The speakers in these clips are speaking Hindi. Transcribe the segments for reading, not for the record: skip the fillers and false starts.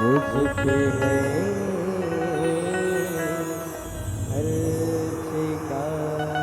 मुझसे है हर शिकारी।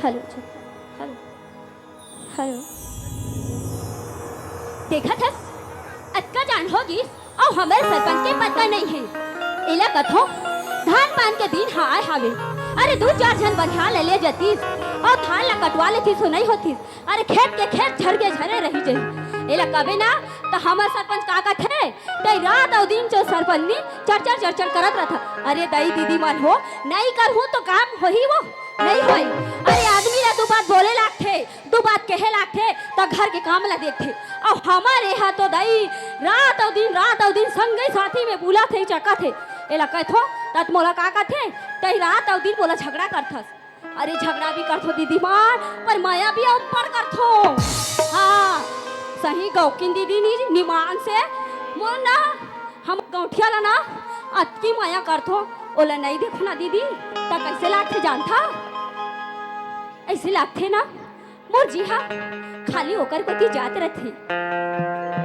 हेलो हेलो हेलो देखा था अक्का जान होगी और हमारे सरपंच के पता नहीं है इला कथो धान पान के दिन हाय हावे अरे दो चार जन बनिया ले जातीस और धान ला कटवा लेती सो नहीं होती अरे खेत के खेत झर के झरे रही जाई इला कबे ना तो हमार सरपंच का थे ते रात और दिन जो सरपंच ने चर्चा करत रहा अरे दाई दीदी मन हो नहीं कर हूं तो काम हो ही वो नहीं होई अरे आदमी ला दो बात बोले लागथे दो बात कहे लागथे तो घर के काम ला देखथे और हमारे यहाँ तो दाई रात और दिन संगे साथी में बुला थे चका थे एला कथो तत मोला का थे तई रात और दिन बोला झगड़ा करथस अरे झगड़ा भी करथो दीदी मार पर माया भी ऊपर करथो हाँ सही गौकिन दीदी नी निमान से मोर ना हम गौठिया ला ना अतकी माया करथो ओला नहीं देखो ना दीदी ता कैसे लागथे जानथा ऐसे लागथे ना मोर जी हाँ खाली ओकर कोती जात रहथे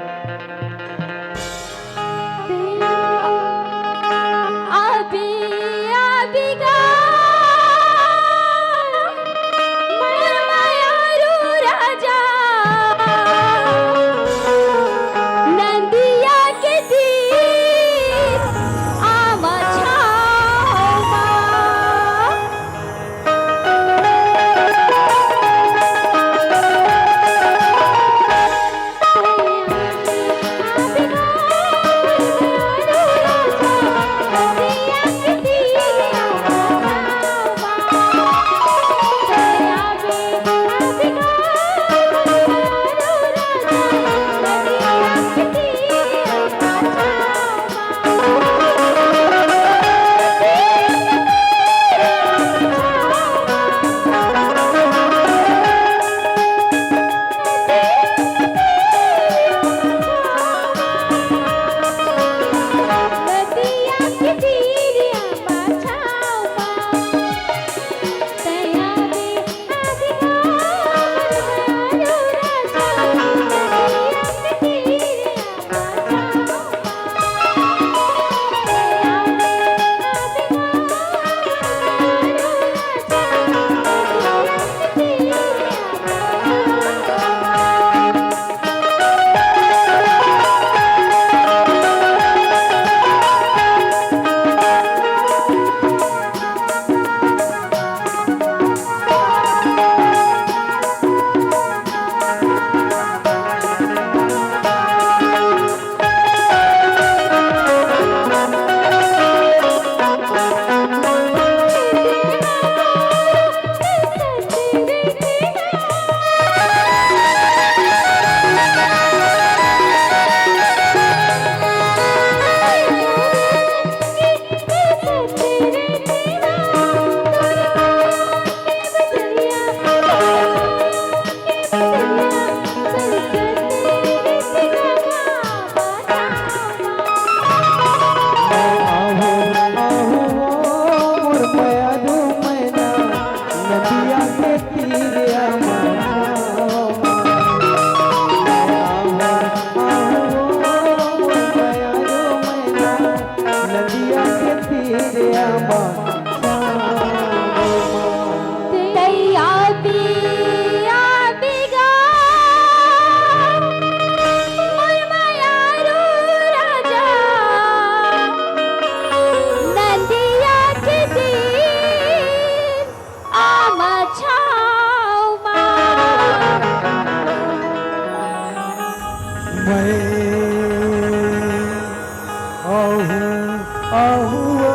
आहुआ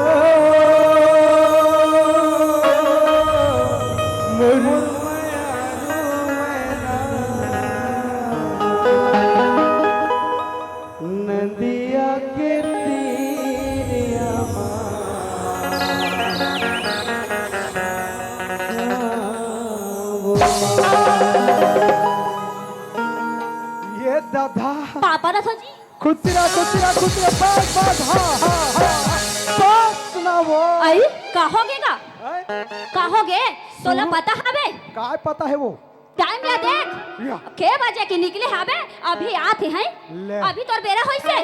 नदिया के तीरिया ये दादा पापा रथा जी खुचरा बस सुनाओ आई कहोगेगा हैं? कहोगे तोला पता हवे काय पता है वो टाइम ला देख या के बजे के निकले हवे अभी आते हैं ले। अभी तोर बेरा होइसे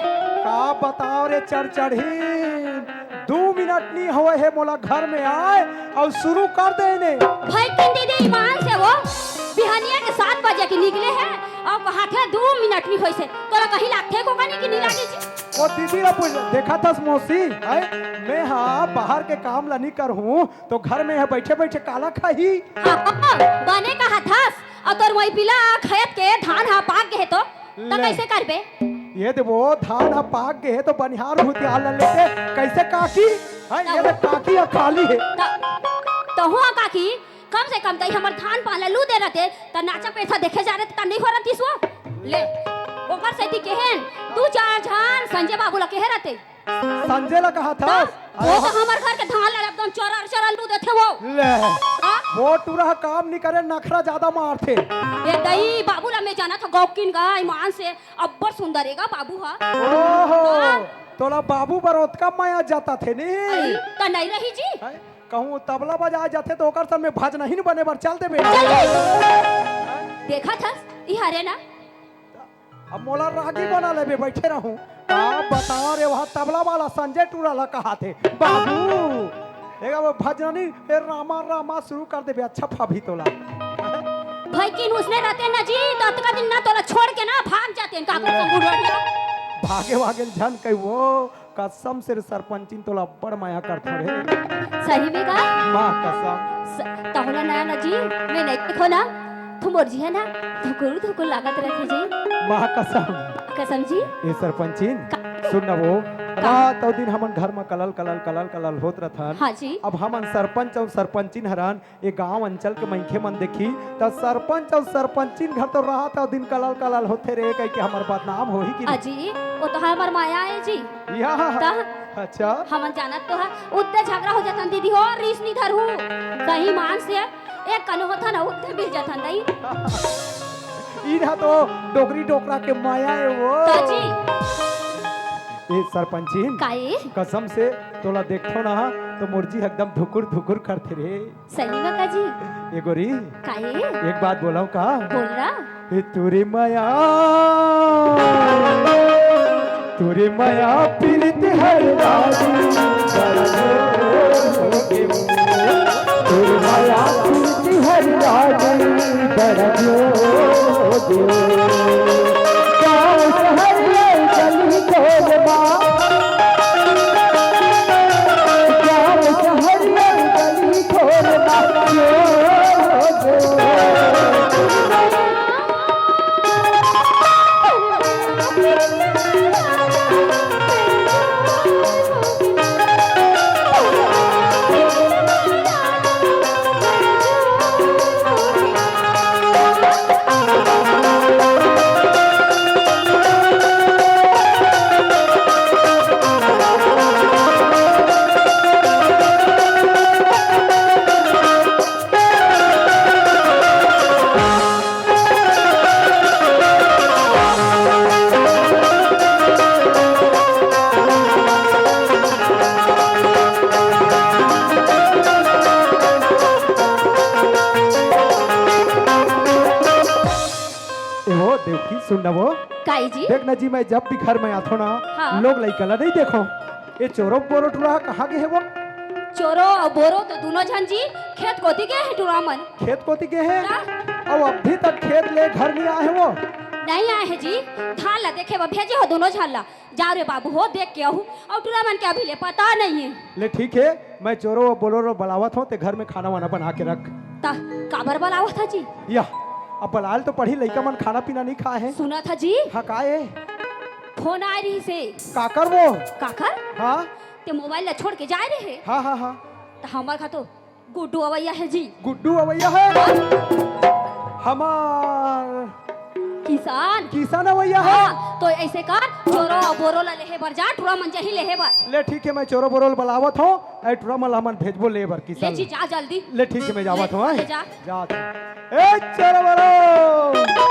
का बताओ रे चढ़ी 2 मिनट नहीं हुए है मोला घर में आए और शुरू कर देने भाई किन दीदी ईमान से वो बिहानिया के 7 बजे के निकले हैं और कहा थे 2 मिनट नहीं होइसे तोरा कहीं लागथे को कनी की नहीं लागी जी वो दीदी रा पूछ देखा था मौसी है मैं हाँ बाहर के काम ला नहीं कर हूँ तो घर में है बैठे बैठे काला खाही हाँ, बने कहा था और तोर वही पिला खेत के धान हा पाक गए तो ले। कैसे करबे ये देखो धान अब पाक गए तो बनिहार होती हाल लेते कैसे काकी है ये देख काकी या खाली है तो हुआ काकी कम से कम तई हमर धान पाला लू दे रहते त नाचा पैसा देखे जा रहे त नहीं हो रहती सो ले ओकर सेती केहन 2-4 झान संजय बाबू ला केहे रहते संजय ला कहा था वो तो हमर घर के धान ला एकदम चोरा लू देथे वो ले हाँ? वो टूरा काम नहीं करे नखरा ज्यादा मारते ये दई बाबू ला मैं जाना था गौकिन का ईमान से अब्बर सुंदरेगा बाबू हा ओहो हाँ। तोला बाबू बरोत का माया जाता थे नहीं त नहीं रही जी कहूँ तबला बजा जाते तो ओकर सन में भज नहीं बने बर चलते बे चल जी। देखा था ई हरे ना अब मोला रागी बना ले बैठे रहूं आप बताओ रे वहाँ तबला वाला संजय टूरा ला कहा थे बाबू एगा वो भजनी फिर रामा रामा शुरू कर दे अच्छा फाभी तोला भाई किन उसने रहते ना जी दत्त का दिन ना तोला छोड़ के ना भाग जाते हैं काका संग उड़िया भागे भागे झन कही वो कसम से सरपंचिन तोला बड़ माया करता रे सही में का माँ कसम तोला ना ना जी मैं नहीं देखो ना तुम और जी है ना धुकुर लागत रहती जी माँ कसम कसम जी ये सरपंचिन सुन ना वो रात और दिन हमन घर में कलल होत रहथन हाँ जी अब हमन सरपंच और सरपंचिन हरान ये गांव अंचल के मनखे मन देखी त सरपंच और सरपंचिन घर तो रात और दिन कलल होते रे कह के हमर बदनाम होही कि अजी वो तो हमार माया है जी या ता अच्छा हमन जानत तो है उतने झगड़ा हो जाता दीदी हो रीस नहीं धर हूँ सही मान से एक कनो होता ना उतने मिल जाता नहीं इधर तो डोगरी डोकरा के माया है वो ताजी ये सरपंचिन काए कसम से तोला देखो ना तो मुर्जी एकदम धुकुर करते रे सही में का जी ये गोरी काए एक बात बोलाऊ का बोल रहा ये तुरी माया पीड़ित हर तुरी माया पीड़ित हर सुन ना वो काई जी देख ना जी मैं जब भी घर में आता हूँ ना हाँ। लोग लड़का नहीं देखो ये चोरो बोरो टुरा कहाँ गए है वो चोरो और बोरो तो दोनों झन जी खेत कोती के हैं टुरामन खेत कोती के है हाँ। और अभी तक खेत ले घर नहीं आए वो नहीं आए हैं जी धान ला देखे वो भेजे हो दोनों झाल ला जा रे बाबू हो देख के आहू और टुरामन के अभी ले पता नहीं है ले ठीक है मैं चोरो और बोलो बुलावत हूँ ते घर में खाना वाना बना के रख ता काबर बुलावा था जी या अब बलाल तो पढ़ी लड़का मन खाना पीना नहीं खाए हैं सुना था जी हाँ काहे फोन आ रही से काकर वो काकर हाँ ते मोबाइल ला छोड़ के जाए रहे हाँ हाँ हाँ तो हमार खा तो गुड्डू अवैया है जी गुड्डू अवैया है हमार किसान किसान अवैया है हाँ तो ऐसे कर चोरो बोरो ला लेहे बर जा ठुरा मन जही लेहे बर ले ठीक है मैं चोरो बोरोल बुलावत हूँ ऐ टुरा मला मन भेजबो लेबर ले किसान जी जा जल्दी ले ठीक है मैं जावत हूँ ले जा जा ए चोरो बोरो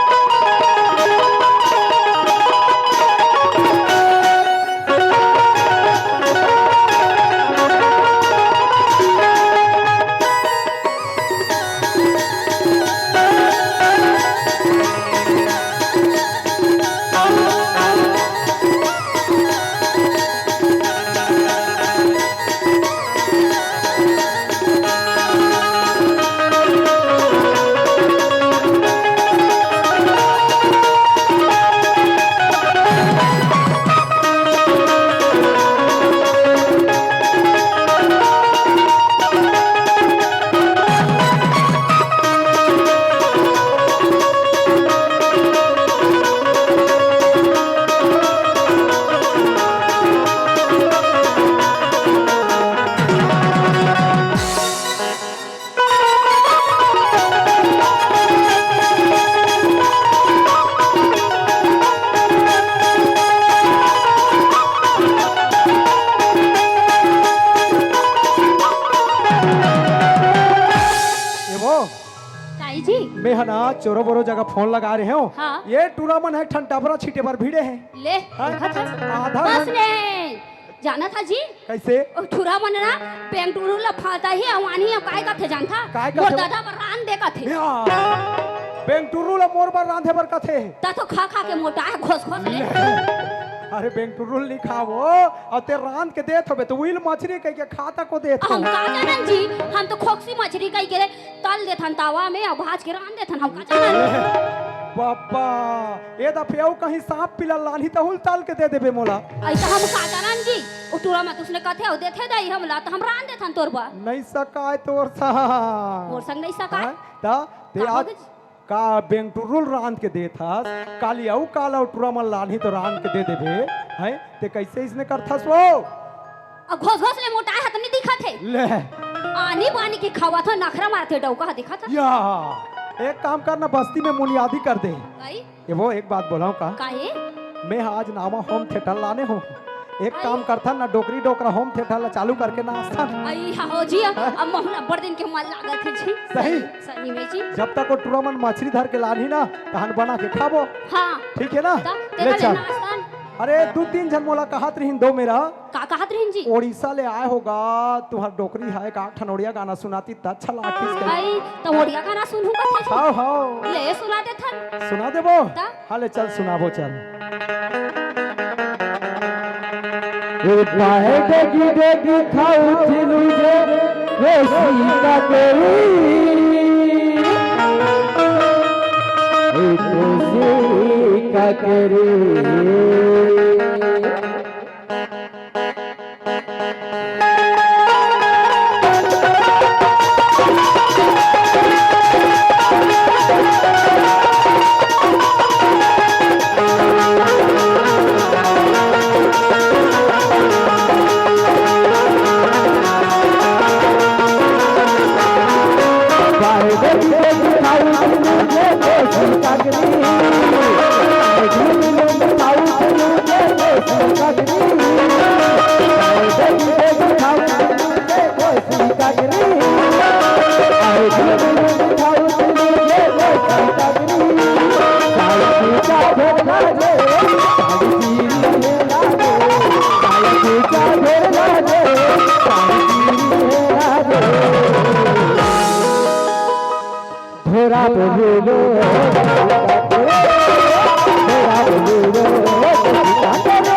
ताई जी मैं है ना चोरो बोरो जगह फोन लगा रहे हो हाँ। ये टूरा मन है ठन टबरा छीटे पर भीड़े हैं ले हाँ, देखा था आधा बस घंटा- ले जाना था जी कैसे ठुरा मन ना पेंग टूरू ला फाता ही अवानी काय का थे जानता काय का मोर थे? दादा पर रान दे का थे बेंगटुरु ला मोर बार रांधे बर कथे ता तो खा खा के मोटा है घोस घोस ले अरे बेंगटुरु नहीं खावो और ते रांध के देत होबे तो उइल मछली कह के खाता को देत हो हम का जानन जी हम तो खोक्सी मछली कई के तल देथन तावा में और भाज के रान देथन हम का जानन बाबा ये दफेऊ कहीं सांप पिला लानी तो हुल ताल के दे देबे मोला ऐसा हम का जानन जी उटूरा में तुसने कथे और देथे दई हम ला तो हम रान देथन तोर बा नहीं सकाय तोर सा मोर संग नहीं सका ता ते का आज होगे? का बेंगटुरुल रांध के देथस काली औ काला टुरा मन लानी तो रांध के दे देबे हैं ते कैसे इसने करथस वो अब घोस घोस ले मोटा है तो नहीं दिखा थे ले आनी बानी के खावा था नखरा मारते डौका दिखा था या एक काम करना बस्ती में मुनियादी कर दे भाई ये वो एक बात बोला हूँ का काहे मैं आज नामा होम थिएटर लाने हूँ एक आई। काम करता ना डोकरी डोकरा होम थिएटर ला चालू करके नाचता आई हो जी अब मोहना बड़ दिन के मन लागत है जी सही। सही में जी जब तक वो टूरामन मछली धर के लानी ना तहन बना के खाबो हाँ ठीक है ना ता ले तेरा चल लेना आसान अरे 2-3 जन मोला कहत रहीन दो मेरा का कहत रहन जी ओडिशा ले आए होगा तुम्हार डोकरी है का ठनोड़िया गाना सुनाती त अच्छा लागती के आई तो ओडिया गाना सुनहु कथे जी हाओ हाओ ले सुना देथन सुना देबो ता? हाले चल सुनाबो चल काहे डेगी डेगी खाऊ छिलू जे रोसी का तेरी रोसी का तेरी धोरा बोलो धोरा बोलो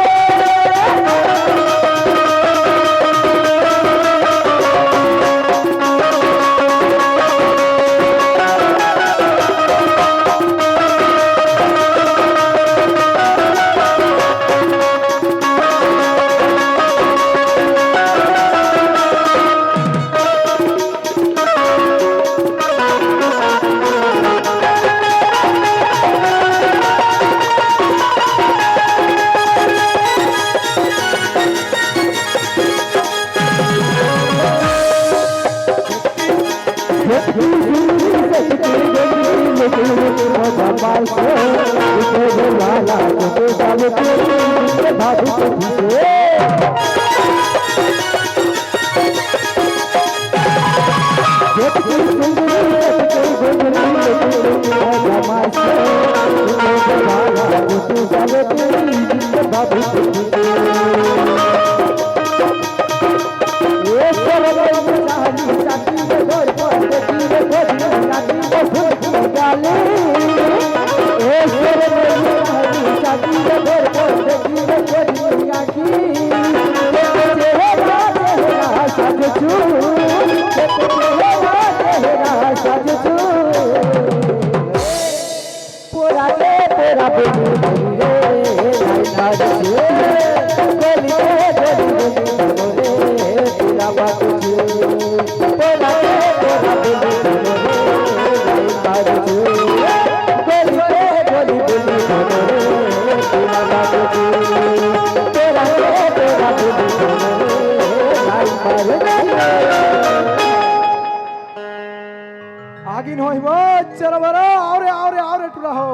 चलो बरो और रे टूरा हो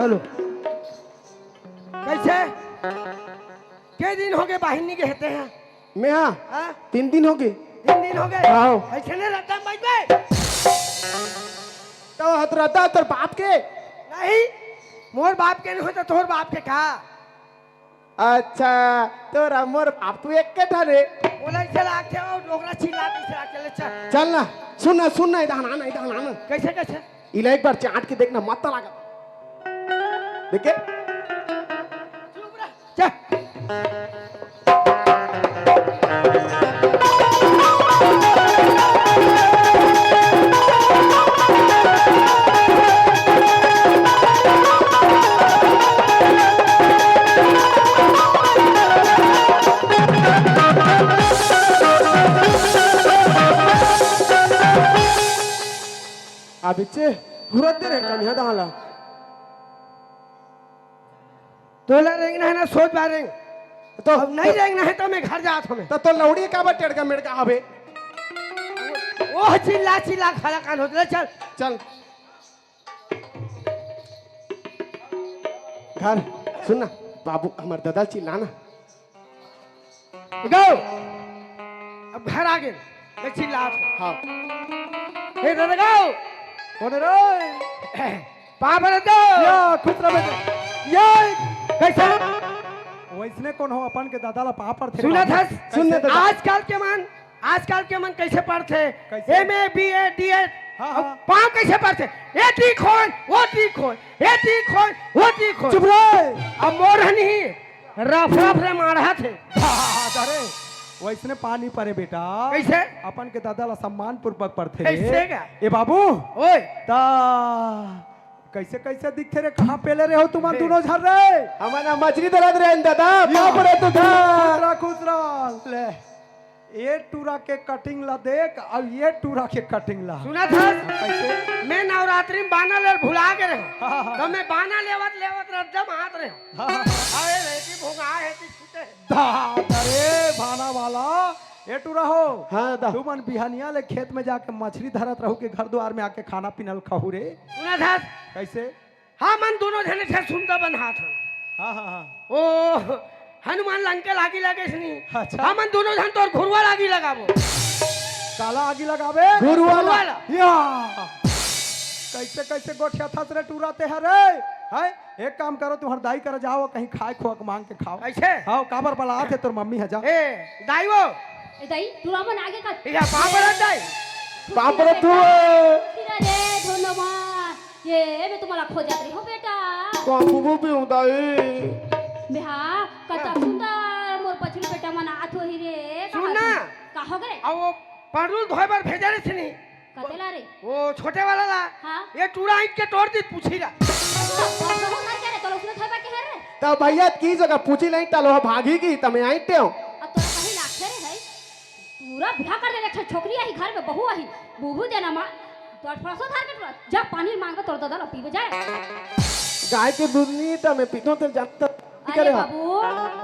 हेलो कैसे के दिन हो गए बाहिनी के हेते हैं मैं हाँ हाँ? 3 दिन हो गए 3 दिन हो गए आओ। ऐसे नहीं रहता भाई बे तो हतरता तोर बाप के नहीं मोर बाप के नहीं होता तोर बाप के का अच्छा तोरा मोर बाप तू एक के ठारे बोला चल आके आओ डोगरा चिल्ला के चला चले चल चल ना सुन ना इधर आना कैसे कैसे इला एक बार चाट के देखना मत लगा देखे चुप रह चल अभी चे हुरत दे रे कन्या दाला तोला रेंगना है ना सोच बार रेंग तो अब नहीं रेंगना है तो मैं घर जात हूँ मैं तो लौड़ी का बा टेड़का मेड़का हवे वो चिल्ला चिल्ला खड़ा कान होते चल चल घर सुनना बाबू हमार दादा चिल्लाना गो अब घर आ गए मैं चिल्ला हाँ हे दादा गो कौन रे पापर दो या खुसरा बेटा ये कैसा वैसने कौन हो अपन के दादा ला पापड़ थे सुना था सुनने तो था। आजकल के मन कैसे पढ़ते कैसे? MA BA DA हाँ, हाँ। पाँव कैसे पढ़ते ये ठीक हो वो ठीक हो ये ठीक हो वो ठीक हो चुप रहे अब मोर नहीं रफ रफ रे मारा थे अरे वैसने पानी परे बेटा कैसे अपन के दादा ला सम्मान पूर्वक पढ़ते कैसे का? ए बाबू ओए ता कैसे कैसे दिखते रे कहाँ पेले रे हो तुम दोनों झर रे हमारा मछली दलद रे दादा बाप रे तू था खुश रह ले ये टूरा के कटिंग ला देख अब ये टूरा के कटिंग ला सुना था कैसे मैं नवरात्रि में बाना ले भुला के रहे हाँ, हाँ। तो मैं बाना लेवत रद्दम हाथ रहे हाँ, हाँ। अरे रहती भोगा है ती छूटे अरे भाना वाला ये टूरा हो हाँ दा तू मन बिहानिया ले खेत में जाके मछली धरत रहू के घर द्वार में आके खाना पीना खाहू रे सुना था कैसे हाँ मन दोनों जने थे सुंदर बन हाथ हाँ हाँ हाँ ओ हनुमान लंके लागी लगे इसनी अच्छा। हम दोनों जन तोर घुरवा लागी लगाबो काला आगी लगावे गुरु वाला या कैसे कैसे गोठिया थस रे टूराते है रे है एक काम करो तुम हरदाई कर जाओ कहीं खाए खुआ के मांग के खाओ ऐसे हाँ काबर बला आते तोर मम्मी है जा ए दाईवो ए दाई तू रामन आगे का या पापड़ दाई बाप रे तू फिरा रे धन्यवाद ये मैं तुम्हाला खोजत रही हो बेटा बाबू भी होता है बेहा कता सुंदर मोर पछली बेटा मन आत होही रे सुन ना। का हो गए अब वो पड़ूल धोए बार भेजा रे छनी कतेला रे वो छोटे वाला ला हाँ ये टूरा ईट के तोड़ दी पूछी ला बाप हो कर के रे तो उसने थोबा के है रे तो भैया की जगह पूछी नहीं तलो भागी की तमे आईते हो अब तोरा कहीं लाखे रे है पूरा बिहा कर दे एक छोकरी आई घर में बहू आई बूबू देना मां तोर फरसो धार के तोरा जब पानी मांगो तोर दादा पीवे जाए गाय के दूध नहीं तमे पीतो तो जानता अरे बाबू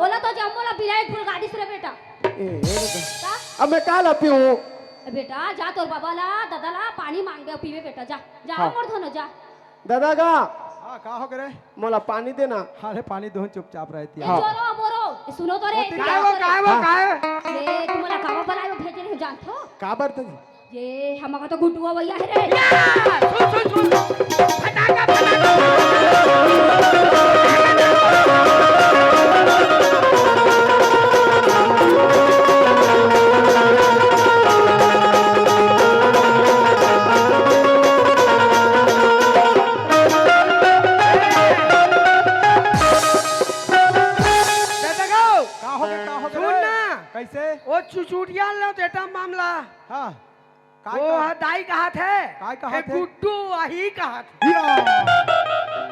ओला तो जम्मोला बिलाई फुल गाड़ी से रे बेटा का अब मैं काल अपी हूँ बेटा जा तोर बाबा ला दादा ला पानी मांग दे पीवे बेटा जा जा हाँ। मोर धनो जा दादा का हाँ का हो करे मोला पानी देना अरे पानी दो चुपचाप रहती ए है जोरो बोरो ए सुनो तो रे काय वो ये तुम्हाला कावा बनायो भेजे रे जानथो काबर तो ये हमका तो गुटुआ भैया है रे सुन फटाका फटाका का हो गए का चुटिया लो तेटा मामला हाँ काय वो का दाई कहा थे काय कहा थे? गुड्डू वही कहा थे या!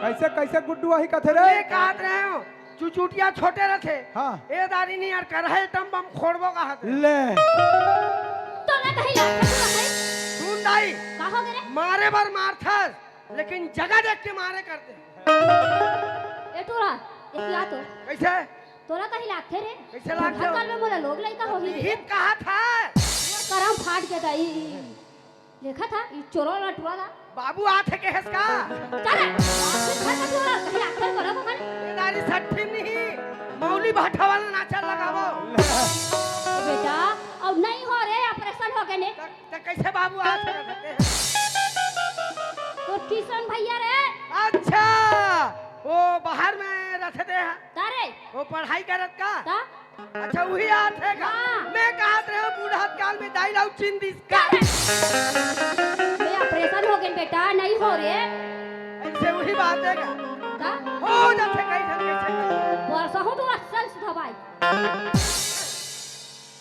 कैसे कैसे गुड्डू वही कथे रे ये कहा रहे हो चुचुटिया छोटे रखे हाँ ए दारी नहीं यार कर है टम बम खोड़बो कहा थे ले तो ना कहीं लाख टका है सुन दाई का हो गए मारे बार मारथस लेकिन जगह देख के मारे करते ए टूरा एक या तो कैसे तोरा कहीं लाख थे रे कैसे लाख थे? काल में मोला लोग लइका हो ही रे हित कहा था करम फाट के दाई देखा था ई चोरो ला टूरा था बाबू आथे के हस का चल घर का टूरा कहीं लाख थे करा मन ये दारी सट्ठी नहीं मौली भाठा वाला नाचा लगावो बेटा अब नहीं हो रे ऑपरेशन हो गए ने तो कैसे बाबू आथे करते हैं तो किशन भैया रे अच्छा वो बाहर में रहते हैं तारे वो पढ़ाई करत का ता अच्छा वही आत है का हाँ। मैं कहत रहे बूढ़ा काल में दाई लाउ चिन दिस का मैं ऑपरेशन हो गए बेटा नहीं हो रे ऐसे वही बात है का ता हो जाते कैसे वर्षा हो तो असल सुधाबाई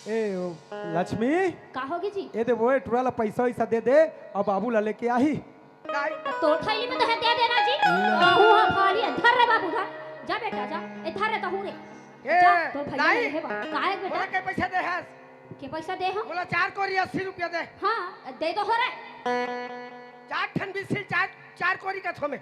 ए ओ, लक्ष्मी का होगी जी ये दे वो टुरा ला पैसा वैसा दे दे और बाबू ला लेके आई दाई तो थैली में तो है दे देना जी आहू हा फाली धर रे बाबू धर जा बेटा जा ए धर रे तो हूं रे ए, जा तो थैली दाई। में है बा काहे बोला बेटा के पैसा दे हस के पैसा दे हम बोला 4 कोरी 80 रुपया दे हां दे दो हो रे 4 ठन बिसिल 4 कोरी का थो में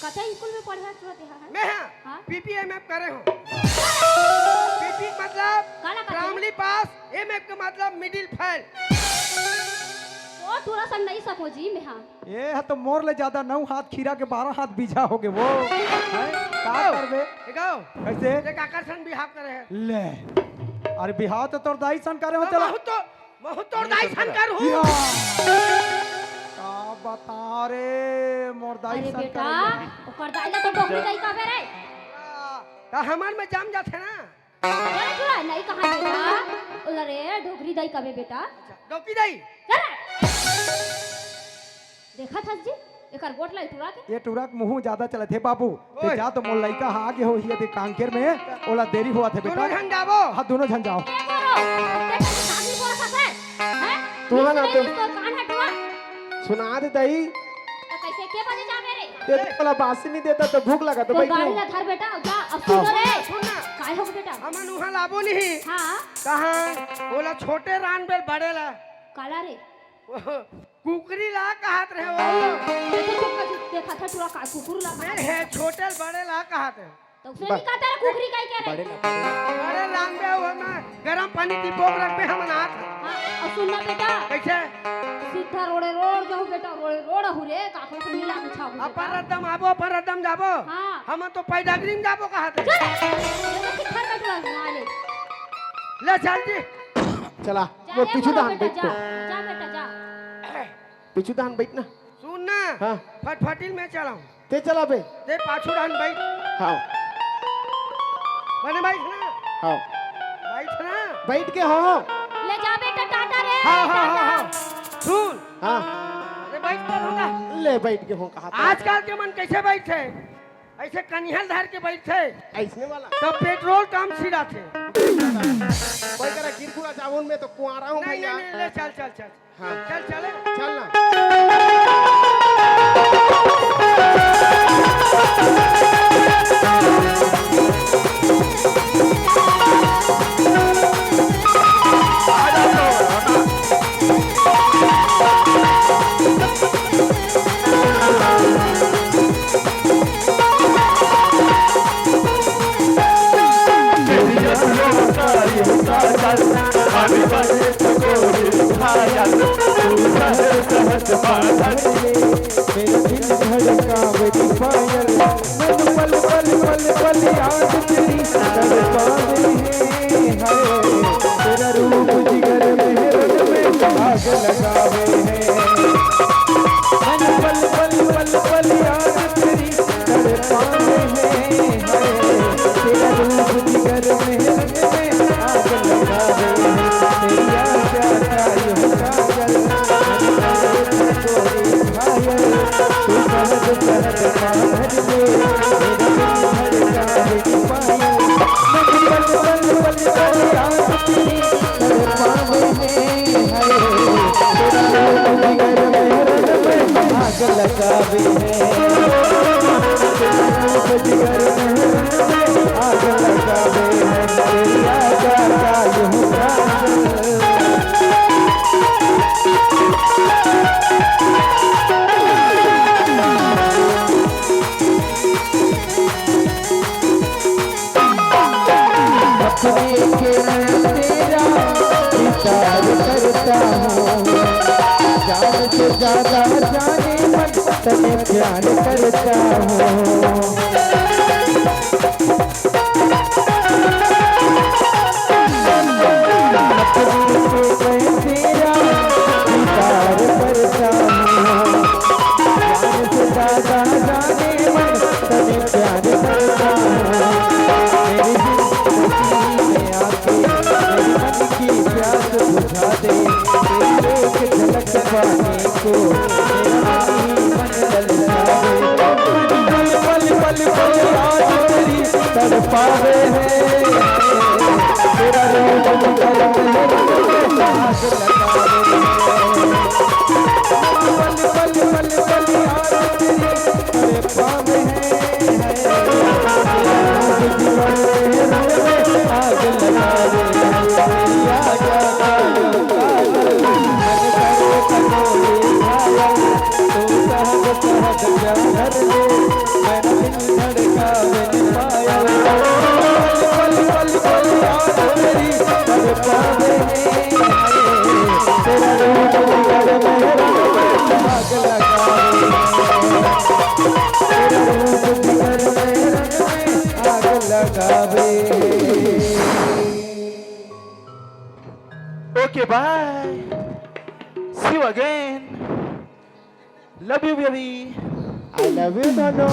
कथा स्कूल में पढ़ा तुरंत है मैं हाँ। हां पीपीएमएफ करे हूं पीपी मतलब काला का प्राइमरी पास एमएफ का मतलब मिडिल फेल वो थोड़ा सा नहीं सको जी मैं हां ये है तो मोर ले ज्यादा 9 हाथ खीरा के 12 हाथ बीजा हो गए वो हैं का करबे देखो कैसे एक आकर्षण बिहाव करे है ले अरे बिहाव तो तोर दाई सन करे हो चला बहुत तो दाई शंकर हूं या! का बता रे मोर दाई अरे सन बेटा करे ओकर दाइला तो डोकरी दाई का बेरे तो हमार में जम जाते ना अरे थोड़ा नहीं कहा बेटा अरे डोकरी दाई का बेटा डोकी दाई देखा था जी एकर गोट लाई टुरा के ये टुरा के मुंह ज्यादा चलत है बाबू ते ओए। जा तो मोर लइका आगे हो हिया दे कांकेर में ओला देरी हुआ थे बेटा दोनों जन जाबो हां दोनों जन जाओ ए करो देखा तो शादी बोल सकते हैं टुरा ना तो- तो कान हटवा सुना दे दई तो कैसे के बजे जा मेरे ते वाला बासी नहीं देता तो भूख लगा तो तो बैठ गाड़ी ला धर बेटा अब जा अब सुनो रे सुन ना काय हो बेटा हमन वहां लाबो नहीं हां कहां बोला छोटे रान बेल बड़े ला काला रे कुकरी ला कहत रहे वो देखा था टुरा का कुकुर ला मैं है छोटे बड़े ला कहत है तो उसने नहीं कहा तेरा कुकरी काई कह बड़े रहे लगा बड़े रान बे वो में गरम पानी की बोक रख पे हमन हाथ हां और सुनना बेटा कैसे सीधा रोड़े रोड जाओ बेटा रोड़े रोड हुरे काखो से मिला बिछाओ अपर रदम आबो पर रदम जाबो हां हम तो पैडागरी में जाबो कहत है देखो किधर बैठवा ना ले ले चल जी चला जा वो रे पीछू बोलो दान बेटा, बैठ जा जा बेटा जा पीछू दान बैठ ना सुन ना हाँ। फटफटिल में चलाऊं ते चला बे दे पाछू डान बैठ हाँ बने बैठ ना हाँ बैठ ना बैठ के हाँ ले जा बेटा टाटा रे हाँ हाँ हाँ टाटा। हाँ सुन हाँ अरे बैठ कर होगा ले बैठ के हूँ कहा आजकल के मन कैसे बैठे ऐसे कनिहल धर के बैठे ऐसने वाला तो पेट्रोल कम छिड़ा थे कोई करा गिरपुरा जामुन में तो कुआरा हूँ नहीं भैया नहीं ले चल चल चल हाँ। चल चले चलना मेरा दिल धड़कावे दी पायल मन पल पल पल पल याद तेरी तड़पावे है हाय तेरा रूप जिगर में रग में आग लगावे है मन पल पल पल पल याद तेरी तड़पावे है हाय तेरा रूप जिगर में रग में आग लगावे है तेरी याद आता यूं काजल तू सहज सहज पार ले मेरा दिल धड़का है पायल मैं पल पल पल पल याद तेरी लगावे हैं रूप जिगर में आग लगावे हैं तेरी आजा का यूं काजल अपने के तेरा विचार करता हूँ जान से ज्यादा जाने मन तने प्यार करता हूँ अपने के तेरा विचार करता हूँ जान से ज्यादा जाने मन तने प्यार करता हूँ प्यास बुझा दे तेरी एक झलक पाने को मेरा ही मन ललचावे पल पल पल पल आज तेरी तड़पावे है तेरा रूप जिगर में आग लगावे पल पल पल पल आज तेरी तड़पावे है तेरा रूप जिगर में आग लगावे Okay, bye. See you again. Love you, baby. I love you, Nono.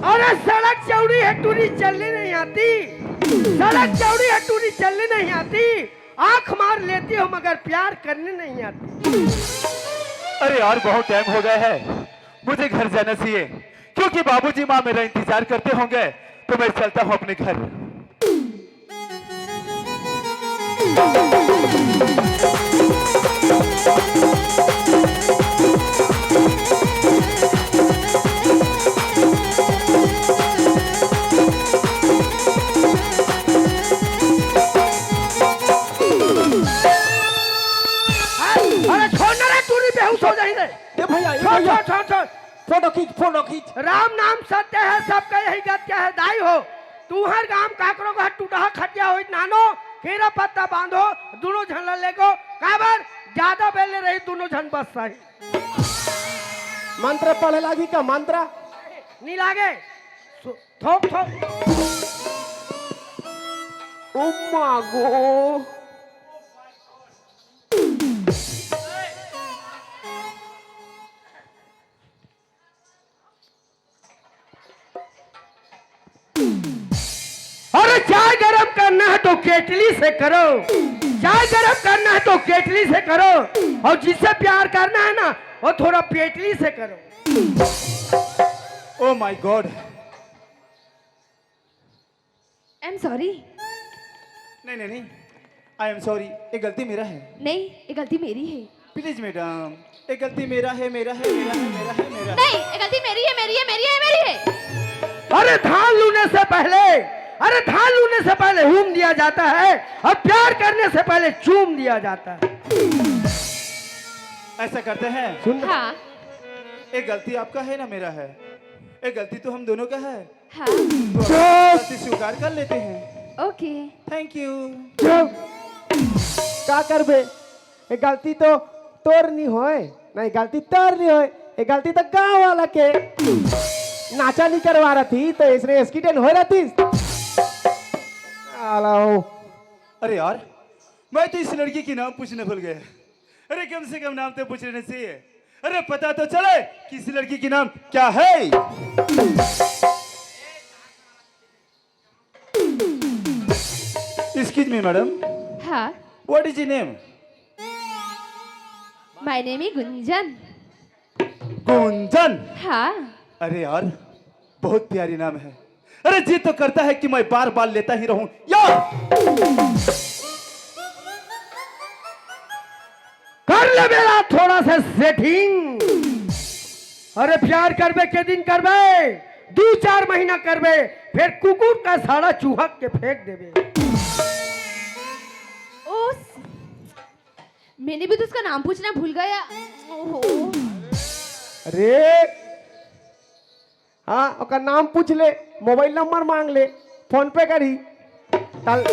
अरे सड़क चौड़ी है टूरी चलने नहीं आती सड़क चौड़ी है टूरी चलने नहीं आती आंख मार लेती हो मगर प्यार करने नहीं आती अरे यार बहुत टाइम हो गया है मुझे घर जाना चाहिए क्योंकि बाबूजी माँ मेरा इंतजार करते होंगे तो मैं चलता हूँ अपने घर अरे छोड़ना रे टूरी बेहोश हो जाएंगे ये भैया छोड़ फोटो खींच राम नाम सत्य है सबका यही गत्य है दाई हो तू हर गांव काकरो का टूटा खटिया हो नानो केरा पत्ता बांधो दोनों झन लेगो काबर ज्यादा बेले रही दोनों झन बस सही मंत्र पढ़े लागी का मंत्र नहीं लागे थोक थोक उम्मा गो अरे चाय गरम करना है तो केटली से करो चाय गरम करना है तो केटली से करो और जिससे प्यार करना है ना वो थोड़ा पेटली से करो oh my God I am sorry नहीं आई एम सॉरी ये गलती मेरा है नहीं ये गलती मेरी है प्लीज मैडम ये गलती मेरा है नहीं ये गलती मेरी है अरे धान लूने से पहले हूम दिया जाता है और प्यार करने से पहले चूम दिया जाता है ऐसा करते हैं हाँ ये गलती आपका है ना मेरा है ये गलती तो हम दोनों का है हाँ तो गलती स्वीकार कर लेते हैं ओके थैंक यू का करबे ये गलती तो तोर नहीं होए नहीं गलती तोर नहीं होए ये गलती तो गांव वाला के नाचा नहीं करवा रही थी तो इसने एक्सीडेंट हो रहा थी आलाओ अरे यार मैं तो इस लड़की की नाम पूछने भूल गया अरे कम से कम नाम तो पूछ लेना चाहिए अरे पता तो चले कि इस लड़की की नाम क्या है एक्सक्यूज मी मैडम हाँ what is your name my name is Gunjan Gunjan हाँ अरे यार बहुत प्यारी नाम है अरे जी तो करता है कि मैं बार बार लेता ही रहूं यार कर ले मेरा थोड़ा सा सेटिंग अरे प्यार करबे के दिन करबे 2-4 महीना करबे फिर कुकुर का साड़ा चूहक के फेंक देबे। ओस मैंने भी तो उसका नाम पूछना भूल गया। ओहो अरे हाँ ओका नाम पूछ ले, मोबाइल नंबर मांग ले, फोन पे करी ताल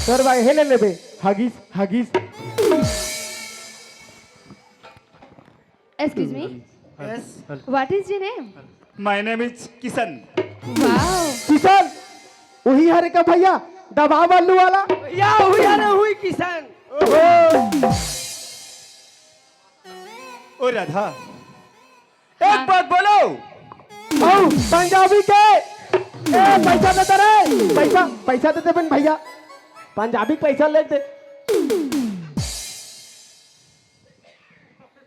सर भाई हेले लेबे। हगीस हगीस excuse me, Yes. What is your name? My name is Kishan. Wow Kishan वही हरे का भैया दबा बालू वाला। या हुई अरे हुई किसान। ओ राधा, एक बात बोलो। औ पंजाबी के ए पैसा देते रे, पैसा पैसा देते बन भैया, पंजाबी पैसा ले दे।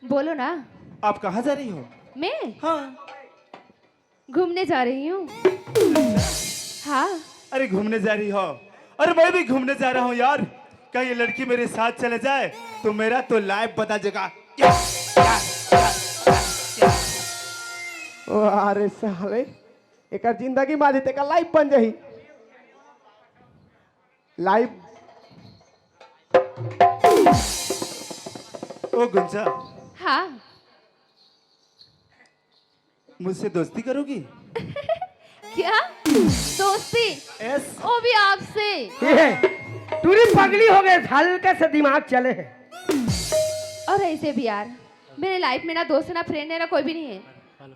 बोलो ना। आप कहाँ जा रही हो? मैं हाँ। घूमने जा रही हूँ। हाँ अरे घूमने जा रही हो? अरे मैं भी घूमने जा रहा हूँ यार। कहीं ये लड़की मेरे साथ चले जाए तो मेरा तो लाइफ बता जगह। ओ अरे साले एक जिंदगी मार देते का लाइफ बन जाही। लाइफ ओ गुंजा, हाँ मुझसे दोस्ती करोगी? क्या दोस्ती? यस। वो भी आपसे? ये तूरी पगली हो गए, हल्के से दिमाग चले है। और ऐसे भी यार मेरे लाइफ में ना दोस्त ना फ्रेंड है ना कोई भी नहीं है।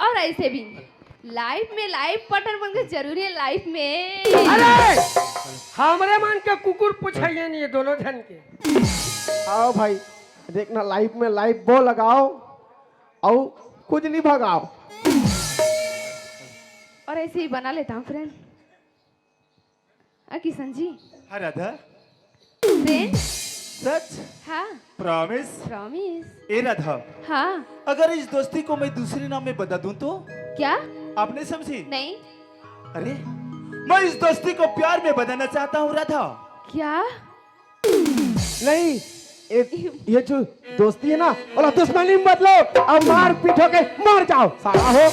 और ऐसे भी लाइफ में लाइफ पार्टनर बनकर जरूरी है लाइफ में। अरे हमरे मन के कुकुर पूछाइए नहीं ये दोनों जन के। आओ भाई देखना लाइफ में लाइफ बो लगाओ और कुछ नहीं भगाओ। और ऐसे ही बना लेता हूँ फ्रेंड। किशन जी हाँ राधा, फ्रेंड। सच? हाँ प्रॉमिस? प्रॉमिस। ए राधा, हाँ अगर इस दोस्ती को मैं दूसरे नाम में बता दूं तो? क्या? आपने समझी? नहीं। अरे मैं इस दोस्ती को प्यार में बदलना चाहता हूँ राधा। क्या? नहीं ये जो दोस्ती है ना बोला दुश्मनी में बदलो अब मार पीट होके मर जाओ साला हो।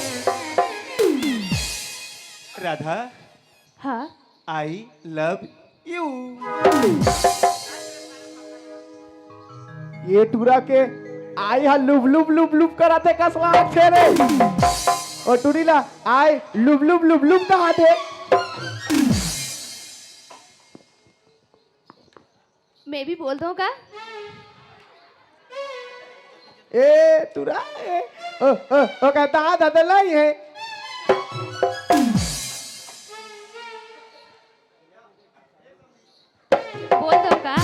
राधा, हाँ आई लव यू। ये टूरा के आई हा लुब लुब लुब लुब कराते कसवा खेरे और टूरीला आई लुब लुब लुब लुब कहाते। मैं भी बोल दूँ का? ए टूरा ए ओ कहता आ दादा लाई है। बोल दो का?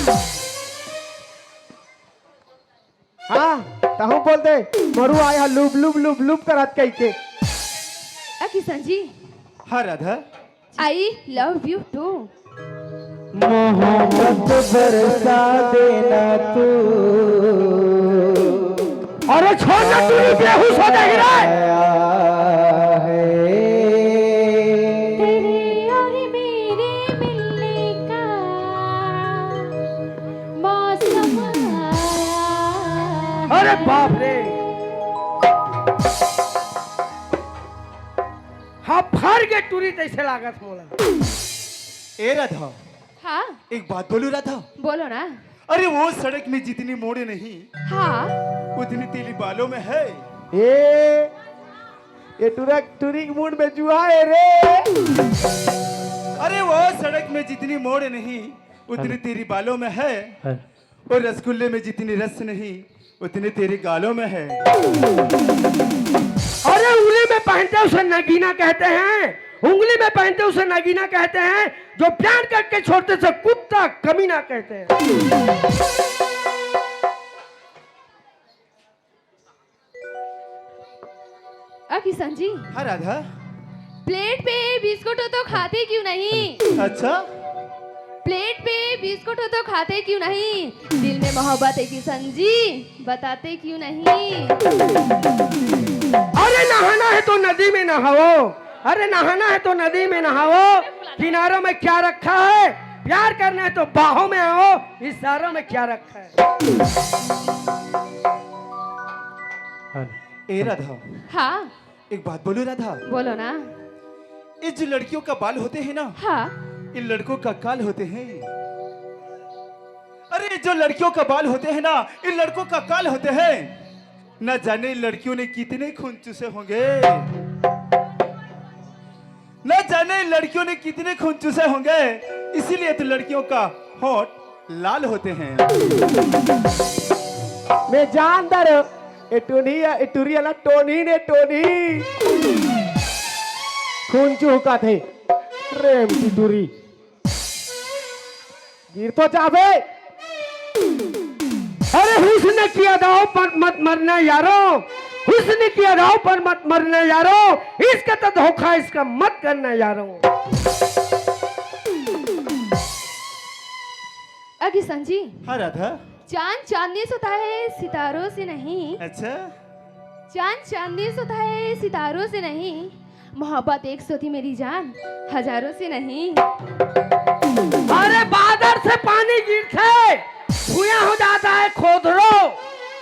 हाँ ताहू बोलते मरु आई हा लुब लुब लुब लुब करात कई के। किशन जी हाँ Radha, I love you too. मोहब्बत बरसा देना तू। अरे छोड़ ना तू बेहोश हो जाएगी रे। तेरे और मेरे मिलने का मौसम आया। अरे बाप रे, हाँ फर के टूरी जैसे लागत मोला। ए राधा, हाँ एक बात बोलू राधा। बोलो ना। अरे वो सड़क में जितनी मोड़े नहीं हाँ उतनी तेली बालों में है। ये टूरा टूरी मूड में जुआ है रे। अरे वो सड़क में जितनी मोड़ नहीं उतनी तेरी बालों में है, और रसगुल्ले में जितनी रस नहीं उतनी तेरे गालों में है। अरे उंगली में पहनते उसे नगीना कहते हैं, उंगली में पहनते उसे नगीना कहते हैं, जो प्यार करके छोड़ते से कुत्ता कमीना कहते हैं। किशन जी हाँ राधा। प्लेट पे बिस्कुट हो तो खाते क्यों नहीं? अच्छा, प्लेट पे बिस्कुट हो तो खाते क्यों नहीं? दिल में मोहब्बत है किशन जी, बताते क्यों नहीं? अरे नहाना है तो नदी में नहाओ, अरे नहाना है तो नदी में नहाओ। किनारों में क्या रखा है? प्यार करना है तो बाहों में आओ, इशारों में क्या रखा है? ए राधा, हाँ एक बात बोलो राधा, बोलो ना। ये जो लड़कियों का बाल होते हैं ना, हाँ, इन लड़कों का काल होते हैं। अरे जो लड़कियों का बाल होते हैं ना, इन लड़कों का काल होते हैं। न जाने लड़कियों ने कितने खून चूसे होंगे, न जाने लड़कियों ने कितने खून चूसे होंगे, इसीलिए तो लड़कियों का होंठ लाल होते हैं। मैं जानदार टूरी वाला टोनी ने टोनी खून चूका थे रेम की टूरी गिर तो जावे। अरे हुस्न किया दाव पर मत मरना यारो, हुस्न किया दाव पर मत मरना यारो, इसका तो धोखा इसका मत करना यारो। किशन जी, हाँ राधा। चांद चांदनी से होता है सितारों से नहीं। अच्छा, चांद चांदनी से होता है सितारों से नहीं, मोहब्बत एक सौ थी मेरी जान, हजारों से नहीं। अरे बादल से पानी गिरते भूया हो जाता है खोदरो,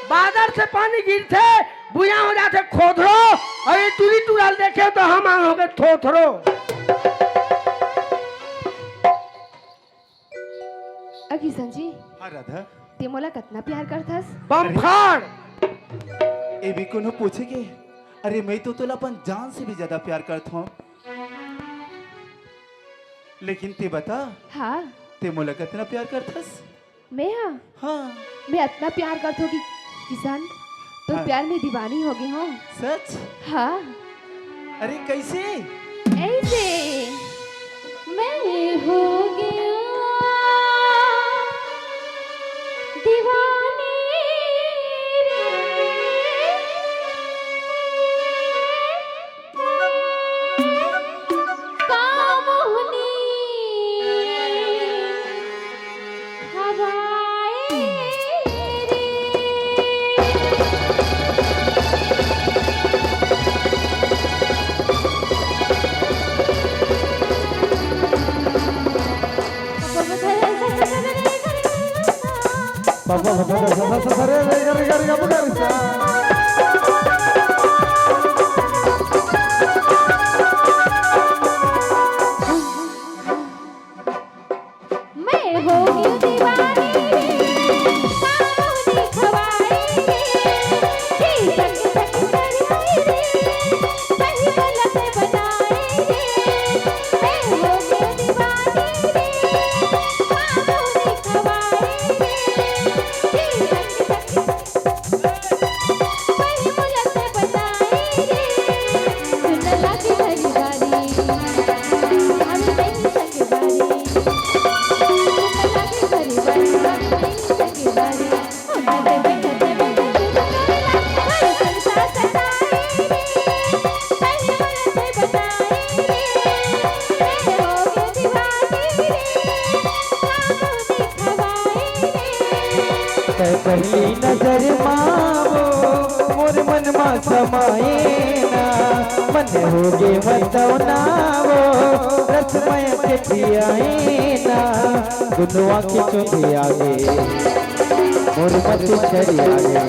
बादल से पानी गिरते भूया हो जाते खोदरो, और ये टूरी टूराल देखे तो हम हो गए थोथरो। किशन जी, हाँ राधा। ते मोला कितना प्यार करथस? बमफाड़ ये भी कोनो पूछेगे? अरे मैं तो तोला अपन जान से भी ज्यादा प्यार करता हूँ, लेकिन ते बता, हाँ, ते मोला कितना प्यार करथस? मैं हाँ मैं इतना प्यार करती हूँ कि किसान तो हाँ। प्यार में दीवानी हो गई हूँ। सच? हाँ, अरे कैसे? ऐसे मैं हो गया दीवानी कामोहनी हवाएं रे। पापा बता सरे कर मैं हो गई दीवानी कामोहनी खवाई रे, जी तक दरियाई रे, कहीं गलत बनाई रे। मैं हो गई दीवानी कामोहनी खवाई रे, जी तक कहीं गलत बनाई रे। सुन लगी खरीदारी हम नहीं सके बारी, पहली नजर मावो मोर मन मा समाए ना, मन होगे मतनावो रसमय के पियाए ना, दुनुआ के चुंदी आगे मोर मत चरी आगे,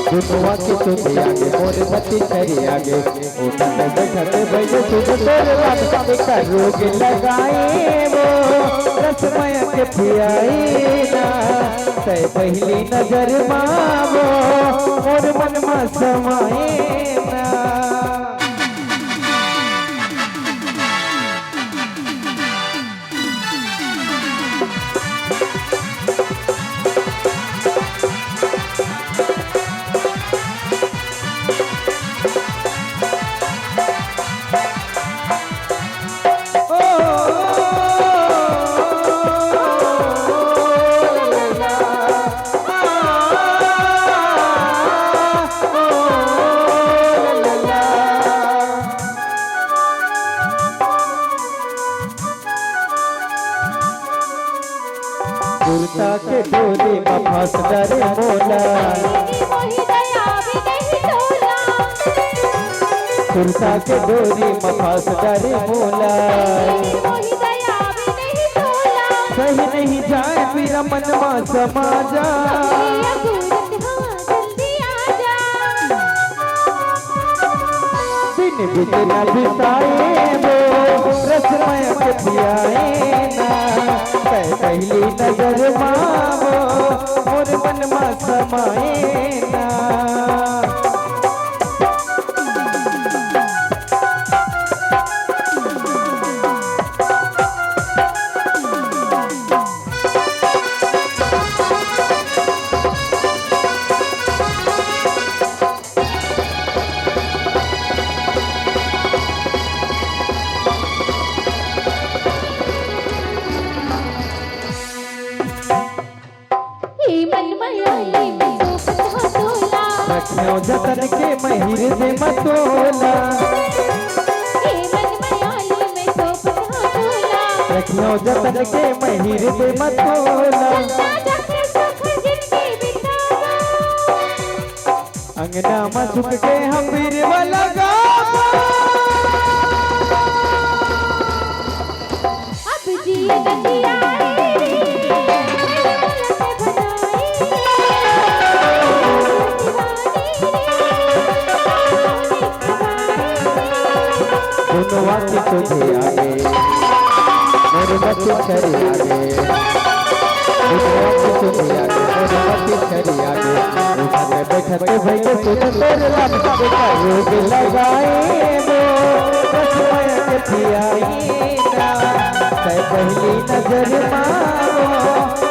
दुनुआ के चुंदी आगे मोर मत चरी आगे। ओ नंद घट बज सुध तोर बात का रोग लगाए वो रसमय के पियाए ना, तय पहली नजर मावो मोर मन मा समाए ना। कुर्ता के डोले में फंस डरे मोला, मोही दया भी नहीं तोला, कुर्ता के डोरी में फंस डरे मोला, मोही दया भी नहीं तोला। सही नहीं जाए मेरा मनवा समा जा, ये सूरत हाँ जल्दी आ जा, दिन बितना बिताए वो रसमय के पियाए ना कह पहली नजर मावो मोर मन मा समाए ना ई मन मायाई में सोपत हो तोला रखियो जतन के महिर दे मतोला ई मन मायाई में सोपत हो तोला रखियो जतन के महिर दे मतोला ना जाके सुख जिंदगी बितावा अंगना में झुक के हम बीरवा लगावा अब जी नदिया दोनों आके तुझे आगे मेरे बच्चे छरी आगे दोनों आके तुझे आगे मेरे बच्चे छरी आगे उठाने बैठते भाई के तुझे तेरे लाभ देखा रोग लगाए वो रसमय के पियाई ना कह पहली नजर मारो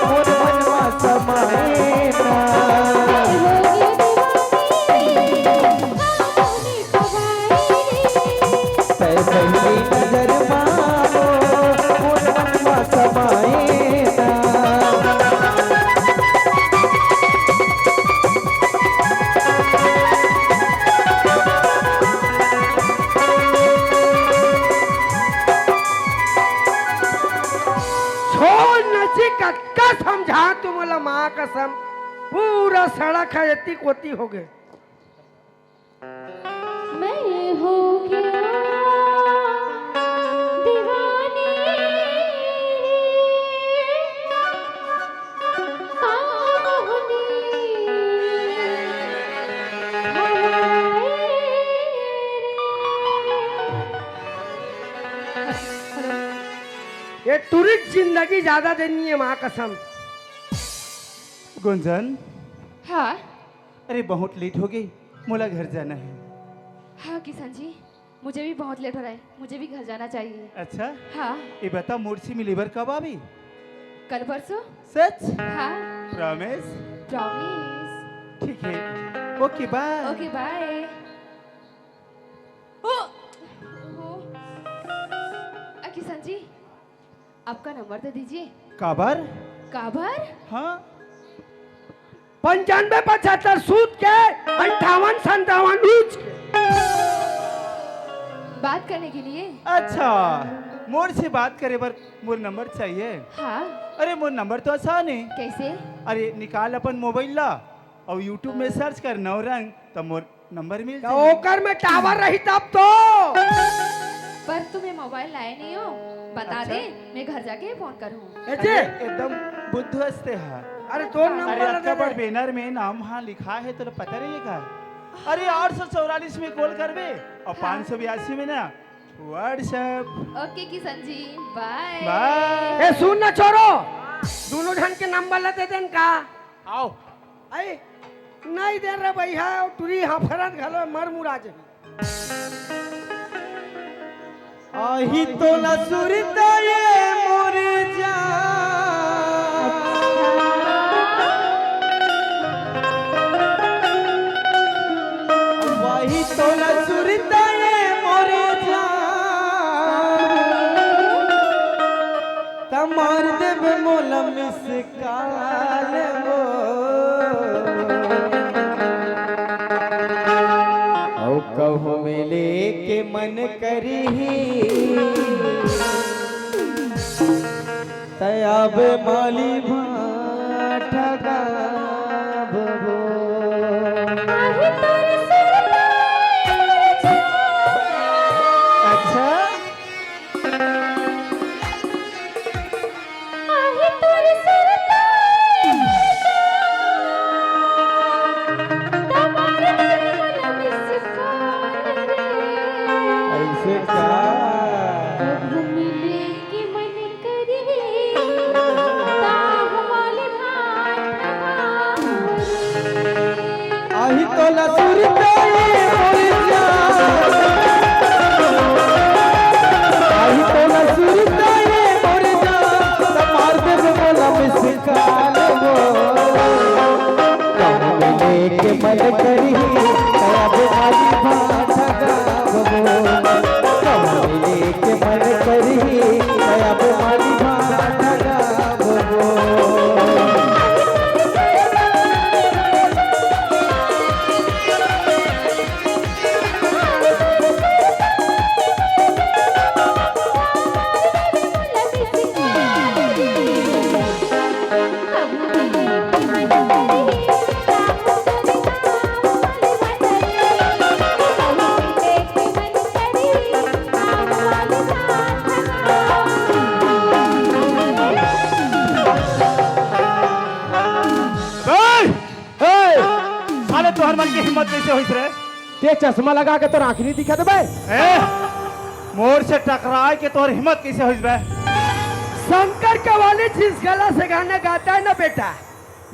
मोर मनवा समाए ना कह पहली नजर मारो मोर मनवा समाए ना छोड़ नजीक का समझा तुम्हाला माँ कसम पूरा सड़क है इतनी कोती हो गए मैं हो गया दीवानी कामनी ये टूरिस्ट जिंदगी ज्यादा देनी है माँ कसम गुंजन हाँ अरे बहुत लेट हो गई मोला घर जाना है। हाँ किशन जी मुझे भी बहुत लेट हो रहा है मुझे भी घर जाना चाहिए अच्छा हाँ ये बता मुर्सी मिलीवर कब आवी? कल परसों सच? हाँ प्रॉमिस? प्रॉमिस ठीक है okay bye. Okay bye Kishan ji आपका नंबर तो दीजिए काबर? काबर हाँ 95-75 सूत के 58-57 ऊंच के बात करने के लिए अच्छा मोर से बात करे बर मोर नंबर चाहिए। हाँ अरे मोर नंबर तो आसान है। कैसे अरे निकाल अपन मोबाइल ला और यूट्यूब में सर्च कर नवरंग तो मोर नंबर मिल तो जाए। ओकर में टावर रही तब तो पर तुम्हें मोबाइल लाए नहीं हो बता अच्छा। दे मैं घर जाके फोन करूँ ऐसे एकदम बुद्ध हंसते हैं। अरे तो अरे नंबर आपका दे पर दे। बैनर में नाम हाँ लिखा है तो पता नहीं का। अरे 844 में कॉल करबे और हाँ। 582 में ना WhatsApp. Okay Kishan ji bye bye. ए सुन ना छोरो दोनों जन के नंबर लेते देन का आओ आई नहीं दे रे भैया टूरी हाफरत घलो मर मुरा जे आही तो लसुरता ये मोर वही तो लसुरता ये मोर तमार देव मोला मिसकाल वो औ कहूँ मिले के मन करही तयाब माली भाटा गाबो अच्छा मुस्कान कब मिले के मन करे ताह वाले भाट आही तो लसुर तेरी मोर जान आही तो लसुर तेरी मोर जान मार दे बोला मुस्कान वो कब मिले के मन करी तब आली भाट गावो कब मिले के मन करी तब आली भाट गावो साले तोहर मन की हिम्मत कैसे होइस रे? ते चश्मा लगा के तो आँख नहीं दिखत बे मोर से टकराए के तोहर हिम्मत कैसे होइस बे? शंकर कव्वाली जिस गला से गाना गाता है ना बेटा,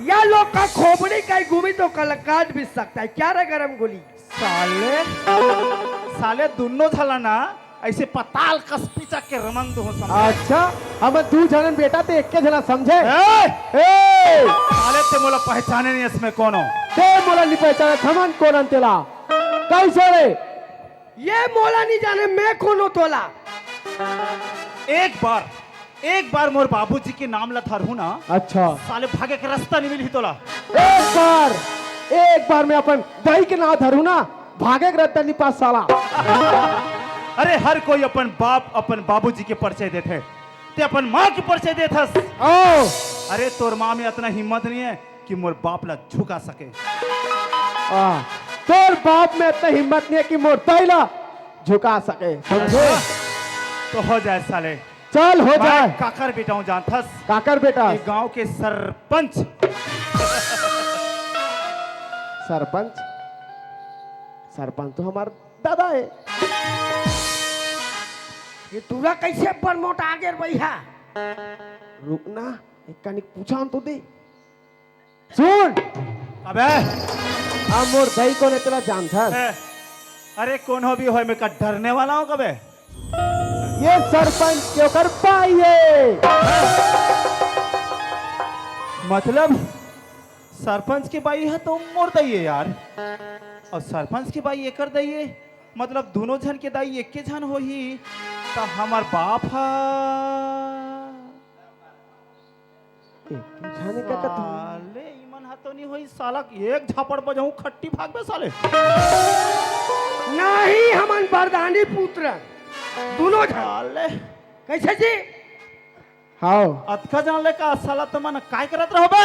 या लोग का खोपड़ी का घूमी तो कल काट भी सकता है। क्या रे गरम गोली? साले साले दोनों झला ना ऐसे पताल कस पीचा के रमंग हो समझे। अच्छा हम दू जनन बेटा ते एक के जना समझे साले ते मोला पहचाने नहीं इसमें कौन हो? ते मोला नहीं पहचाने थमन कौन अंतेला कैसे रे ये मोला नहीं जाने मैं कौन हो तोला। एक बार मोर बाबूजी के नाम ला थरहू ना अच्छा साले भागे के रास्ता नहीं मिली तोला। एक बार मैं अपन दही के नाम धरू ना भागे के रहता नहीं पास साला अरे हर कोई अपन बाप अपन बाबूजी के परिचय देते ते अपन माँ के परिचय देथस। ओ अरे तोर माँ में इतना हिम्मत नहीं है कि मोर बाप ला झुका सके। तोर बाप में इतना हिम्मत नहीं है कि मोर पहला झुका सके समझे। तो हो जाए साले चल हो जाए मैं काकर बेटा हूँ जानथस काकर बेटा ये गांव के सरपंच। सरपंच सरपंच तो हमारा दादा है। ये तूरा कैसे प्रमोट आगे भैया? रुकना एक कनिक पूछा हम तो दे सुन अबे हम मोर दही को तेरा जानता अरे कौन हो भी हो मैं का डरने वाला हूँ कबे? ये सरपंच क्यों कर पाइए मतलब सरपंच की बाई है तो मोर दइए यार और सरपंच की बाई एकर दइए मतलब दोनों जन के दाई एक के जन हो ही तो हमार बाप है जाने का कथा साले ईमन हाथों नहीं हुई साला एक झापड़ बजाऊं खट्टी भाग में साले नहीं हमन बरदानी पुत्र दोनों साले कैसे जी? हाँ अतका जान ले का साला तुमन काय करत रहो बे?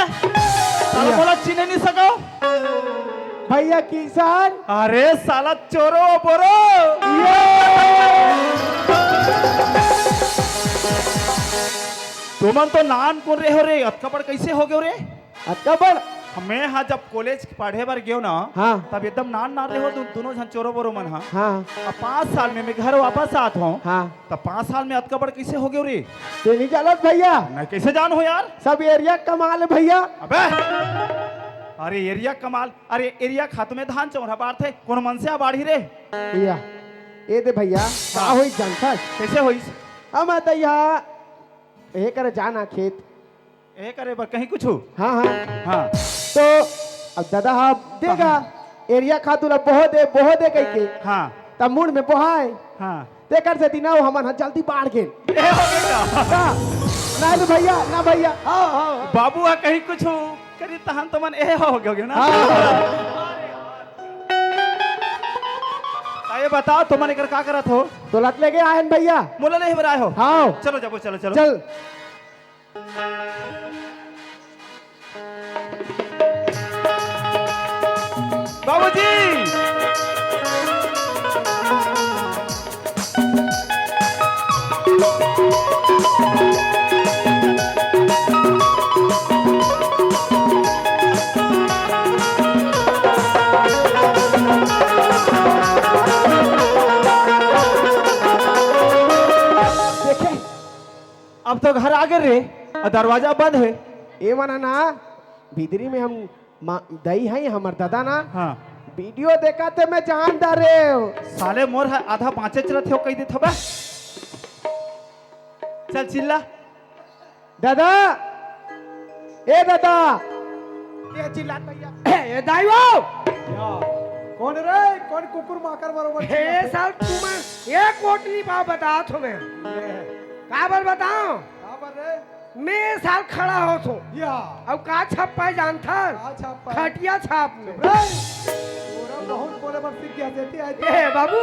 साला बोला चिने नहीं सको भैया किसान अरे साला चोरो बोरो तुमन तो नान कौन रहे हो रे अतकबड़ कैसे हो गए रे? अतकबड़ मैं हाँ जब कॉलेज पढ़े बार गयो ना हाँ तब एकदम नान नान रहे हो दोनों जन चोरो बोरो मन हाँ हाँ अब 5 साल में मैं घर वापस आत हूँ हाँ तब 5 साल में अतकबड़ कैसे हो गए रे? ते नहीं जानत भैया मैं कैसे जान हो यार? सब एरिया कमाल है भैया। अबे अरे एरिया कमाल अरे एरिया खात में धान चौरा बार थे कौन मन से बाढ़ी रे? भैया ए दे भैया का होई जानता कैसे होई? हम तो यहाँ ए करे जाना खेत ए करे बर कहीं कुछ हाँ हाँ हाँ तो अब दादा हाँ देगा एरिया खातू ला बोह दे कह के हाँ तब मुड़ में बोहाए हाँ देकर से दिना हमन हाँ जल्दी बाढ़ के ए हो गया ना तो भैया ना भैया हाँ हाँ बाबू आ कहीं कुछ करी तहन तो मन ए हो गया ना। ये बताओ तुमने कर का करत हो? तो लत लेके आए हैं भैया मोला नहीं बराए हो? हाँ चलो जाबो चलो चलो चल बाबूजी अब तो घर आ गए रे और दरवाजा बंद है। ए मना ना भीतरी में हम दई है हमर दादा ना हाँ वीडियो देखा थे मैं जान डारे साले मोर है आधा पांचे चलत हो कही दे थबा। चल चिल्ला। दादा ए दादा ये चिल्लात भैया ए दाई हो या कौन रे कौन कुकुर माकर बरोबर हे साल तुम्हें एक कोटली पाव बताओ तुम्हें काबर बताओ काबर रे मैं साल खड़ा हो तो या अब का छप पाए जानता अच्छा पर खटिया छाप में पूरा बहुत बोले पर सीख गया देती है ए बाबू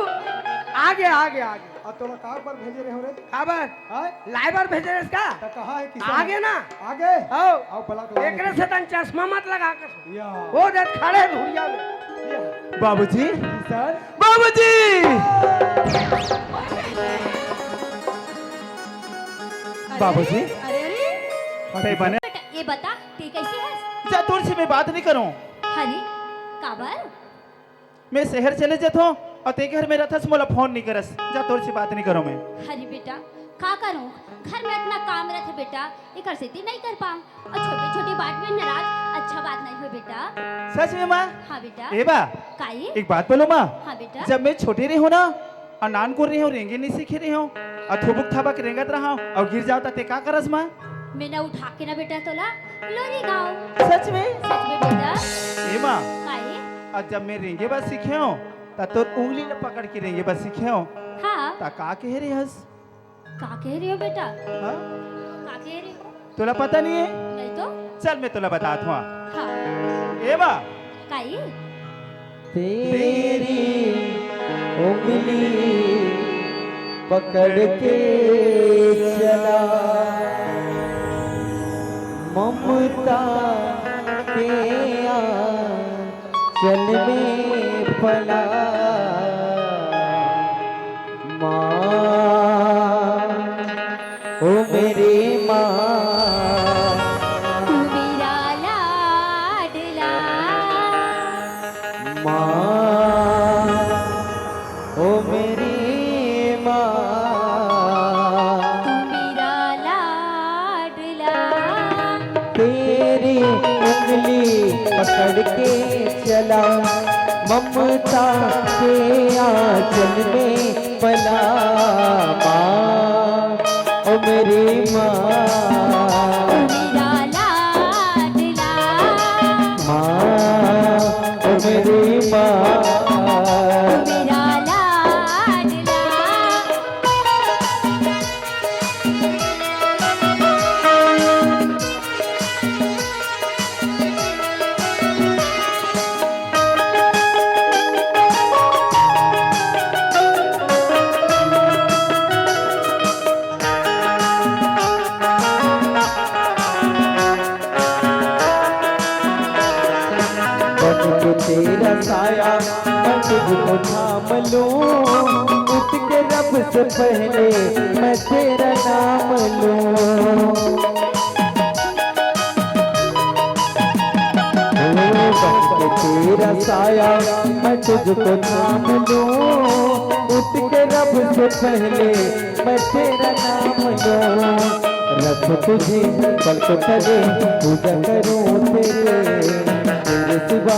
आगे आगे आगे और तोरा कहां पर भेजे रहे हो रे काबर हां लाइवर भेजे रे इसका तो कहां है किसान आगे ना आगे हो आओ ब्लॉक एकरे से तन चश्मा मत लगा कर या वो देख खड़े धुरिया में बाबूजी सर बाबूजी बाबूजी अरे अरे ते बने बेटा ये बता ते कैसे है? जा दूर से मैं बात नहीं करूं। अरे काबर मैं शहर चले जाता हूं और ते घर में रहता मोला फोन नहीं करस। जा दूर से बात नहीं करूं मैं। अरे बेटा का करूं घर में इतना काम रहते बेटा एकर से ती नहीं कर पाऊं और छोटी छोटी बात में नाराज अच्छा बात नहीं हो बेटा। सच में माँ हाँ बेटा ए बा काई एक बात बोलो माँ हाँ बेटा जब मैं छोटी रही हूँ ना और नान को रही हूँ रेंगे नहीं सीखी रही हूँ और थुबुक थबक रेंगत रहा हूँ और गिर जाता ते का करस माँ। मैंने उठा के ना बेटा तोला लोरी गाओ सच में सच में बेटा ए माँ काई और जब मैं रेंगे बस सीखे हूँ तब तो उंगली न पकड़ के रेंगे बस सीखे हूँ हाँ ता का कह रही हस का कह रही हो बेटा हाँ? का कह रही हो तोला पता नहीं है नहीं तो चल मैं तोला बतात हूँ। हाँ ए बा काई तेरी उंगली पकड़ के चला ममता के चल में फला माँ ओ मेरी माँ तू मेरा लाडला माँ ओ मेरी माँ तू मेरा लाडला तेरी उंगली पकड़ के चला ममता के आंचल में पला माँ ओ मेरी माँ मेरा लाडला माँ ओ मेरी माँ मेरा लाडला बन के तेरा साया मैं तुझको थाम लूं उठ के रब से पहले मैं तेरा नाम लूं बन के तेरा साया मैं तुझको थाम लूं उठ के रब से पहले मैं तेरा नाम लूं रख तुझे कल को तले पूजा करूं तेरे सिवा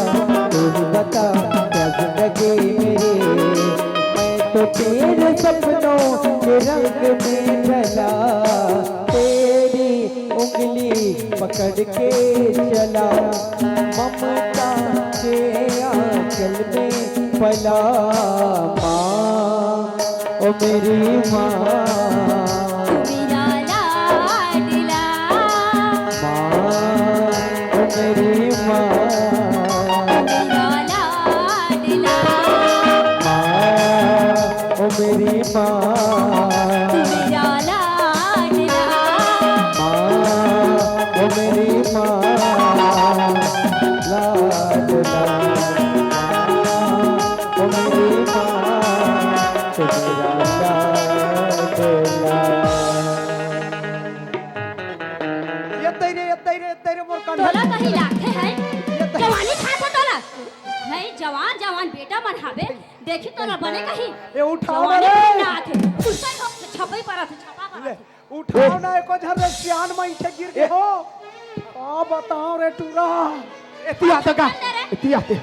तू बता क्या जिंदगी मेरी मैं तो तेरे सपनों के रंग में ढला तेरी उंगली पकड़ के चला ममता के आंचल में पला माँ ओ मेरी माँ मेरा लाडला माँ ओ मेरी माँ मेरा लाडला माँ ओ मेरी माँ मेरा लाडला माँ ओ मेरी माँ लाडला ओ मेरी माँ तेरा लाडला ये तेरे मोर कान तोला कहीं लाखे है जवानी खाता तोला नहीं जवान जवान बेटा मन हावे देखी तोला बने कहीं ये उठाओ जवानी रे में ना आथे कुर्सा छपई पर छपा ले कहा उठाओ ना एको झर रे सियान में इठे गिर के हो आ बताओ रे टूरा इति आते का इति आते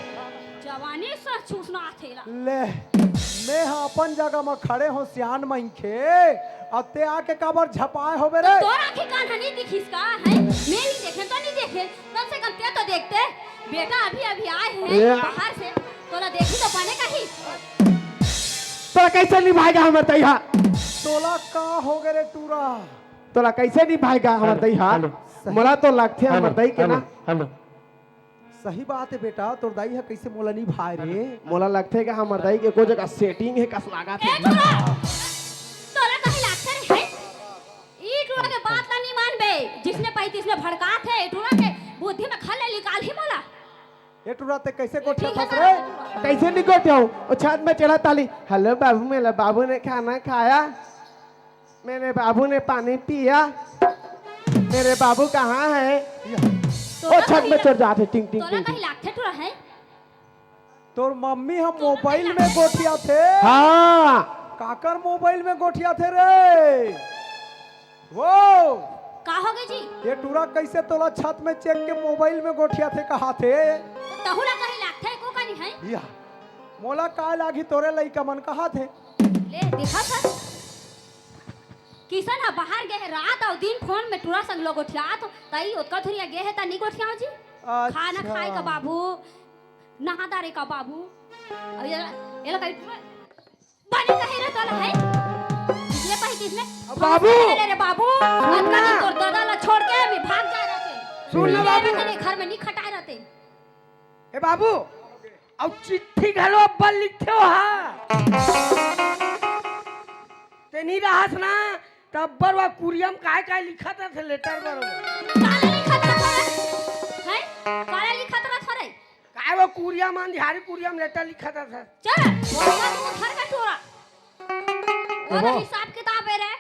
जवानी से चूसना थेला ले मैं हाँ अपन जगह में खड़े हो सियान में खे अब ते आके काबर झपाए हो मेरे तो आंखें कान नहीं दिखिस का है मैं नहीं देखे तो नहीं देखे कम से कम ते तो देखते बेटा अभी अभी आए हैं बाहर से तोला देखी तो बने कहीं तोला कैसे निभाएगा हमर तैहा तोला का हो गए रे टूरा तोला कैसे निभाएगा हमर तैहा मोला तो लगथे हमर तै के ना सही बात है बेटा तोर दाई है कैसे मोला नहीं भाई रे मोला लगथे कि हमर तै के को जगह सेटिंग है कस लागा थे तोला कहीं लागते रे ई टूरा के बात ला नहीं मानबे जिसने पाई तिसने भड़का थे टूरा के बुद्धि में खले निकाल ही मोला ये टूरा ते कैसे कोठे ठीक है फंस तो रे कैसे निकोटे हो और छत में चढ़ा ताली हेलो बाबू मेरा बाबू ने खाना खाया मेरे बाबू ने पानी पिया मेरे बाबू कहाँ है ओ छत में चढ़ जाते टिंग टिंग तोला टिंग कहीं लागते टूरा है तोर मम्मी हम मोबाइल में गोठिया थे हाँ काकर मोबाइल में गोठिया थे रे वो का हो गई जी ये टूरा कैसे तोला छत में चेक के मोबाइल में गोठिया थे कहा थे तो तहुला कहीं लागते को कहीं है या मोला का लागी तोरे लइका मन कहा थे ले देखा था किसन हा बाहर गए है रात और दिन फोन में टूरा संग लोग उठिया तो तई ओतका थोड़िया गए है ता नहीं गोठिया जी खाना खाए का बाबू नहादारे का बाबू अब ये लोग बने कहीं रे तोला है किसने पाई किसने बाबू! ले रे बाबू अनका दिन तोर दादा ला छोड़ के भी भाग जाए रहते सुन ना बाबू। तेरे घर में नहीं खटाए रहते ए बाबू अब चिट्ठी घलो अब्बा लिखे हो हा ते नहीं रहस ना तब्बर वा कुरियम काय काय लिखा था लेटर बरोबर काला लिखा था थोड़ा है काला लिखा था थोड़ा काय वो कुरियम अंधियारी कुरियम लेटर लिखा था चल वो घर का टोरा वो तो हिसाब किताब है रे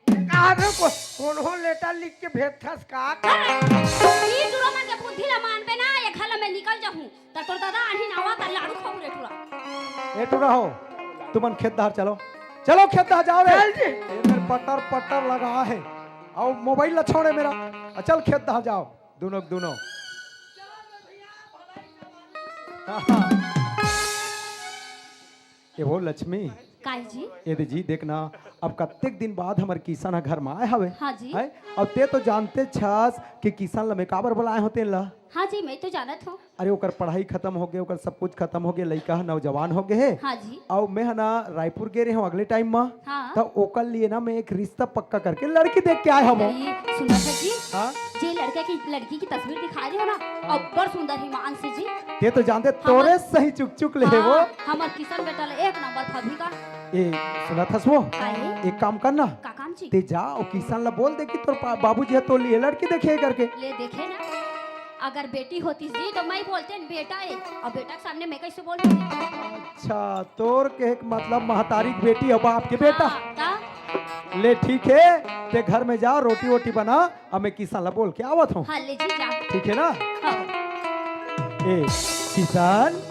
कहा रे कौन हो लेटर लिख के भेजथस का ई टोरा मन के बुद्धि ला मान पे ना ये घर में निकल जाहूं त तोर दादा आही नावा का लाड़ू खाऊ रे टोरा ये टूरा हो तुमन खेत दार चलो चलो खेत दार जाओ रे चल जी। ये मेरे पटर पटर लगा है और मोबाइल ला छोड़े मेरा चल खेत दार जाओ दोनों दोनों ये वो लक्ष्मी काय जी ये जी देखना अब कत्तेक दिन बाद हमारे किसान घर में आए हवे हाँ जी। है अब ते तो जानते छास कि किसान ला में काबर बुलाए होते ला हाँ जी मैं तो जानत हूँ अरे ओकर पढ़ाई खत्म हो गए ओकर सब कुछ खत्म हो गए लड़का नौजवान हो गए है हाँ जी और मैं है ना रायपुर गए रहे हूँ अगले टाइम में हाँ। तो ओकर लिए ना मैं एक रिश्ता पक्का करके लड़की देख के आए हम ये सुना था जी हाँ जे लड़की की तस्वीर दिखा रही हो ना और बड़ सुंदर हिमान से जी ते तो जानते तोरे सही चुक चुक ले वो हमार किशन बेटा ले एक नंबर फबी का ए सुना था वो काहे एक काम करना का काम जी ते जा और किसान ला बोल दे कि तोर बाबूजी है तो लिए लड़की देखे करके ले देखे ना अगर बेटी होती जी तो मैं बोलते न बेटा है और बेटा के सामने मैं कैसे बोलती अच्छा तोर के एक मतलब महतारी की बेटी है बाप के बेटा ता ले ठीक है ते घर में जा रोटी वोटी बना अब मैं किसान ला बोल के आवत हूँ हाँ ले जी जा ठीक है ना हाँ ए किसान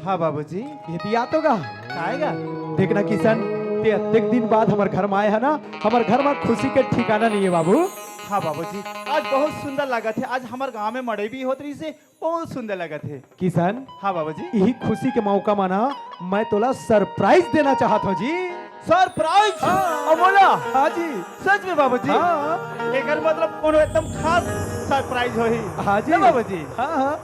हाँ बाबूजी ये दिया तो का आएगा देखना किसान ते अत्येक दिन बाद हमारे घर में आए है ना हमारे घर में खुशी के ठिकाना नहीं है बाबू हाँ बाबूजी आज बहुत सुंदर लगा थे आज हमारे गांव में मड़ई भी होत रही से बहुत सुंदर लगा थे किसान हाँ बाबूजी यही खुशी के मौका माना मैं तोला सरप्राइज देना चाहता हूँ जी सरप्राइज हाँ। अमोला हाँ जी सच में बाबूजी हाँ एकर मतलब कोनो एकदम खास सरप्राइज होही हाँ जी ना बाबूजी हाँ हाँ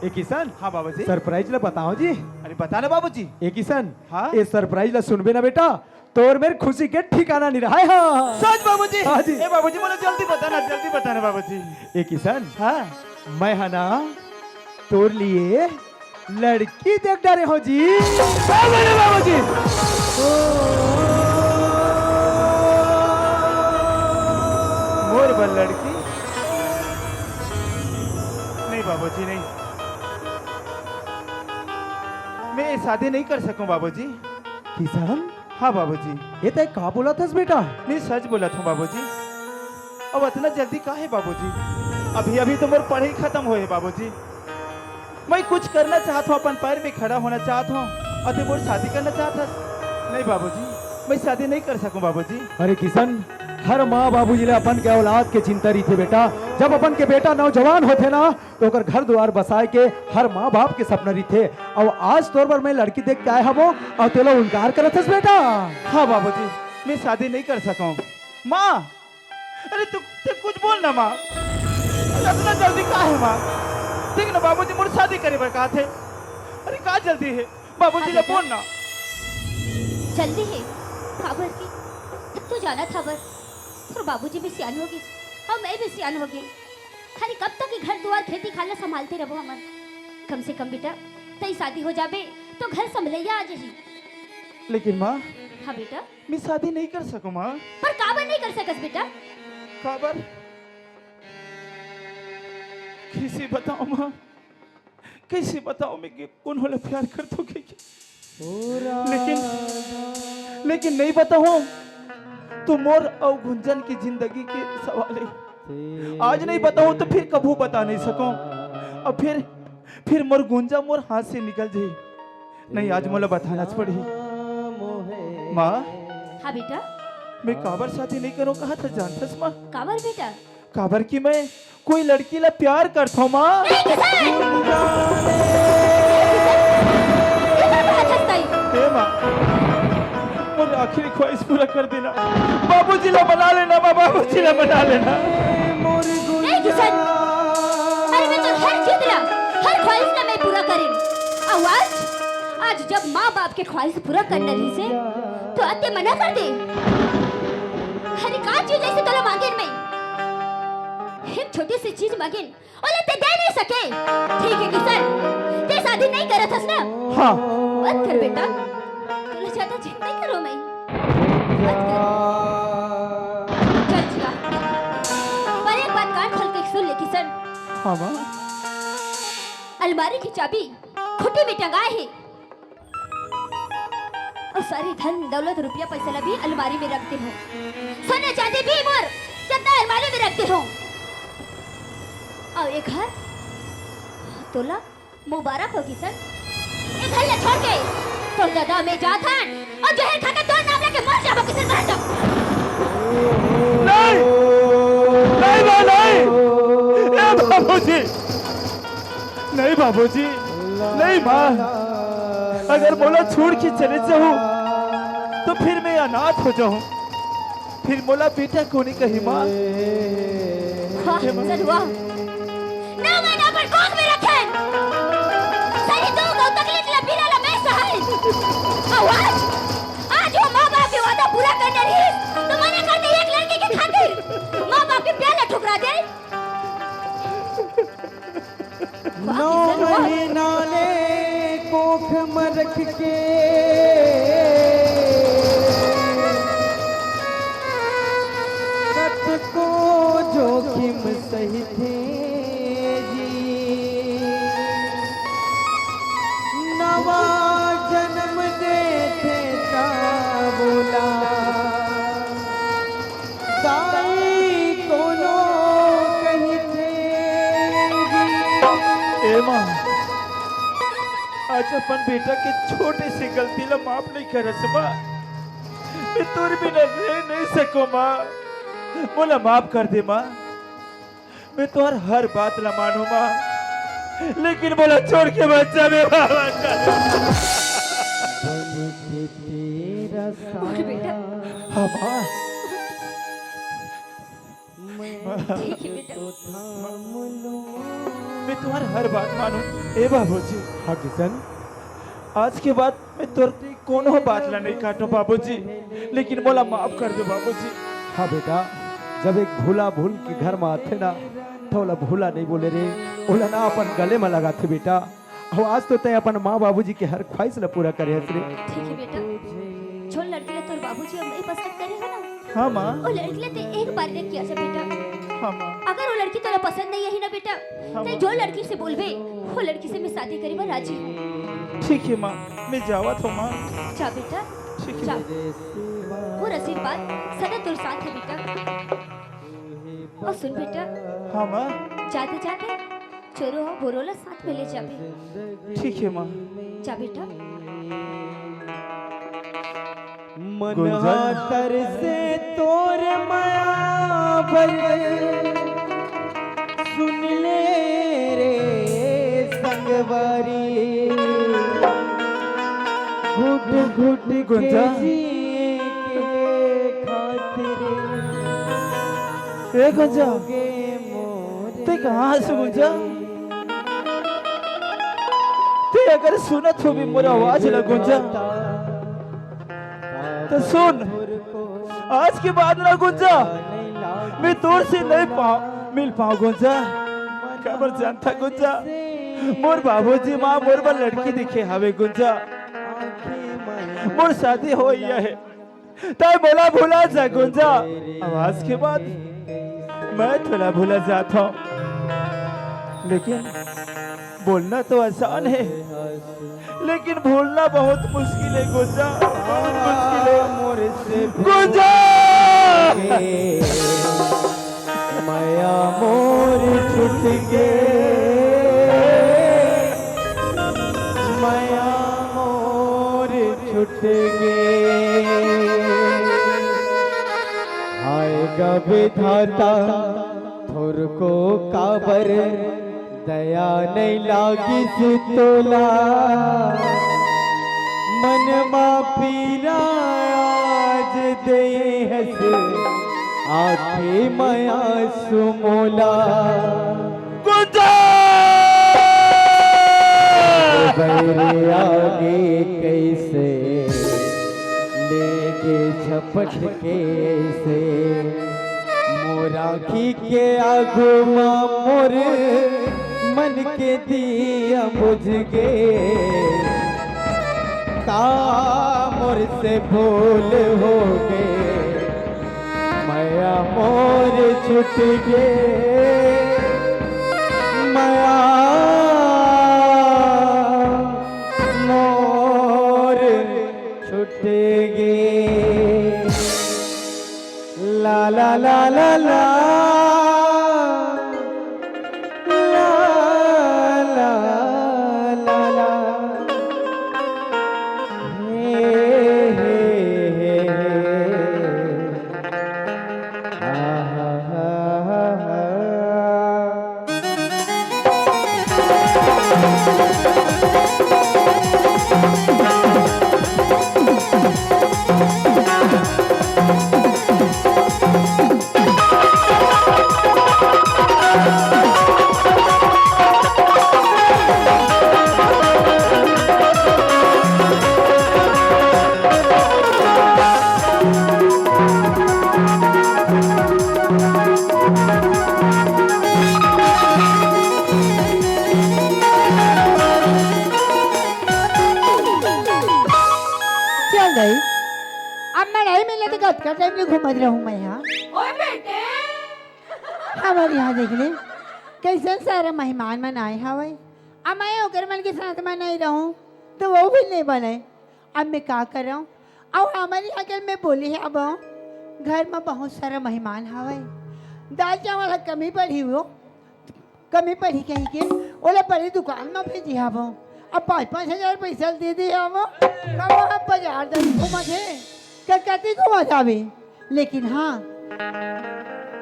ए किसान हाँ बाबूजी सरप्राइज ला बताओ जी अरे बता ना बाबूजी ए किसान हाँ? ए सरप्राइज ला सुनबे ना बेटा तोर मेरे खुशी के ठिकाना नहीं रहा है हाँ सच बाबूजी हाँ जी। ए बाबूजी बोलो जल्दी बताना बाबूजी ए किसान हाँ मैं है ना तोर लिए लड़की देख डारे हो जी बाबूजी मोर बल लड़की नहीं बाबूजी नहीं मैं ये शादी नहीं कर सकूं बाबूजी किसान हाँ बाबूजी ये तो का बोला था बेटा नहीं सच बोला था बाबूजी अब इतना जल्दी का है बाबूजी अभी अभी तो मेरी पढ़ाई खत्म हुई है बाबूजी मैं कुछ करना चाहता हूँ अपन पैर में खड़ा होना चाहता हूँ और शादी करना चाहता नहीं बाबूजी मैं शादी नहीं कर सकूं बाबूजी अरे किसान हर माँ बाबूजी ले अपन के औलाद के चिंता रही थे बेटा। जब अपन के बेटा नौजवान होते ना तो ओकर घर द्वार बसाए के हर माँ बाप के सपना रही थे। और आज तौर पर मैं लड़की देख के आए हबो और ते लोग इनकार करत हस बेटा। हाँ बाबूजी, मैं शादी नहीं कर सका हूँ। माँ, अरे तू कुछ बोल ना माँ, इतना जल्दी का है माँ? देख ना बाबूजी मुझे शादी करे पर कहा थे। अरे का जल्दी है बाबूजी ने बोल ना। जल्दी है खबर की, तब तो जाना था बस। और बाबूजी भी सियान होगी और मैं भी सियान होगी। अरे कब तक घर द्वार खेती खाना संभालते रहो हमन। कम से कम बेटा तई शादी हो जाबे तो घर संभलैया आ जाही। लेकिन माँ, हाँ बेटा, मैं शादी नहीं कर सकूं माँ। पर काबर नहीं कर सकस बेटा? काबर कैसे बताओ माँ, कैसे बताओ मैं कि कौन होला प्यार कर तो लेकिन नहीं बताओ तो मोर और गुंजन की जिंदगी के सवाल है। आज नहीं बताऊं तो फिर कबू बता नहीं सकूं और फिर मोर गुंजा मोर हाथ से निकल जाए। नहीं, आज मोला बताना पड़ी। माँ, हाँ बेटा, मैं काबर शादी नहीं करूं कहा था जानतस माँ? काबर बेटा? काबर की मैं कोई लड़की ला प्यार करता हूँ माँ। हे माँ, मुझे आखिरी ख्वाहिश पूरा कर देना। बाबूजी ला बना लेना माँ, बाबूजी ला बना लेना। नहीं किशन, अरे मैं तो हर जिद ला, हर ख्वाहिश ला मैं पूरा करें। और आज जब माँ बाप के ख्वाहिश पूरा करने रही से तो अत्ते मना कर दे। अरे का चीज ऐसे तोला मांगेन में? एक छोटी सी चीज मांगेन और ते दे नहीं सके। ठीक है किशन, ते शादी नहीं करत हस ना? हाँ। मत कर बेटा, तोला ज्यादा जिद नहीं करो मैं। मत कर। चल जा। पर एक बात कान खोल के सुन ले किशन। हाँ माँ। अलमारी की चाबी खुटी में टंगाए है और सारी धन दौलत रुपया पैसा ला भी अलमारी में रखते हो। सोने चांदी भी मोर जितना अलमारी में रखते हो। और एक घर तोला मुबारक होगी सर। एक घर ले छोड़ के तो दादा में जात हन और जहर खा के तो नाम लेके मर जाबो किसी तरह तक। नहीं नहीं माँ, नहीं बाबूजी, नहीं बाबूजी, नहीं माँ। अगर बोला छोड़ के चले जाऊं तो फिर मैं अनाथ हो जाऊं। फिर बोला बेटा को नहीं कही माँ। ना मैं ना पर कोख में रखे सही दो गौ तकलीफ ला पीला ला मैं सहाय। आज वो माँ बाप के वादा पूरा करने रही तो मना कर दे एक लड़की के खातिर माँ बाप के प्यार ला ठुकरा दे। नौ महीना ले कोख में रख के कत को जोखिम सही थे जी। नवा जन्म देते ता बोला ताई कोनो कही थे जी। ए माँ, आज अपन बेटा के छोटे से गलती ला माफ नहीं कर माँ। मैं तुर भी रह नहीं सको माँ, बोला माफ कर दे माँ। मैं तो हर बात ला मानू माँ, लेकिन बोला छोड़ के बच्चा में बाबा बेटा हाँ माँ। ठीक है बेटा। मैं तुम्हारी हर बात मानू। ए बाबूजी, हाँ किशन, आज के बाद मैं तुर कोनो बात ला नहीं काटो बाबूजी, लेकिन बोला माफ कर दो बाबूजी। हाँ बेटा, जब एक भूला भूल के घर में आते ना तो ओला भूला नहीं बोले रे, ओला ना अपन गले में लगाते बेटा। और आज तो तय अपन माँ बाबूजी के हर ख्वाहिश ला पूरा करे हस रे। ठीक है बेटा, जो लड़की तोर बाबूजी हम नहीं पसंद करेगा ना हाँ माँ। वो लड़की ले ते एक बार देख किया से बेटा। हाँ माँ। अगर वो लड़की तोरा पसंद नहीं है ना बेटा तो जो लड़की से बोलबे वो लड़की से मैं शादी करे में राजी हूँ। ठीक है माँ, मैं जावा तो माँ। जा बेटा ठीक है। जा। वो आशीर्वाद सदा तेरे साथ है बेटा। और सुन बेटा, हाँ माँ। जाते जाते चोरो और बोरोला साथ में ले जाबे। ठीक है माँ। जा बेटा। मन तर से तोरे माया भरे सुन ले रे संगवारी घुट घुट के गुंजा। जिए के खातिर ए गुंजा गे मोर ते कहाँ से गुंजा ते अगर सुनत हो भी मोर आवाज ल गुंजा तो सुन आज के बाद ना गुंजा मैं तोर से नहीं मिल पाऊँ गुंजा खबर जानता गुंजा मोर बाबूजी माँ मोर बा लड़की दिखे हवे गुंजा मोर शादी हो है ताई बोला भूला जा गुंजा आवाज के बाद मैं थोड़ा भूला जाता हूँ लेकिन बोलना तो आसान है लेकिन भूलना बहुत मुश्किल है गुंजा बहुत मुश्किल है मोर से गुंजा माया मोर छूट गे माया मोर छूट गे आएगा विधाता थोर को काबर दया नहीं लागी सुतोला मन मा पीरा आज दे हस आखे माया सुमोला गुंजा बैरे आगे कैसे लेके झपट के से मोराखी के आगो माँ मोर मन के दिया बुझ गे का मोर से भूल हो गे माया मोर छूट गे माया मोर छूट गे ला ला ला ला ला चल गई अब मैं नहीं मिलने तो गद का टाइम में घूमत रहूं मैं यहाँ ओए बेटे हमारे यहाँ देख ले कैसे सारा मेहमान मन आए हवे अब मैं ओकर मन के साथ में नहीं रहूं तो वो भी नहीं बने अब मैं क्या कर रहा हूँ अब हमारी अगर मैं बोली है अब घर में बहुत सारा मेहमान हवे दाल चावल कमी पड़ी हो कमी पड़ी कहीं के ओला बड़ी दुकान में भेजी हब अब 5,000 पैसा दे दी हम कब बाजार दस घुमा थे कलकत्ते घुमा जावे लेकिन हाँ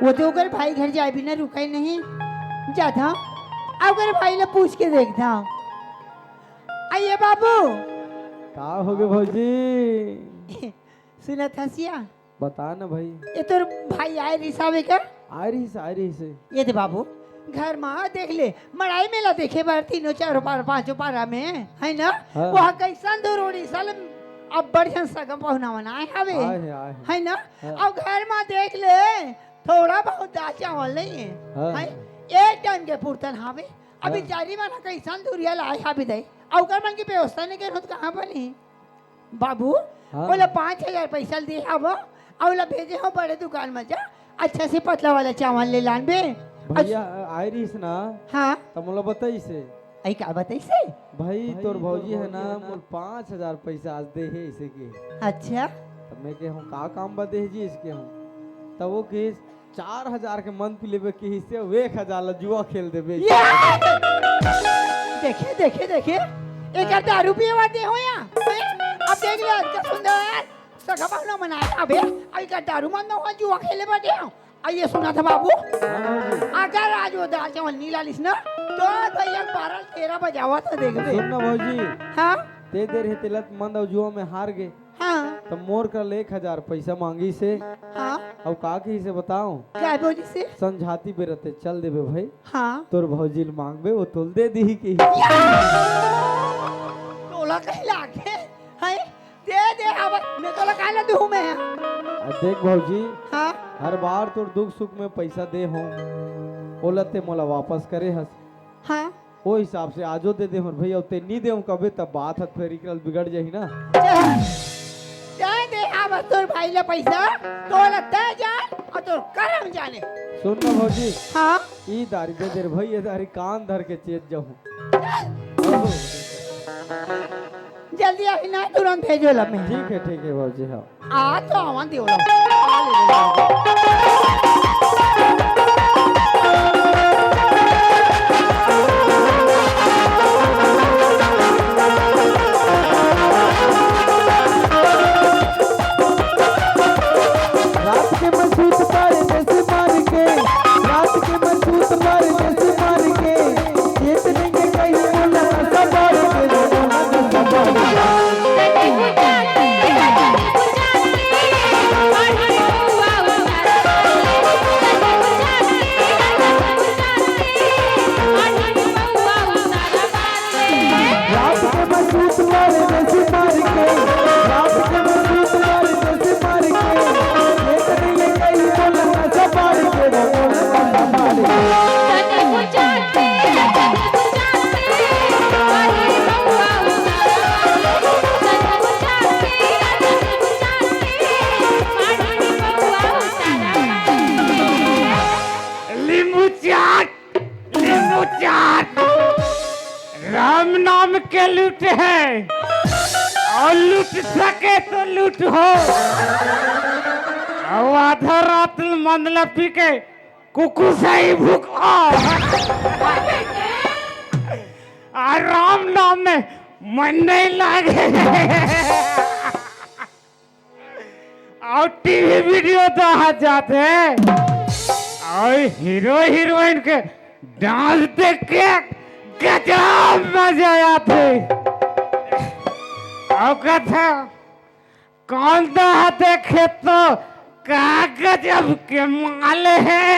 वो तो अगर भाई घर जाए बिना रुका ही नहीं जाता अगर भाई ने पूछ के देखता आइए बाबू का हो गए भौजी सुना था सिया बता ना भाई ये तो भाई आए रिसावे का आ रही से ये थे बाबू घर में देख ले मड़ाई मेला देखे बार 3-4 पारा में है ना हाँ। वहाँ कैसा रोड़ी साल अब बढ़िया सगम पहुना बनाए हवे आए। है ना हाँ। अब घर में देख ले थोड़ा बहुत दाल चावल नहीं है हाँ। है एक टन के पुरतन हवे अभी हाँ। जारी माना कैसा दूरिया लाए हवे दे अवकर मन की व्यवस्था नहीं कर कहाँ बनी बाबू हाँ। बोला 5,000 पैसा दे हव अवला भेजे हो बड़े दुकान में जा अच्छा से पतला वाला चावल ले लान बे भैया आई रहीस ना हाँ तो मोला बताई से आई का बताई से भाई तोर भौजी है ना मोल 5,000 पैसा आज दे है इसे के अच्छा तब मैं के हम का काम बदे जी इसके हम तब वो के 4,000 के मंथ लेवे के हिस्से 1,000 ला जुआ खेल देबे देखे देखे देखे एक दारू पिए वाते हो यहाँ अब देख ले अच्छा सुंदर सखा ना मनाया अबे आई का दारू मन ना हुआ जुआ खेले बैठे हो आइए सुना था बाबू अगर आज वो दाल चावल नहीं लालिस ना तो भैया 12-13 बजावा था देख बे सुन ना भौजी हाँ ते देर है तिलत मंद और जुआ में हार गए हाँ तो मोर कर 1000 पैसा मांगी से हाँ अब का की से बताऊं क्या भौजी से समझाती पे रहते चल देबे भाई हाँ तोर भौजी मांगबे वो तुल दे दी की तोला कहीं लागे है दे अब मैं तोला काला दूं मैं देख भौजी हाँ हर बार तोर दुख सुख में पैसा दे हो ओलते मोला वापस करे हस हाँ वो हिसाब से आजो दे और भैया ते नहीं दे कबे तब बात हथ फेरी कल बिगड़ जाही ना जाए दे अब तोर भाई ले पैसा तोला दे जा और तोर करम जाने सुन ना भौजी हाँ ई दारी दे देर भैया दारी कान धर के चेत जाऊं जल्दी आई ना तुरंत भेजो ला मैं ठीक है भौजी हाँ आ तो आवन दियो ला रात के मसूत मारे जैसे मार के रात के मसूत मारे जैसे मार के चेत लेंगे कहीं बोला सब बार के बोला सब बार रात के मसूत मारे जैसे मार के रात के मसूत मारे जैसे मार के चेत लेंगे कहीं बोला सब बार के बोला सब बार के नींबू चाट राम नाम के लूट है और लूट सके तो लूट हो और आधा रात मंदला पी के कुकू से ही भूख और राम नाम में मन नहीं लागे और टीवी वीडियो तो आ जाते हैं और हीरो हीरोइन के डांस देख के गजब मजा आते और कथा कौन दा देखे तो का गजब के माल है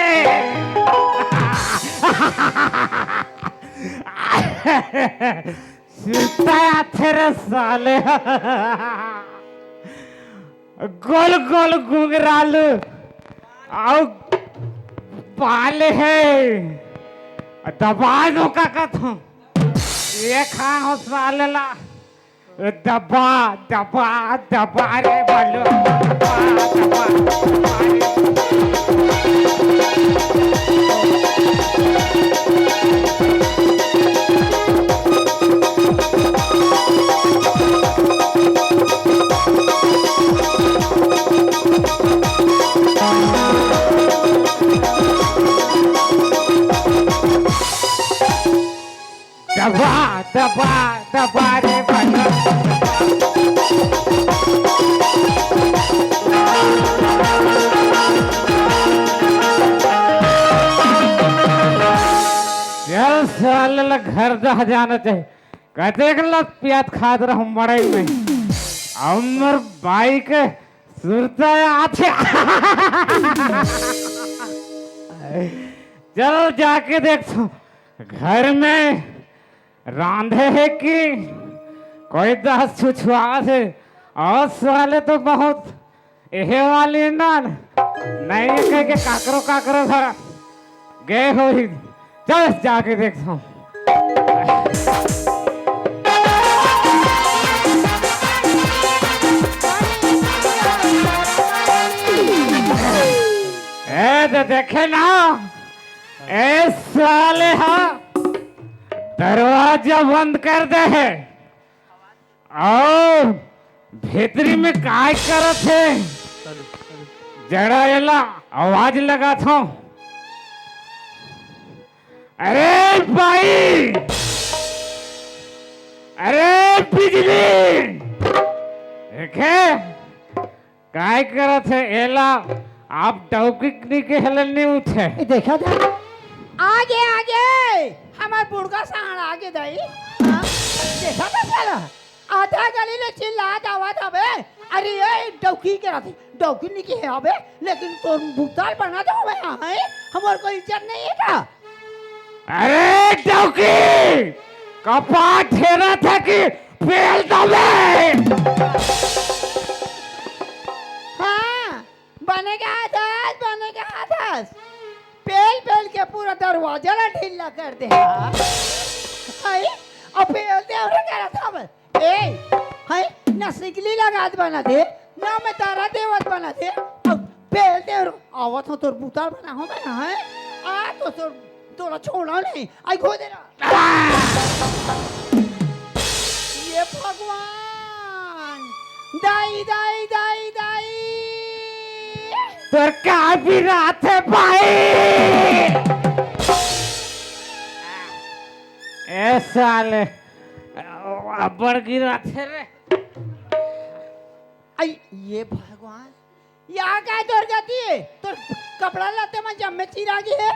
सुता तेरे साले गोल गोल घुंघरालू और बाल है दबा दो का कथो ये खा हो सालेला दबा दबा दबा रे बोलो दबा दबा दबा रे दबा दबा दबा रे बोलो चल साल घर जा जाना चाहिए कहते प्याज खाद रहा मड़ई में अमर बाइक सुरता आथे चलो जाके देखो घर में रांधे है कि कोई दस छुछुआ से और साले तो बहुत एहे वाली ना नहीं कह के काकरो काकरो घर गए हो ही चल जाके देखो तो देखे ना ए साले हाँ दरवाजा बंद कर दे है और भीतरी में काय करत है जड़ा एला आवाज लगा था अरे भाई अरे बिजली देखे काय करत है एला आप डौकी के हलन नहीं उठे ये देखा था आगे आगे हमार बुढ़का साण आगे दई हाँ? देखा था साला आधा गली ले चिल्लात आवाज अबे अरे ये डौकी के राती डौकी नहीं की है अबे लेकिन तो भूताल बना दो हमें है हमार कोई इज्जत नहीं है क्या अरे डौकी कपाट ठेरा था कि फेल दबे हाँ बनेगा आदर्श पेल पेल के पूरा दरवाजा ला ढीला कर दे हाय अब पेलते और करा था बस ए हाय ना सिगली लगा दे बना दे ना मैं तारा देवत बना दे अब पेलते और आवत हो तोर बुतार बना हो मैं हाय आ तो तोर तोरा छोड़ा नहीं आई खो दे रहा ये भगवान दाई दाई दाई दाई तो का भी रात है भाई ए साले अब्बर की रात है रे आई ये भगवान यहाँ का दुर्गति है तो कपड़ा लाते में जम्मे चिरा गई है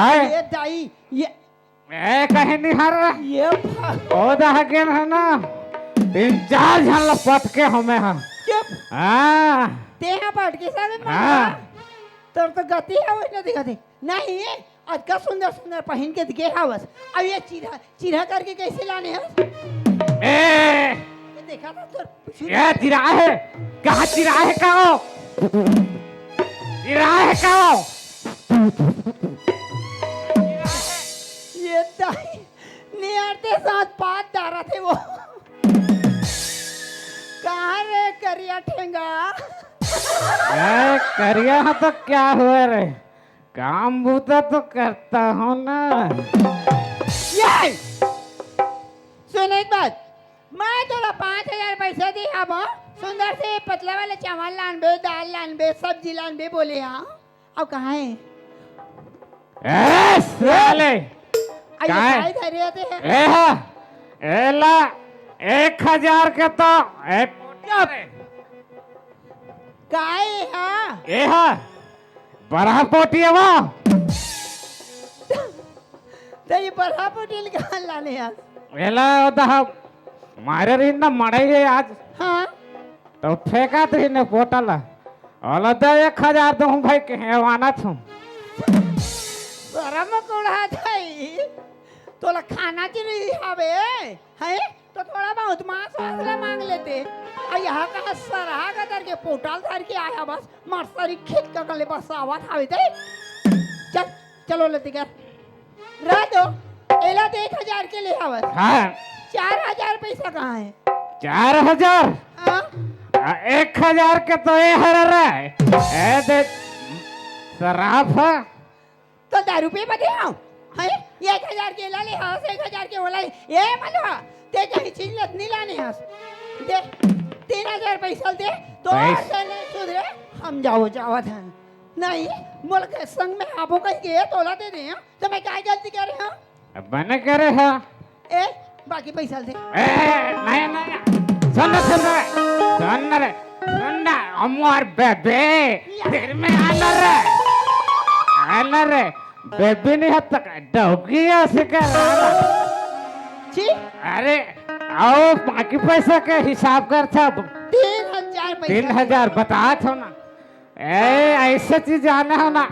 आए ये दाई ये ए कहीं नहीं हार रहा ये ओ दा गेन है ना 3-4 जन लपट के हमें हां चुप हां ते यहाँ पट के सारे हाँ। तो गति है वो दिखा दे नहीं आज का सुंदर सुंदर पहन के दिखे हवस अब ये चिरा चिरा करके कैसे लाने हैं ए ये देखा था तो ये तिरा है कहाँ तिरा है कहो तिरा है कहो ये दाई नियरते साथ पात डारा थे वो कहाँ रे करिया ठेंगा ए करिया है तो क्या हुआ रे काम बूता तो करता हूँ ना ये सुन एक बात मैं थोड़ा 5,000 पैसे दी अब सुंदर से पतला वाले चावल लान बे दाल लान बे सब्जी लान बे बोले हाँ अब कहाँ है ए साले आइए है? खाई धरे आते हैं ए हा एला 1,000 के तो ए काय हाँ ए हा बड़ा पोटी है वो तो ये बड़ा पोटील कहाँ लाने यार एला उदा मारे रही ना मड़ाई है आज हाँ तो फेंका तो ने पोटला ओला तो 1,000 दूं भाई के हेवाना थूं शर्म कोड़ा थाई तोला खाना की नहीं हवे है तो थोड़ा बहुत मांस वासला मांग लेते और यहाँ का सरहा का दर के पोटाल धर के आया बस मर्सरी खेत का कले बस आवाज आवे थे चल चलो लेते कर रह दो एला तो 1,000 के लिए आवाज हाँ 4,000 पैसा कहाँ है 4,000 हाँ 1,000 के तो ये हर रहा है ए दे शराब है तो दारू पे बदे आओ है 1,000 के ला ले हाँ 1,000 के बोला ये मलवा ते कहीं चीज नहीं लाने हाँ दे 3,000 पैसा दे तो चले सुधरे हम जाओ जावा था नहीं बोल के संग में आपो कहीं गए तोला दे दे तो मैं क्या गलती कर रहे हूँ बने करे है ए बाकी पैसा दे ए नहीं नहीं सुन रे अमर बेबे तेरे में आना रे बेबी नहीं हद तक डौकी ऐसे कर जी अरे आओ बाकी पैसा के हिसाब कर था 3,000 पैसा 3,000 बता थो ना ए ऐसे चीज आना हो ना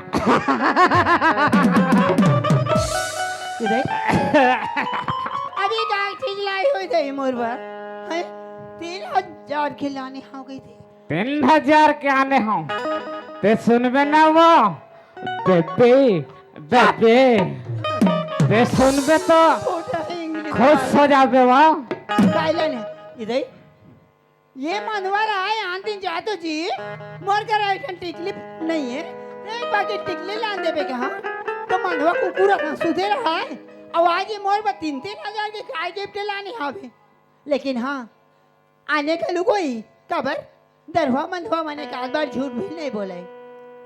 अभी गाय चीज लाई हुई थी मोर पर है 3,000 खिलाने हो गई थी 3,000 के आने हो ते सुनबे ना वो बेबे बेबे ते सुनबे तो खुश हो जाबे वो कायलन है इधर ये मनवर आए आंटी जातो जी मोर कर आइटन टिकली नहीं है नहीं बाकी टिकली लान दे पे कहा तो मनवा कुकुरा का सुधे रहा है अब आज ये मोर पर 3,000 के काय गिफ्ट लाने हावे लेकिन हाँ आने का लुक हुई कबर दरवा मनवा मैंने काल बार झूठ भी नहीं बोले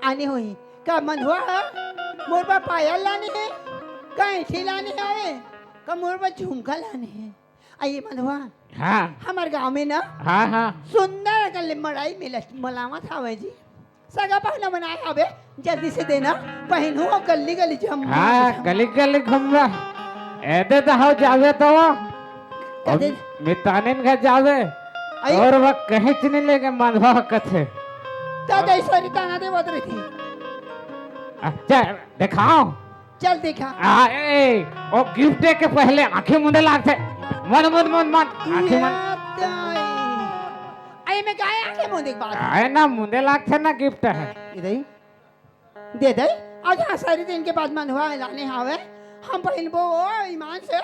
आने हुई का मनवा मोर पर पायल लाने है का ऐठी लाने आवे का मोर पर झुमका लाने है आइए मनवा हाँ हमारे गांव में ना हाँ हाँ सुंदर लगन ले मड़ाई मिल मलावत हवे जी सगा पहना बनाए हवे जल्दी से देना पहनू और गली गली जम हाँ गली गली घूमवा ऐसे तो हो जावे तो कदे मितानिन का जावे आई और वह कहीं चने लेके मनवा कथे तो दैसरी ताना दे बदरी थी अच्छा दिखाओ चल देखा ए ओ गिफ्ट दे के पहले आंखें मुंडे लागते मन मन मन मन आंखें मन आई मैं गाय आके मुंह देख बात आए ना मुंडे लागते ना गिफ्ट है इधर दे दे आज हाँ सारी दिन के बाद मन हुआ लाने हावे हम पहनबो ओ ईमान से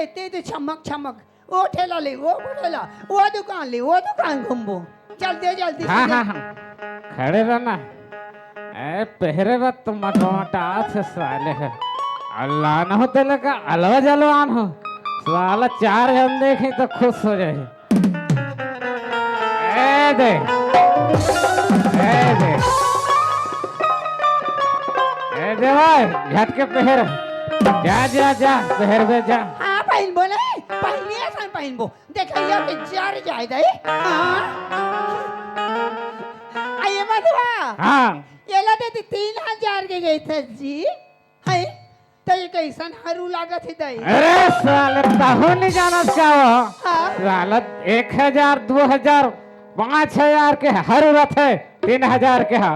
इतने तो चमक चमक वो ठेला ले वो ठेला वो दुकान घूमबो चल दे जल्दी से हाँ दे। हाँ हाँ खड़े रहना ए पहरे बात तुम मटोटा से साले है अल्लाह न होते लगा अलवा जलवान हो साला 4 जन देखे तो खुश हो जाए ए दे भाई झटके पहर जा जा जा पहर दे जा हाँ पहनबो नहीं पहनिए सन पहनबो देखिए कि जार जाए दे हाँ आइए मधुआ हाँ ये लाते 3000 के गई थे जी है तो ये कैसन हरू लागत है दई अरे साले ताहू नहीं जाना चाहो हाँ साला 1000 2000 5000 के हर रथ है 3000 के है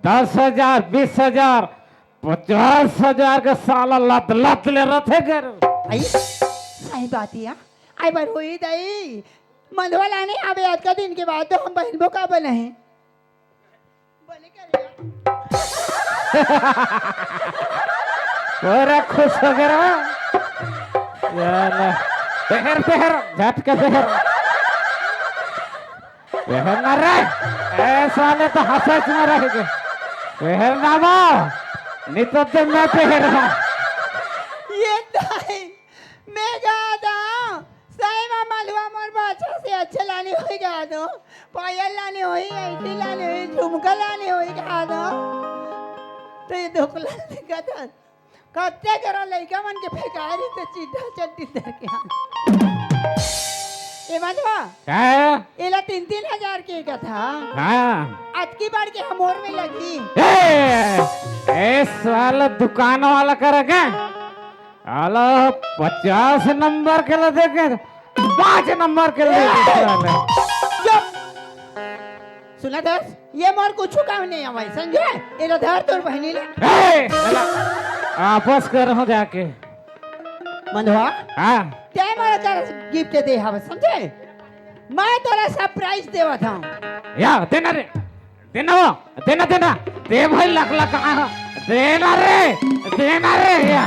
10,000 20,000 50,000 के साला लत लत ले रथे कर आई सही बात है आई बार हुई दई मधुआ लाने आवे आज का दिन के बाद तो हम बहन का बने हैं बोले कर पूरा खुश हो गया पहर पहर झटके पहर पहर ना रे ए साले तो हंसच में रहेंगे पहर ना बा नहीं तो मैं पहर रहा ये दाई मैं गा दा सही में मलवा मोर बाचा से अच्छा लाने होई गा दो पायल लाने होई ऐठी लाने होई झुमका लाने होई गा दो तो ये धोकला दिखा था कत्ते करो लइका मन के फेकारी तो चिढ़ा चट्टी दर के ए मधुआ क्या है एला 3,000 के का था हाँ आज की बार के हमोर में लगी ए साला दुकान वाला करेगा आला 50 नंबर के लिए देखे 5 नंबर के लिए साले चुप सुना दस ये मोर कुछ काम नहीं आवाई समझे एला धर तोर बहनी ले ए साला आपस कर रहा हूँ जाके मधुआ हाँ क्या मारा कर गिफ्ट दे हवे समझे मैं तोरा सरप्राइज देवा था या देना रे देना वो देना देना दे भाई लक लक आ देना रे या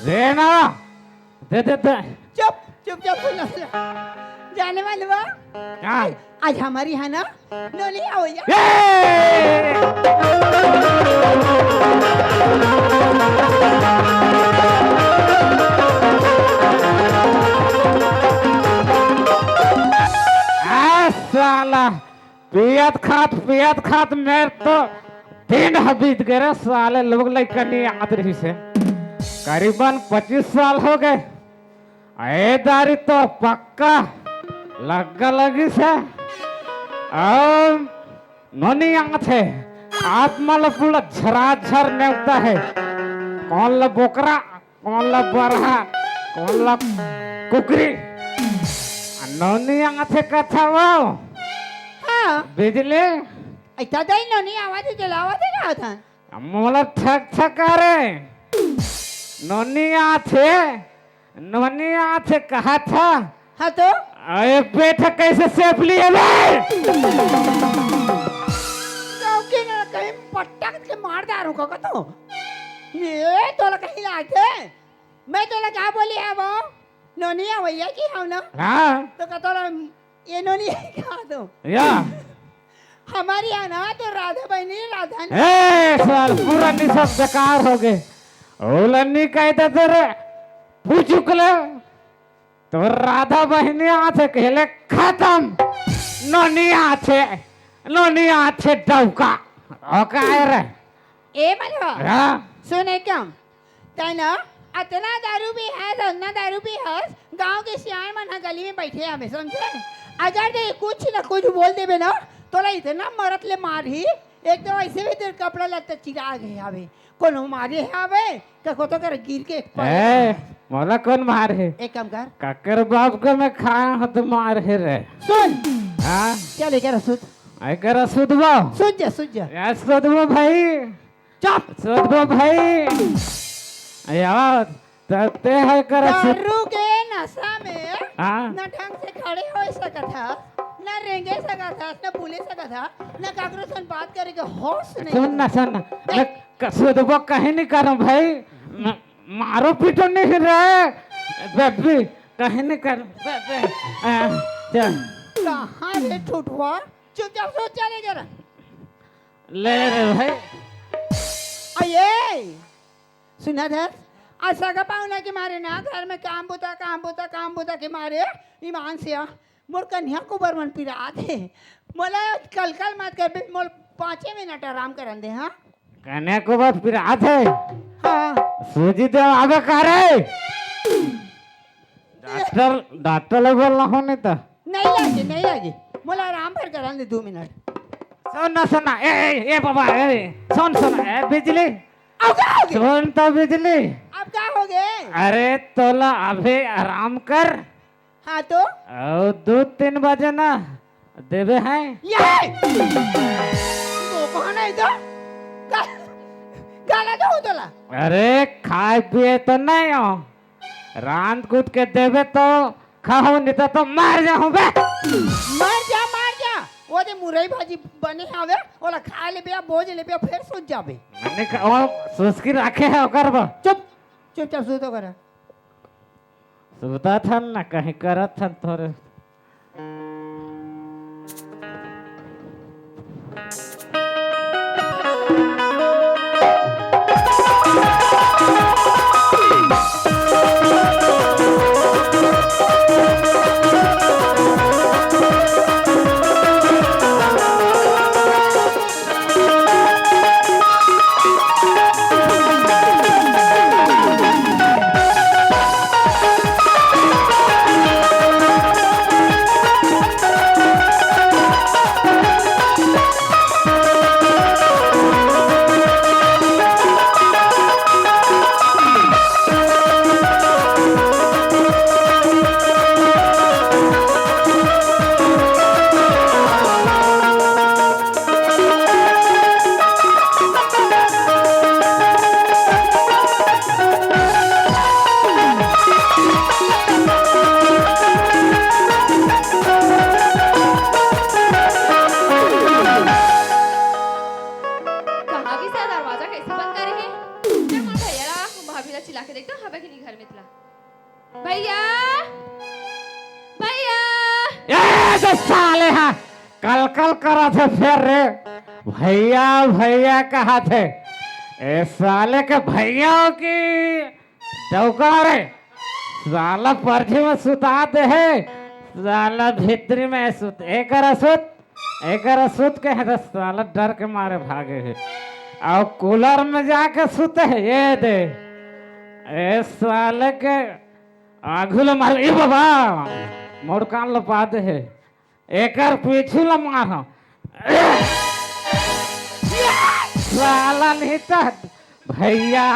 देना दे दे दे चुप चुप चुप सुना सुना जाने वाले बा हाँ आज हमारी है ना नोनी आओ या ये साला पियत खात मेरे तो दिन बीत गए साले लोग लड़का नहीं आत रही से करीबन 25 साल हो गए ए दारी तो पक्का लगा लगी से और नोनी आत है आत्मा पूरा झराझर नेवता है कौन ला बोकरा कौन ला बरहा कौन ला कुकरी नोनी आत है कथा वो हाँ बिजली ऐसा दई नोनी आवाज जलावा दे रहा था मोला ठक ठकारे नोनी आथे कहा था हाँ तो अरे बेटा कैसे सेफ लिए बे क्योंकि ना कहीं पटक के मार दारू का तो ये तोला कहीं लागे मैं तोला क्या बोली है वो नोनी आवैया की हम ना हाँ तो कतोला ये नोनी क्या तो या हमारी यहाँ ना तो राधा बहनी राधा ए साल पूरा निशब बेकार हो गए ओलनी कहते तेरे पूछुकले तो राधा बहनी आथे कहले खत्म नोनी आथे डौका ओका रे ए मलवा हाँ सुने क्या तना अतना दारू भी है उतना दारू भी है गांव के सियाण मन गली में बैठे हमें समझे अगर दे कुछ ना कुछ बोल देबे ना तोला इतना मरत ले मारी एक तो ऐसे भी तेरे कपड़ा लगता चिरा गए आवे कोनो मारे है आवे को तो कर गिर के ए मोला कौन मार है एक काम कर काकर बाप को मैं खाया हूँ तो मार है रे सुन हाँ क्या लेकर सुध आई कर सुधबो सुझ जा यार सुधबो भाई चुप सुधबो भाई यार तते है कर दारू के नशा में हाँ न ढंग से खड़े हो सकता था न रेंगे सकता था न बोले सकता था न काकरो सन बात करे के होश नहीं सुन ना सुधबो कहीं नहीं करूँ भाई मारो पीटो नहीं रहे बेबी कहीं नहीं करूँ चल कहाँ रे ठुठुआ चुपचाप सोच चले जरा ले रे भाई अये सुना था ऐसा का पाहुना के मारे ना घर में काम बुता के मारे ईमान से मोर कन्या को बरमन पिरा थे मोला कल मत कर बे मोल 5 मिनट आराम करन दे हाँ कन्या को बस फिर आते हाँ सूजी दे आगे करे डॉक्टर लोग बोल रहा हूँ नहीं तो नहीं लगे मोला आराम पर करन दे 2 मिनट सुन ए बाबा सुन ए बिजली अब क्या हो गया सुन तो बिजली अब क्या हो गया अरे तोला अभी आराम कर हाँ तो और 2-3 बजे ना देवे हैं ये तो कौन है तो गाला जो तोला अरे खाए पिए तो नहीं हो रात कूद के देवे तो खाओ नहीं तो मार जाऊं बे मर जा वो दे मुरई भाजी बने आवे ओला खा ले बिया बोझ ले बिया फिर सोच जाबे मैंने वो सुस्की रखे है ओकर बा चुपचाप सो तो करा सुता था ना कहीं करत था थोड़े साले हाँ कल करा थे फिर रे भैया कहा थे ए साले के भैया की चौका रे साला पर्ची में सुताते है साला भीतरी में सुत एक सुत के है तो साला डर के मारे भागे है और कूलर में जाके सुते है ये दे ए साले के आगुल मार ए बाबा मोड़ कान लपा दे है एकर पीछू ल मार साला नहीं तो भैया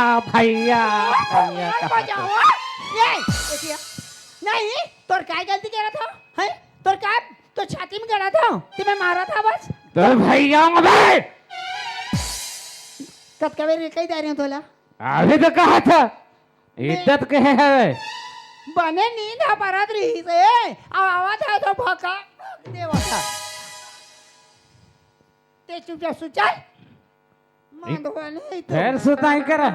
नहीं तोर काय गलती करा था है तोर काय तो छाती में गड़ा था तुम्हें मारा था बस तो भैया भाई कब कबे रे कई दारे तोला अभी तो कहा था इज्जत कहे है बने नींद आ परत रही से आवाज आया तो भका देवा था ते चुपचाप सुचाल मांडवा नहीं तो फिर सुताई करा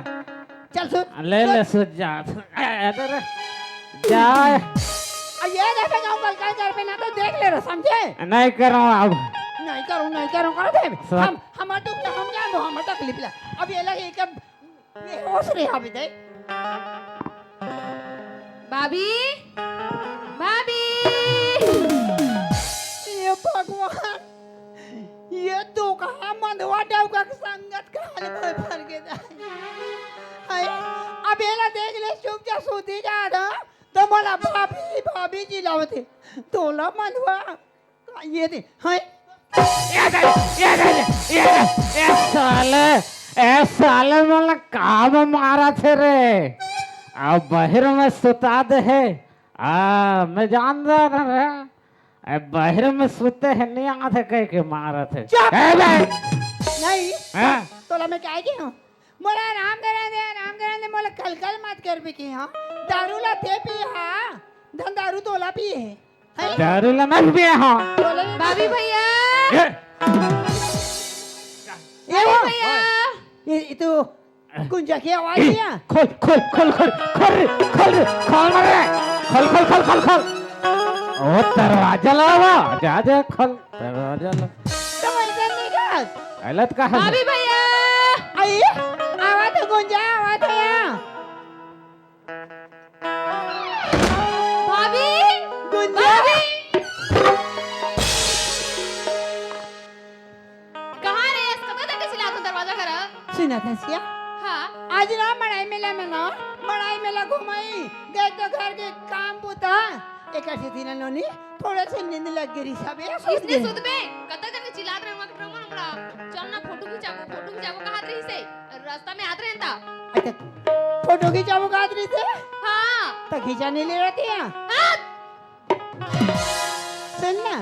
चल सुन ले सुत जा इधर जा ये देखा जाऊं कल घर पे ना तो देख ले रहा समझे नहीं करो अब नहीं करूं कर दे हम हमार दुख ना हम जान दो हमार तकलीफ ला अब ये लगे एक ये होश रे अभी दे भाभी ये भगवान ये तो कहां मंदवा डाव का संगत का हाल में फर के जाए हाय अब एला देख ले चुपचाप सूती जा ना तो मला भाभी भाभी जी लावते तोला मनवा ये दे हाय ए साले मला काम मारा थे रे अब बाहर में सुता दे है मैं जानता ना रे अब बाहर में सुते हैं नहीं आते कह के मारा थे चुप! ए बे नहीं हाँ? तोला मैं क्या की हूँ मोला आराम करा दे मोला कल कल मत कर भी की हाँ दारू ला ते पी हाँ धन दारू तोला पिए है हैं? दारू ला मत पिया हाँ तोला भी- भाभी भैया ये ये वो, भैया ये तू कुंजा की आवाज दिया खोल खोल खोल खोल खोल खोल खोल रे खोल खोल खोल खोल खोल ओ दरवाजा लगा जा जा खोल दरवाजा लगा तो इधर निकाल गलत कहा भाभी भैया आई आवाज तो कुंजा आवाज है यहाँ भाभी कुंजा कहाँ रे इसका तो तक चिल्ला तो दरवाजा करा सुना था सिया हाँ आज ना मड़ाई मेला घुमाई देख तो घर के काम पुता एक ऐसे दिन लोनी थोड़े से नींद लग गई सब ये सोच इसने दे सुध में कत तक चिल्लात रहे मत रमन हमरा चल ना फोटो खिंचाबो कहात रही से रास्ता में आत रहे ता अच्छा फोटो खिंचाओ गादरी से हाँ तो खींचा नहीं ले रहती है हाँ सुन ना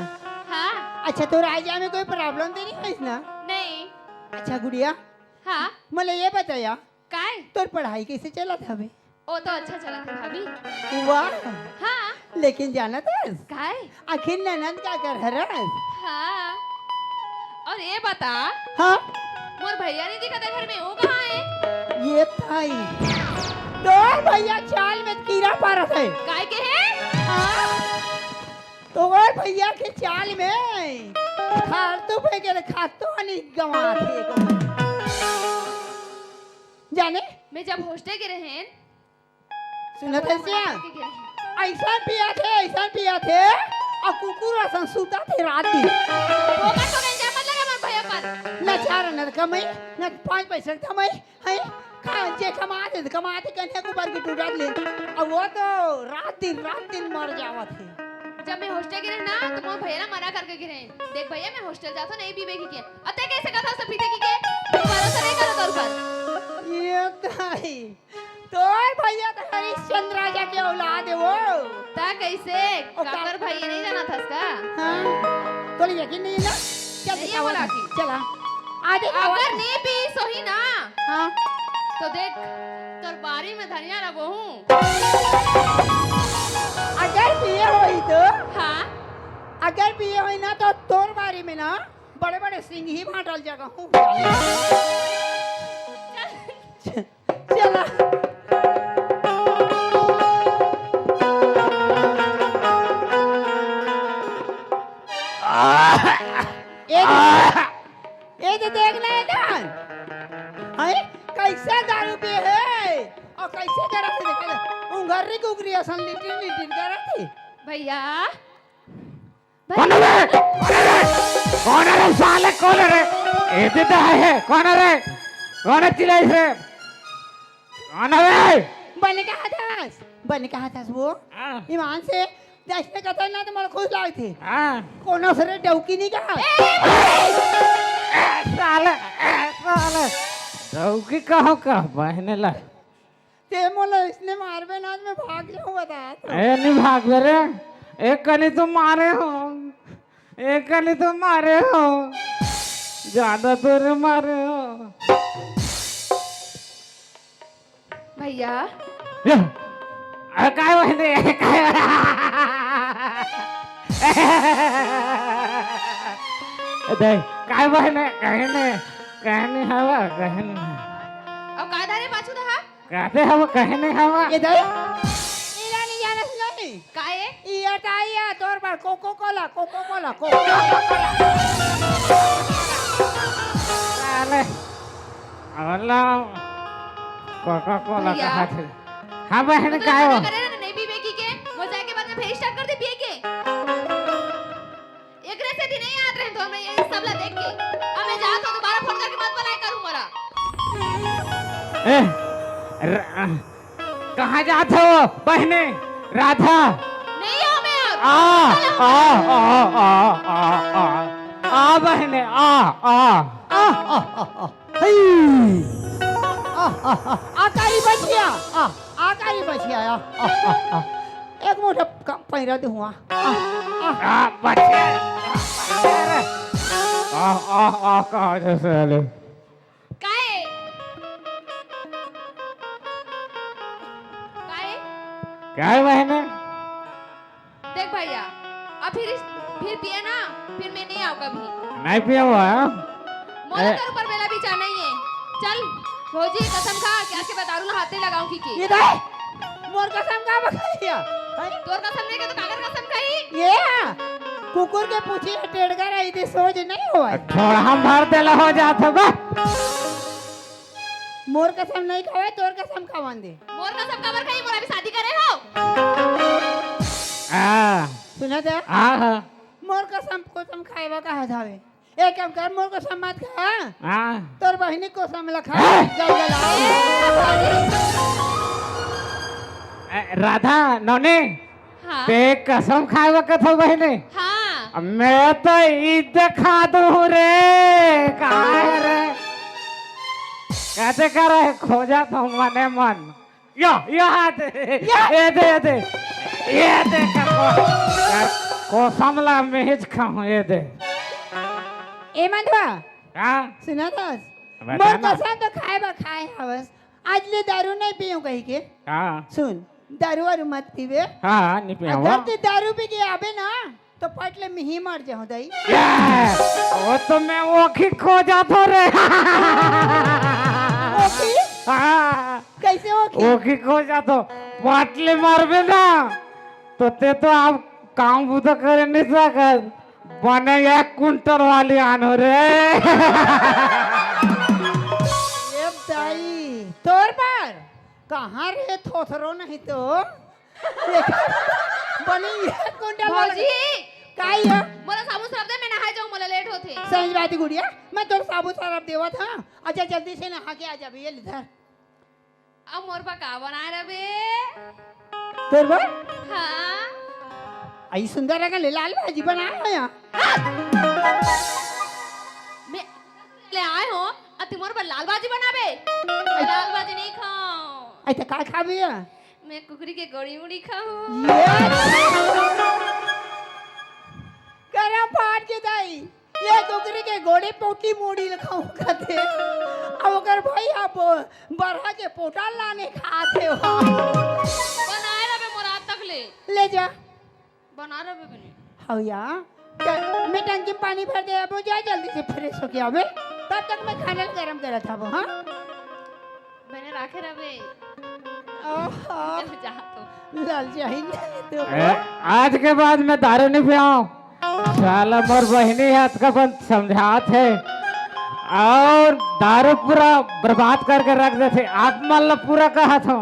हाँ अच्छा तो राजा में कोई प्रॉब्लम तो नहीं है ना नहीं अच्छा गुड़िया हाँ मुझे ये बताया काय तोर पढ़ाई कैसे चला था बे ओ तो अच्छा चला था भाभी वाह हाँ लेकिन जाना था काय आखिर ननद का कर हरस हाँ और ये बता हाँ मोर भैया नहीं दिखा था घर में वो कहाँ है ये थाई तो भैया चाल में कीड़ा पारा था काय के है हाँ? तो और भैया के चाल में खातू फेंके खातू नहीं गवा थे जाने मैं जब हॉस्टल के रहें सुना था क्या ऐसा पिया थे और कुकुर असन सूता थे रात दिन वो का तो गंजा मत लगा मोर भैया पर न चार न कमाई न 5 पैसे कमाई है खा जे कमाते कन्या को बार की टूटा ले अब वो तो रात दिन मर जावा थे जब मैं हॉस्टल के रहना तो मोर भैया ना मना करके गिरे देख भैया मैं हॉस्टल जाता नहीं पीबे की के अते कैसे कथा सब पीते की के भरोसा नहीं करो तोर पर ये ताई तो भैया तो हरिश्चंद्र राजा के औलाद है वो ता कैसे ओ, का- काकर भैया नहीं जाना था इसका हाँ तो यकीन नहीं है ना क्या नहीं है दिखावा बोला था? कि। चला आधे अगर नहीं पी सो ही ना हाँ तो देख तोर बारी में धनिया लगो हूँ अगर पिए होई तो हाँ अगर पिए होई ना तो तोर बारी में ना बड़े बड़े सिंह ही बांटल जगह हूँ चला ये तो देखना है ना है कैसे दारू पिए है और कैसे करा थे देखा उंगरी कुगरी असन लिटिन करा थी भैया कौन है रे कौन है रे साले कौन है रे ये तो है कौन है रे कौन है चिल्लाई रे कौन है रे बन कहा था वो हाँ। ईमान से देखने का था ना तो मला खुश लाग थी हाँ। कोनो सरे डौकी नहीं कहा साले डौकी कहो का बहने ला ते मोला इसने मारबे ना मैं भाग जाऊं बता ए नहीं भाग रे एक कनी तुम मारे हो एक कनी तुम मारे हो ज्यादा दूर मारे हो भैया काय बहने काय देख काय बहने कहने हवा कहने अब का धारे पाछू था कहते हवा कहने हवा ये दे इला नहीं जाना सुनाई काए ये टाइया तोर पर कोको कोला साले अल्लाह कोका कोला भैया। कहा थे हाँ बहन काय हो करे ना नहीं पीबे की के वो जाके बाद में फेस स्टार्ट कर दे पिए के एक रे से दिन नहीं याद रहे तो हमें ये सब ला देख के अब मैं जा तो दोबारा फोन करके मत बुलाए करूं मोरा कहाँ जाते हो बहने राधा नहीं आओ मैं अब। आ आ आ आ आ आ बहने आ आकारी बचिया आकारी बचिया एक मोटा पैरा दे हुआ बच्चे आ कहाँ से साले काहे काहे क्या है बहने देख भैया अब फिर पिए ना, फिर मैं नहीं आऊँ कभी। नहीं पिया हुआ है मोला तेरे ऊपर मेरा विचार नहीं है। चल भौजी कसम खा क्या के बता रू हाथे लगाऊं की ये दे मोर कसम का बखैया तोर कसम नहीं के तो कागर कसम खाई। ये कुकुर के पूछी टेढ़कर आई थी सोच नहीं हुआ थोड़ा हम भर देला हो जाता बा मोर कसम नहीं खावे तोर कसम खावन दे मोर कसम कबर खाई मोरा भी शादी करे हो। सुना था हाँ मोर कसम कसम खाएवा कहा जावे एक काम कर मोर कसम मत खा हाँ तोर बहिनी कसम लखा जल राधा नौने हाँ ते कसम खाए वक्त हो बहने हाँ मैं तो ईद खा दूं रे कहाँ है रे कैसे कर रहे खोजा तो मने मन यो हाथ ये दे कर कसम ला मेज खाऊं ये दे ए मंदवा हाँ सुना था बता मोर ना। कसम तो खाए हवस आज ले दारू नहीं पियो कहीं के हाँ सुन दारू वारू मत पीवे हाँ नहीं पिया हुआ अगर तू दारू पी के आवे ना तो पटले में ही मर जाऊं दई वो तो मैं वो की खोजा तो रे ओके हाँ कैसे ओके वो की खोजा तो पाटले मारबे ना तो ते तो आप काम बुदा करे नहीं सकत बने 1 कुंटल वाली आनो रे ये दाई तोर पर कहाँ रे थोथरो नहीं तो बनी ये कुंडल भौजी काई है मोला साबुन सरफ दे मैं नहाए जाऊं मोला लेट होथे। सही बात है गुड़िया मैं तोर साबुन सरफ देवा था अच्छा जल्दी से नहा के आ जा भैया इधर अब मोर पा का बनाए रे बे। तोर पर हाँ आई सुंदर रंग ले लाल भाजी बनाया है यहाँ मैं ले आए हो अब तुम मोर पर लाल भाजी बनाबे। मैं लाल भाजी नहीं खाऊं, आई तो का खा भैया मैं कुकरी के गोड़ी मुड़ी खाऊं। गरम फाट के दाई ये कुकरी के गोड़े पोटी मोड़ी लखाऊ खाते अब अगर भाई आप बरहा के पोटा लाने खाते हो बनाए रे बे मोर आज तक ले जा बना रे बे बने। हाँ यार मैं टंकी में पानी भर दे अब जा जल्दी से फ्रेश होके आवे तब तक मैं खाना गरम करा था वो हाँ मैंने रखे रे बे ओहो जा तो लाल चाहिए तो आज के बाद मैं दारू नहीं पियाऊं साला मोर बहनी हाथ का बंद समझात है और दारू पूरा बर्बाद करके रख देते आप मान लो पूरा कहा था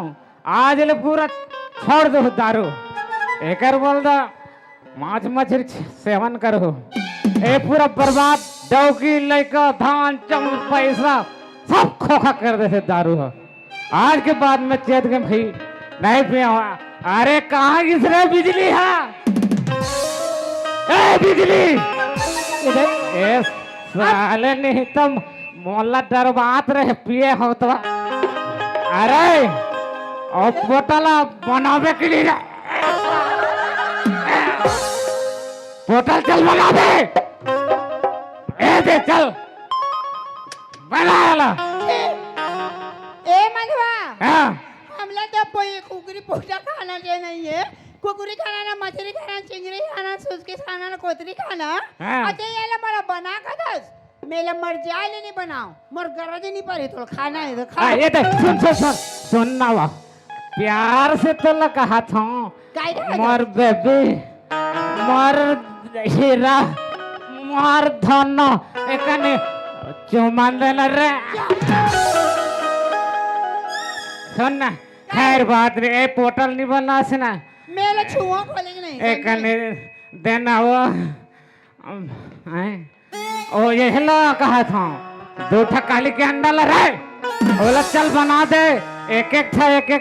आज ले पूरा छोड़ दो दारू एकर बोल दा माछ मछली सेवन करो ए पूरा बर्बाद डौकी लड़का धान चम पैसा सब खोखा कर देते दारू हो आज के बाद मैं चेत गए भाई नहीं पिया अरे कहाँ गिस रहे बिजली है ए बिजली ए साले नहीं तुम मोला डरबात रहे पिए हो तो अरे और पोटला बनावे के लिए पोटल चल बना दे ए दे चल बना ला ए मधवा हाँ हमला तो कोई कुकरी पोटा खाना के नहीं है कुकरी खाना ना मछली खाना चिंगड़ी खाना सुसकी खाना ना कोतरी खाना हाँ। अच्छा ये ला मला बना का दस मेला मर जाए ले नहीं बनाओ मर गरज नहीं पड़ी तो खाना है तो खा ये देख सुन ना वा प्यार से तो ल कहा था काय रे मर बेबी मर हीरा मर धन एकने चुमान देना रे सुन ना खैर बात रे ए पोर्टल नहीं बनना से ना मेला छुआ खोलेंगे नहीं एकने देना वो ओ ये हिला कहा था 2 काली के अंडा ला रे बोला चल बना दे एक एक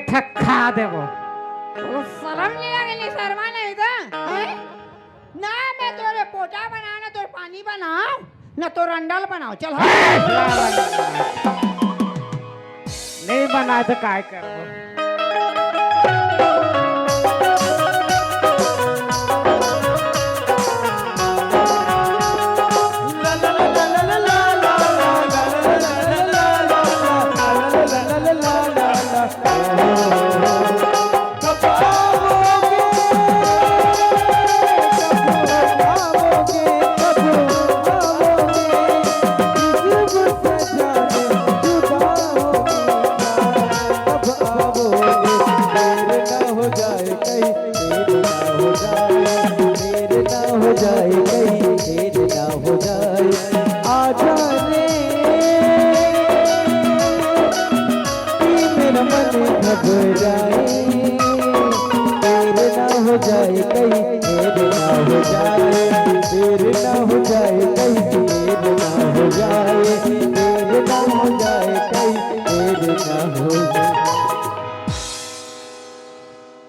ठा खा दे वो शर्म नहीं लगेली शर्मा नहीं था हैं? ना मैं तोरे पोटा बनाओ ना तोरे पानी बनाओ ना तो रंडल बनाओ चल नहीं बना तो काय करो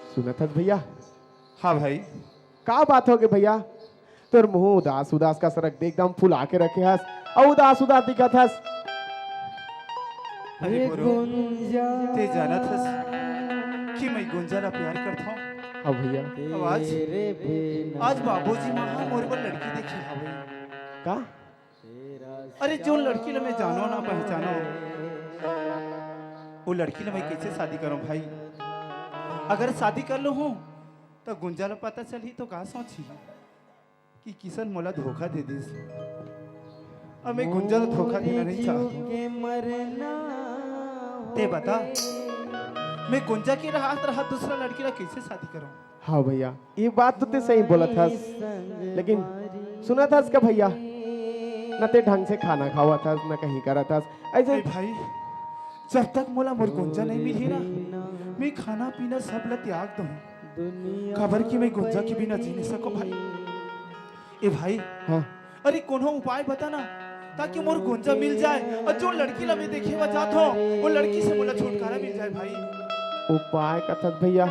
सुना था भैया। हाँ भाई, का बात हो गई भैया? तोर मुंह उदास उदास का सरक दे एकदम फुला के रखे हस और उदास उदास दिखत हस। अरे गुरु, ते जानत हस कि मैं गुंजा ला प्यार करता हूँ। हाँ भैया। अब आज बाबूजी वहाँ मोर पर लड़की देखी हवे। का? अरे जो लड़की ला मैं जानो ना पहचानो, वो लड़की ला मैं कैसे शादी करूं भाई? अगर शादी कर लो हूँ तो गुंजा ला पता चली तो का सोची कि किशन मोला धोखा दे दिस। अब मैं गुंजा ला धोखा देना नहीं चाहता। ते बता, मैं गुंजा की रहा दूसरा लड़की ला कैसे शादी करूं? हाँ भैया, ये बात तो ते सही बोला था, लेकिन सुना था इसका भैया न ते ढंग से खाना खावा था न कहीं करा था ऐसे। अरे भाई, जब तक मोला मोर गुंजा नहीं मिली ना, मैं खाना पीना सब ला त्याग दूं। खबर की मैं गुंजा के बिना जी नहीं सको भाई। ए भाई, हाँ अरे कोनो उपाय बता ना ताकि मोर गुंजा मिल जाए और जो लड़की ला मैं देखे बचात हो वो लड़की से मोला छुटकारा मिल जाए भाई। उपाय कथत भैया,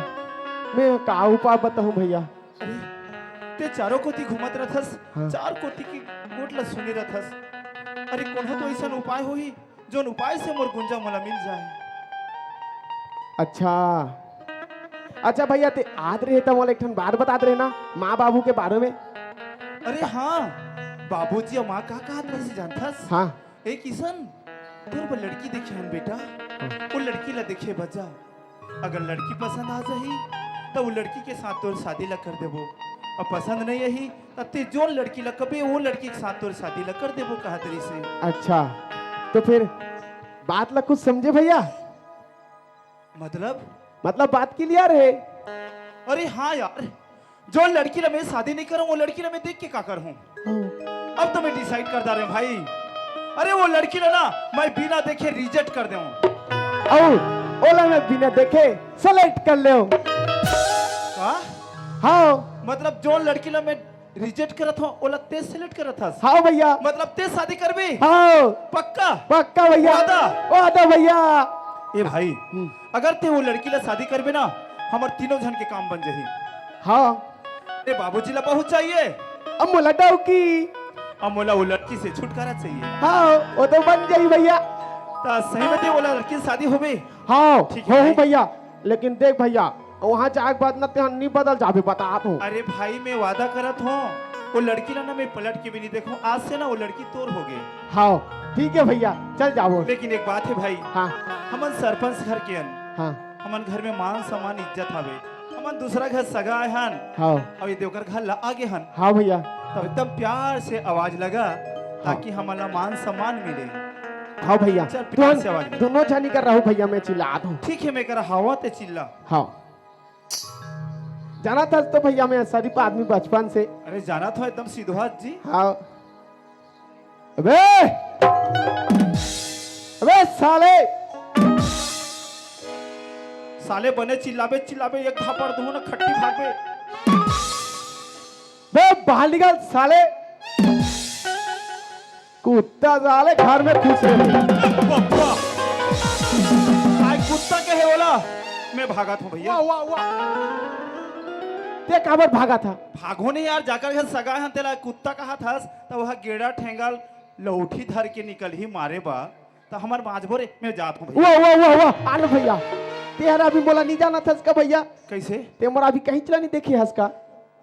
मैं का उपाय बताऊं भैया? अरे ते चारों कोती घूमत रहथस, हाँ। चार कोती की गोट ला सुनी रहथस। अरे कोनो तो ऐसा उपाय होही जो उपाय से मोर गुंजा मोला मिल जाए। अच्छा अच्छा भैया, ते आद रहे तो मोला एक ठन बात बता दे ना माँ बाबू के बारे में। अरे हाँ, बाबूजी और माँ का कहा से जानथस? हाँ ए किशन, तोर पर लड़की देखे हन बेटा, वो लड़की ला देखे बजा। अगर लड़की पसंद आ जाही तो वो लड़की के साथ तोर शादी ला कर देबो, और पसंद नहीं यही तो ते जो लड़की ला कभी वो लड़की के साथ तोर शादी ला कर देबो कहा तरी से। अच्छा, तो फिर बात ला कुछ समझे भैया? मतलब बात क्लियर है? अरे हाँ यार, जो लड़की ला मैं शादी नहीं करूं वो लड़की ला मैं देख के का करूं? अब तो मैं डिसाइड कर दा रहे भाई। अरे वो लड़की ला ना मैं बिना देखे रिजेक्ट कर दूं। ओला में बिना देखे सेलेक्ट कर ले। का? हाँ मतलब जो लड़की ला मैं रिजेक्ट करत हूं ओला ते सेलेक्ट करत हस? हाँ भैया। मतलब ते शादी करबे? हाँ पक्का? पक्का भैया। वादा भैया। ए भाई, अगर ते वो लड़की ला शादी करबे ना, हमार तीनों जन के काम बन जाही। हाँ ए बाबूजी ला पहुंच चाहिए, अब मोला डौकी। अब मोला वो लड़की से छुटकारा चाहिए। हाँ वो तो बन जाई भैया। ता सही में ते वो लड़की से शादी होबे? हाँ ठीक है हो भाई। भैया, लेकिन देख भैया वहाँ जाके बाद न ते नहीं बदल जाबे, बता दूं। अरे भाई, मैं वादा करत हूँ वो लड़की ला ना मैं पलट के भी नहीं देखूं। आज से ना वो लड़की तोर हो गई। हाँ ठीक है भैया, चल जाओ। लेकिन एक बात है भाई, हाँ हमन सरपंच घर के अन, हाँ हमन घर में मान सम्मान इज्जत हवे। हमन दूसरा घर सगा आए हन, हाँ अब ये देवकर घर ला आगे हन, हाँ भैया। तब एकदम प्यार से आवाज लगा ताकि हमारा मान सम्मान मिले। हाँ भैया, चल, प्यार से आवाज ले। दोनों जानी कर रहा हूँ भैया, मैं चिल्ला दूं। ठीक है, मैं कर हवा ते चिल्ला। हाँ जाना था तो भैया मैं शरीफ आदमी बचपन से। अरे जाना था एकदम सिद्धोहाथ जी। हाँ अबे अबे साले साले बने चिल्लाबे चिल्लाबे एक थापड़ दूं ना खट्टी भागबे। बे बाहर निकल साले, कुत्ता साले घर में खुश रहे। कुत्ता के है बोला, मैं भागा था भैया। वाह वाह वाह, ते काबर भागा था? भागो नहीं यार, जाकर घर सगा है तेरा कुत्ता कहा था तो वह गेड़ा ठेंगा लौठी धर के निकल ही मारे बा तो हमार बाजबो रे मैं जात हूँ भैया। वाह वाह वाह वाह, आलो भैया, तेरा अभी बोला नहीं जाना था इसका भैया, कैसे? ते मोरा अभी कहीं चला नहीं देखी हंस का।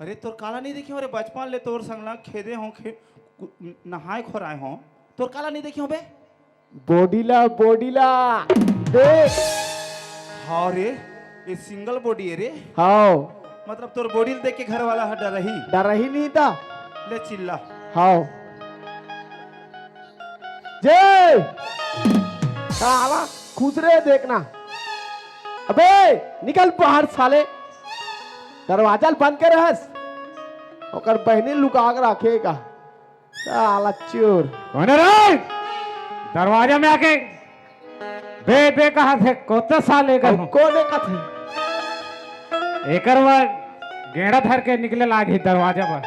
अरे तोर काला नहीं देखी हो रे, बचपन ले तोर संगला खेदे हो नहाए खोराए हो, तोर काला नहीं देखी हो बे? बोडीला बोडीला देख। हाँ रे, ये सिंगल बॉडी है रे, हाँ मतलब तोर बॉडी देख के घर वाला डर रही। डर ही नहीं था। ले चिल्ला। हाँ जय साला खुश रहे देखना। अबे निकल बाहर साले, दरवाजा बंद कर हंस, ओकर बहनी लुका के रखेगा साला चोर। कौन है रे? दरवाजा में आके बे बे कहा थे कोता साले का हूं। कोने का थे? एकर बार गेड़ा धर के निकले लागी दरवाजा पर।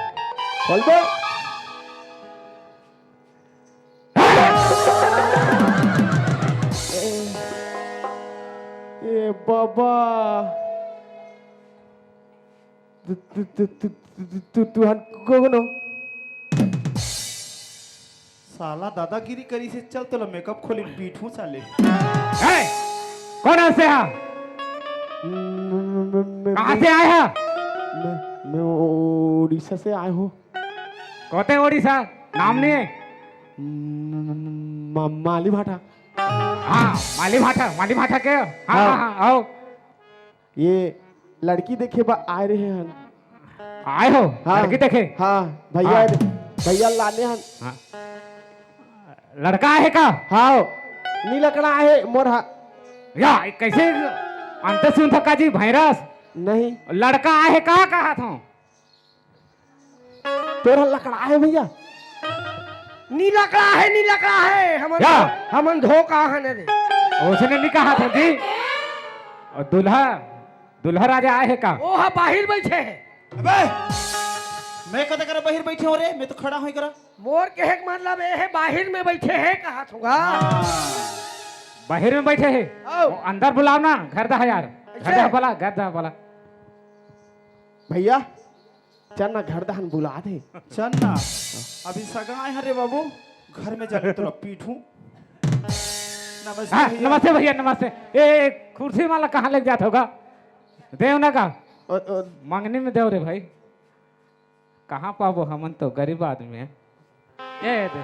खोल दे। ए बाबा, तू हन कोगनो साला दादागिरी करी से चल तो मेकअप खोली पीठू साले। ए, कौन है से? कहाँ से आए हैं? मैं उड़ीसा से आया हूँ। कोते ओडिशा? नाम नहीं है? माली भाटा। हाँ माली भाटा के? हाँ हाँ हाँ आओ। ये लड़की देखे बा आए रहे हन। आए हो? हाँ, लड़की देखे? हाँ भैया, हाँ। भैया लाने हन। हाँ। लड़का है का? हाँ नी लकड़ा है मोर। या कैसे अंत सुन थका जी भैरस? नहीं लड़का है का कहा था? तोरा लकड़ा है भैया? नीला कड़ा है, नीला कड़ा है, या। हमन धोखा है रे। उसने नहीं कहा था जी। और दुल्हा दुल्हा राजा आए है का? वो हा बाहर बैठे है। अबे मैं कदे कर बाहर बैठे हो रे, मैं तो खड़ा होई करा। मोर के है मतलब ये है बाहर में बैठे है कहा थूगा। बाहर में बैठे है? आओ। अंदर बुलाओ ना, घर दा यार, घर दा बोला, घर दा बोला। भैया चल ना घर दहन बुला दे। चल ना, अभी सगा आए हैं रे बाबू, घर में जाके तो पीठू। नमस्ते हाँ भैया। नमस्ते भैया नमस्ते। ए कुर्सी वाला कहाँ ले जाता होगा? देव ना का मंगनी में देव रे भाई, कहाँ पाबो, हमन तो गरीब आदमी है। ये दे।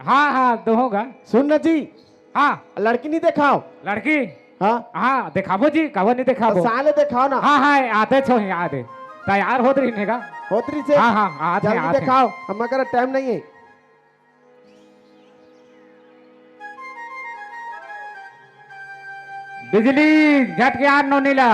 हाँ हाँ दो होगा। सुन ना जी, हाँ लड़की नहीं दिखाओ। लड़की? हाँ हाँ दिखाबो जी, काबो नहीं दिखाबो? साले दिखाओ ना। हाँ हाँ आते छो याद है, तैयार होत रही नेगा। होतरी से हाँ हाँ आते जल्दी आते। दिखाओ, हमारा टाइम नहीं है। बिजली झट के आर नो नीला।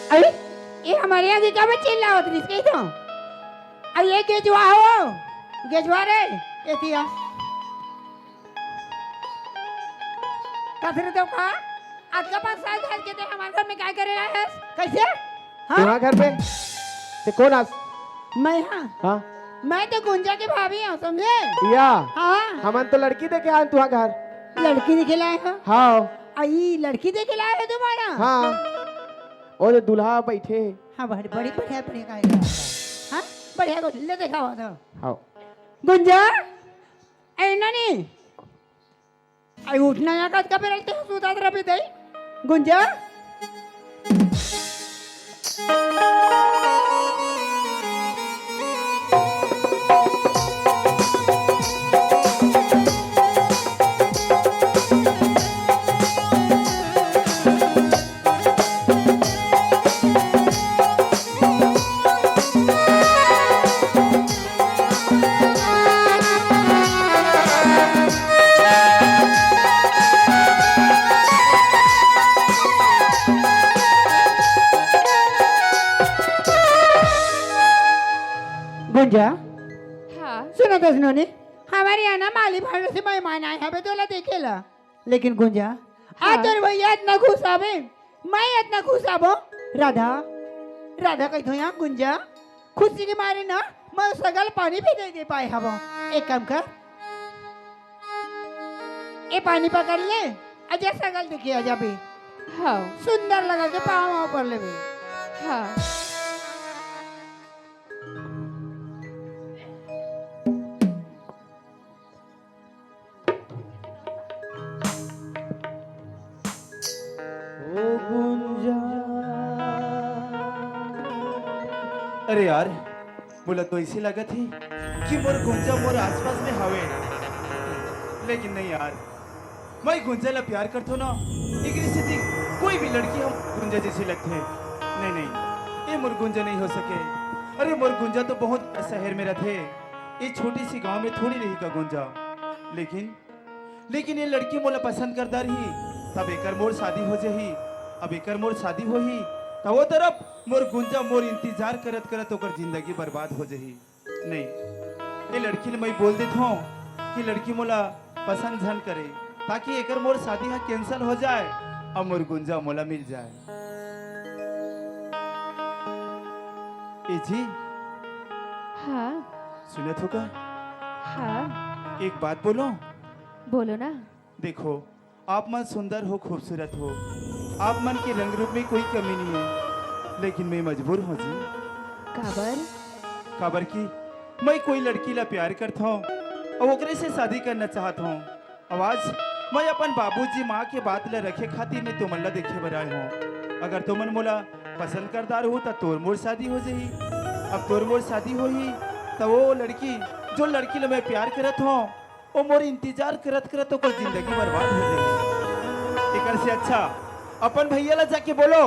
अरे ये हमारे यहाँ की क्या बच्चे चिल्ला होती है इसके तो। अब ये गेजवा हो, गेजवा रे ये थिया कसरे तो का आज का 5 साल घर के ते हमारे घर में क्या करे है कैसे? हाँ तुम्हारा घर पे ते कौन आस? मैं हाँ हाँ मैं तो गुंजा की भाभी हूँ समझे? या हाँ हमन तो लड़की देखे आए तुम्हारा घर। लड़की देखे लाए हो? हाँ आई लड़की देखे लाए हो तुम्हारा? हाँ और दुल्हा बैठे। हाँ बड़ी बड़ी बढ़िया बढ़िया का हाँ बढ़िया को ले देखा हुआ था। हाँ गुंजा ऐ नानी आई उठना यहाँ का कब रहते हो सुता तेरा पे दई गुंजा गुंजा हाँ सुनो तो सुनो ने हमारे यहाँ ना माली भाड़ों से मेहमान आए हमें तो देखेला लेकिन गुंजा आज तो भैया इतना खुश आवे मैं इतना खुश आबो राधा राधा कही तो यहाँ गुंजा खुशी के मारे ना मैं सगल पानी भी नहीं दे पाए हबो एक काम कर ये पानी पकड़ ले अजय सगल देखिए अजय भी हाँ सुंदर लगा के पाँव पर ले भी हाँ अरे यार बोला तो इसी लगा थी कि मोर गुंजा मोर आसपास में हवे लेकिन नहीं यार मैं गुंजा ला प्यार करतो ना एक स्थिति कोई भी लड़की हम गुंजा जैसी लगते हैं नहीं नहीं ये मोर गुंजा नहीं हो सके अरे मोर गुंजा तो बहुत शहर में रहते ये छोटी सी गांव में थोड़ी रही का गुंजा लेकिन ये लड़की मोला पसंद करता रही तब एकर मोर शादी हो जही अब एकर मोर शादी हो ही तो वो तरफ मोर गुंजा मोर इंतजार करत करत ओकर जिंदगी बर्बाद हो जही नहीं ये लड़की ने मैं बोल देता हूँ कि लड़की मोला पसंद झन करे ताकि एकर मोर शादी हा कैंसिल हो जाए और मोर गुंजा मोला मिल जाए ए जी हाँ सुनत होगा हाँ एक बात बोलो बोलो ना देखो आप मन सुंदर हो खूबसूरत हो आप मन के रंग रूप में कोई कमी नहीं है लेकिन मैं मजबूर हूँ जी काबर खबर की मैं कोई लड़की ला प्यार करता हूँ और ओकरे से शादी करना चाहता हूँ अब आज मैं अपन बाबूजी माँ के बात ला रखे खातिर मैं तुमन ला देखे बर आए हूँ अगर तुमन मोला पसंद करदार हो तो तोर मोर शादी हो जाही अब तोर मोर शादी हो ही तो वो लड़की जो लड़की ला मैं प्यार करत हूँ वो मोर इंतजार करत करत ओकर जिंदगी बर्बाद हो जाएगी एकर से अच्छा अपन भैया ला जाके बोलो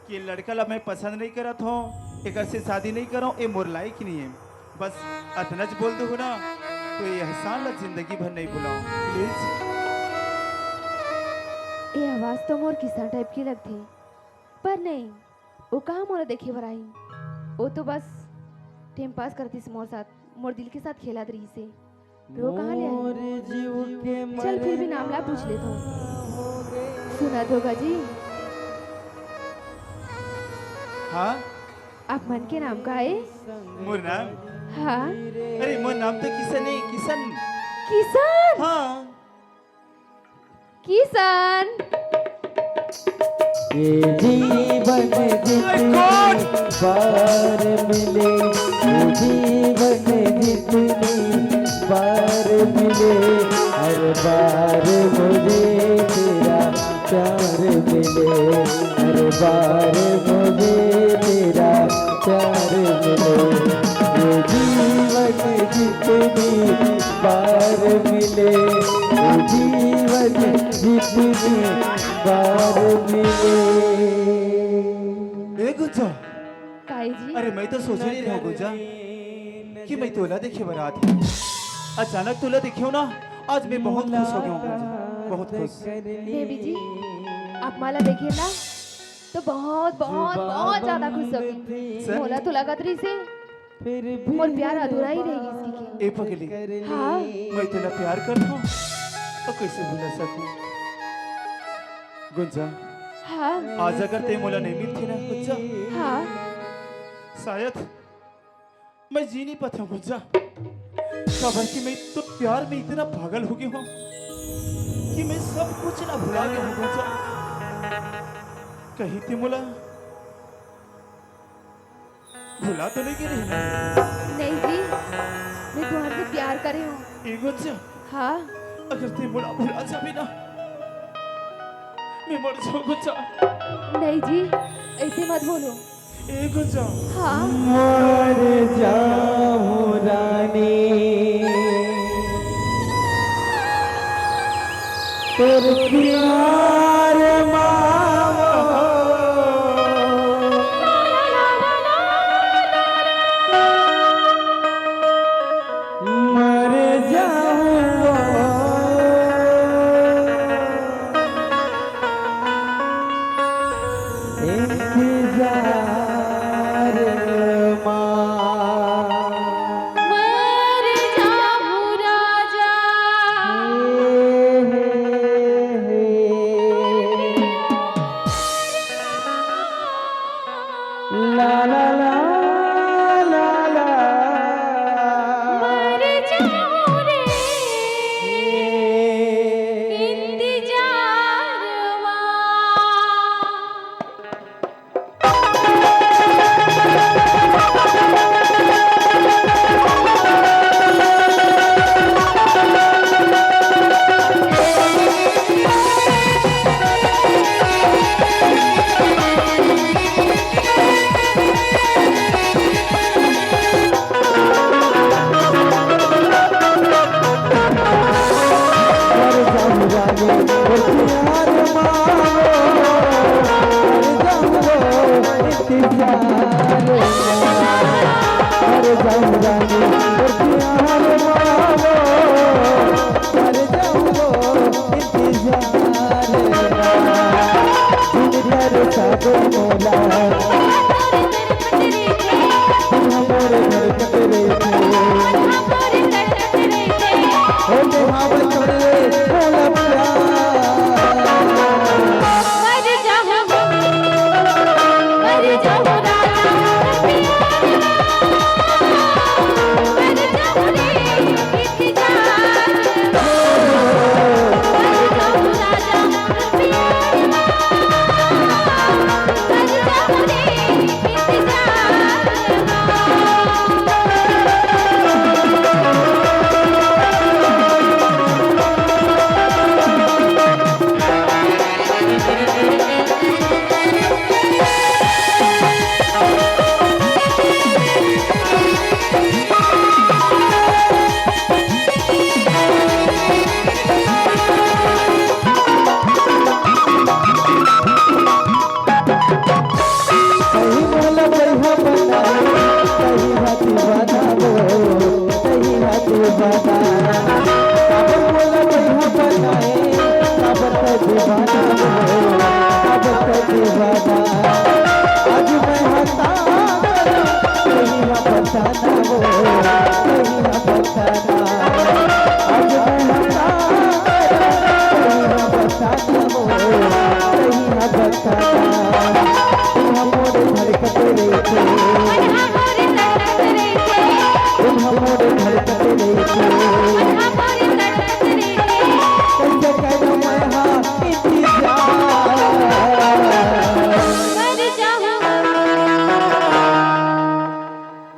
कि लड़का ला मैं पसंद नहीं करत हूँ एकर से शादी नहीं करो ये मोर लायक नहीं है बस अतनच बोल दो ना तो ये एहसान ला जिंदगी भर नहीं भुलाओ प्लीज ये आवाज तो मोर किसान टाइप की लगती पर नहीं वो कहाँ मोरा देखे बर आई वो तो बस टाइम पास करती मोर साथ मोर दिल के साथ खेला रही से रो कहाँ ले आई चल फिर भी नाम ला पूछ ले तो सुना होगा जी हाँ आप मन के नाम का है मोर नाम हाँ अरे मोर नाम तो किशन है किशन किसान हाँ किसान ये जीवन जितनी बार मिले ये जीवन जितनी बार मिले हर बार मुझे तेरा प्यार मिले हर बार मुझे तेरा प्यार मिले ये जीवन जितनी बार मिले ये जीवन जितनी बार मिले ए गुंजा काई जी अरे मैं तो सोच नहीं रहा गुंजा कि मैं तोला देखे बरात है अचानक तोला देखियो ना आज मैं बहुत खुश हो गया हूँ गुंजा बहुत खुश बेबी जी आप माला देखिए ना तो बहुत बहुत बहुत ज्यादा खुश होगी मोला तो लगतरी से मोर प्यार अधूरा ही रहेगी इसकी के ए पगली हाँ मैं तेरा प्यार करता हूँ तो कैसे भुला सकूं गुंजा हाँ आज अगर ते मोला नहीं मिलती ना गुंजा हाँ शायद मैं जी नहीं पाता हूँ गुंजा खबर कि मैं तो प्यार में इतना पागल हो गया हूँ कि मैं सब कुछ ना भुला गया हूँ गुंजा कहीं थी मोला भुला तो नहीं गिरी ना नहीं जी मैं तुम्हारे से प्यार करे हूँ ए गुंजा हाँ अगर ते मोला भुला जाबी ना मैं मर जाऊँ गुंजा नहीं जी ऐसे मत बोलो ए गुंजा हाँ मर जाऊं रानी तेरे प्यार मर जाऊं इंतजार माँ भाव छोड़े मोला प्यार मर जाऊं राजा मर जाऊं रे इंतजार मर जाऊं राजा प्यार मर जाऊं रे इंतजार कहीं मोला बैहा बनाए कहीं हाथी बनावो कहीं हाथी बनाए काबर मोला बैहा बनाए काबर कभी बनावो काबर कभी बनाए आज मैं हता कहीं ना बतानावो कहीं ना बताना आज मैं हता कहीं ना बतानावो कहीं ना बताना हमोरे धड़कते रहते हमारे तड़प रहे थे तुम हमोरे धड़कते रहते हमारे तड़प रहे थे कैसे करूं मैं हाँ इंतजार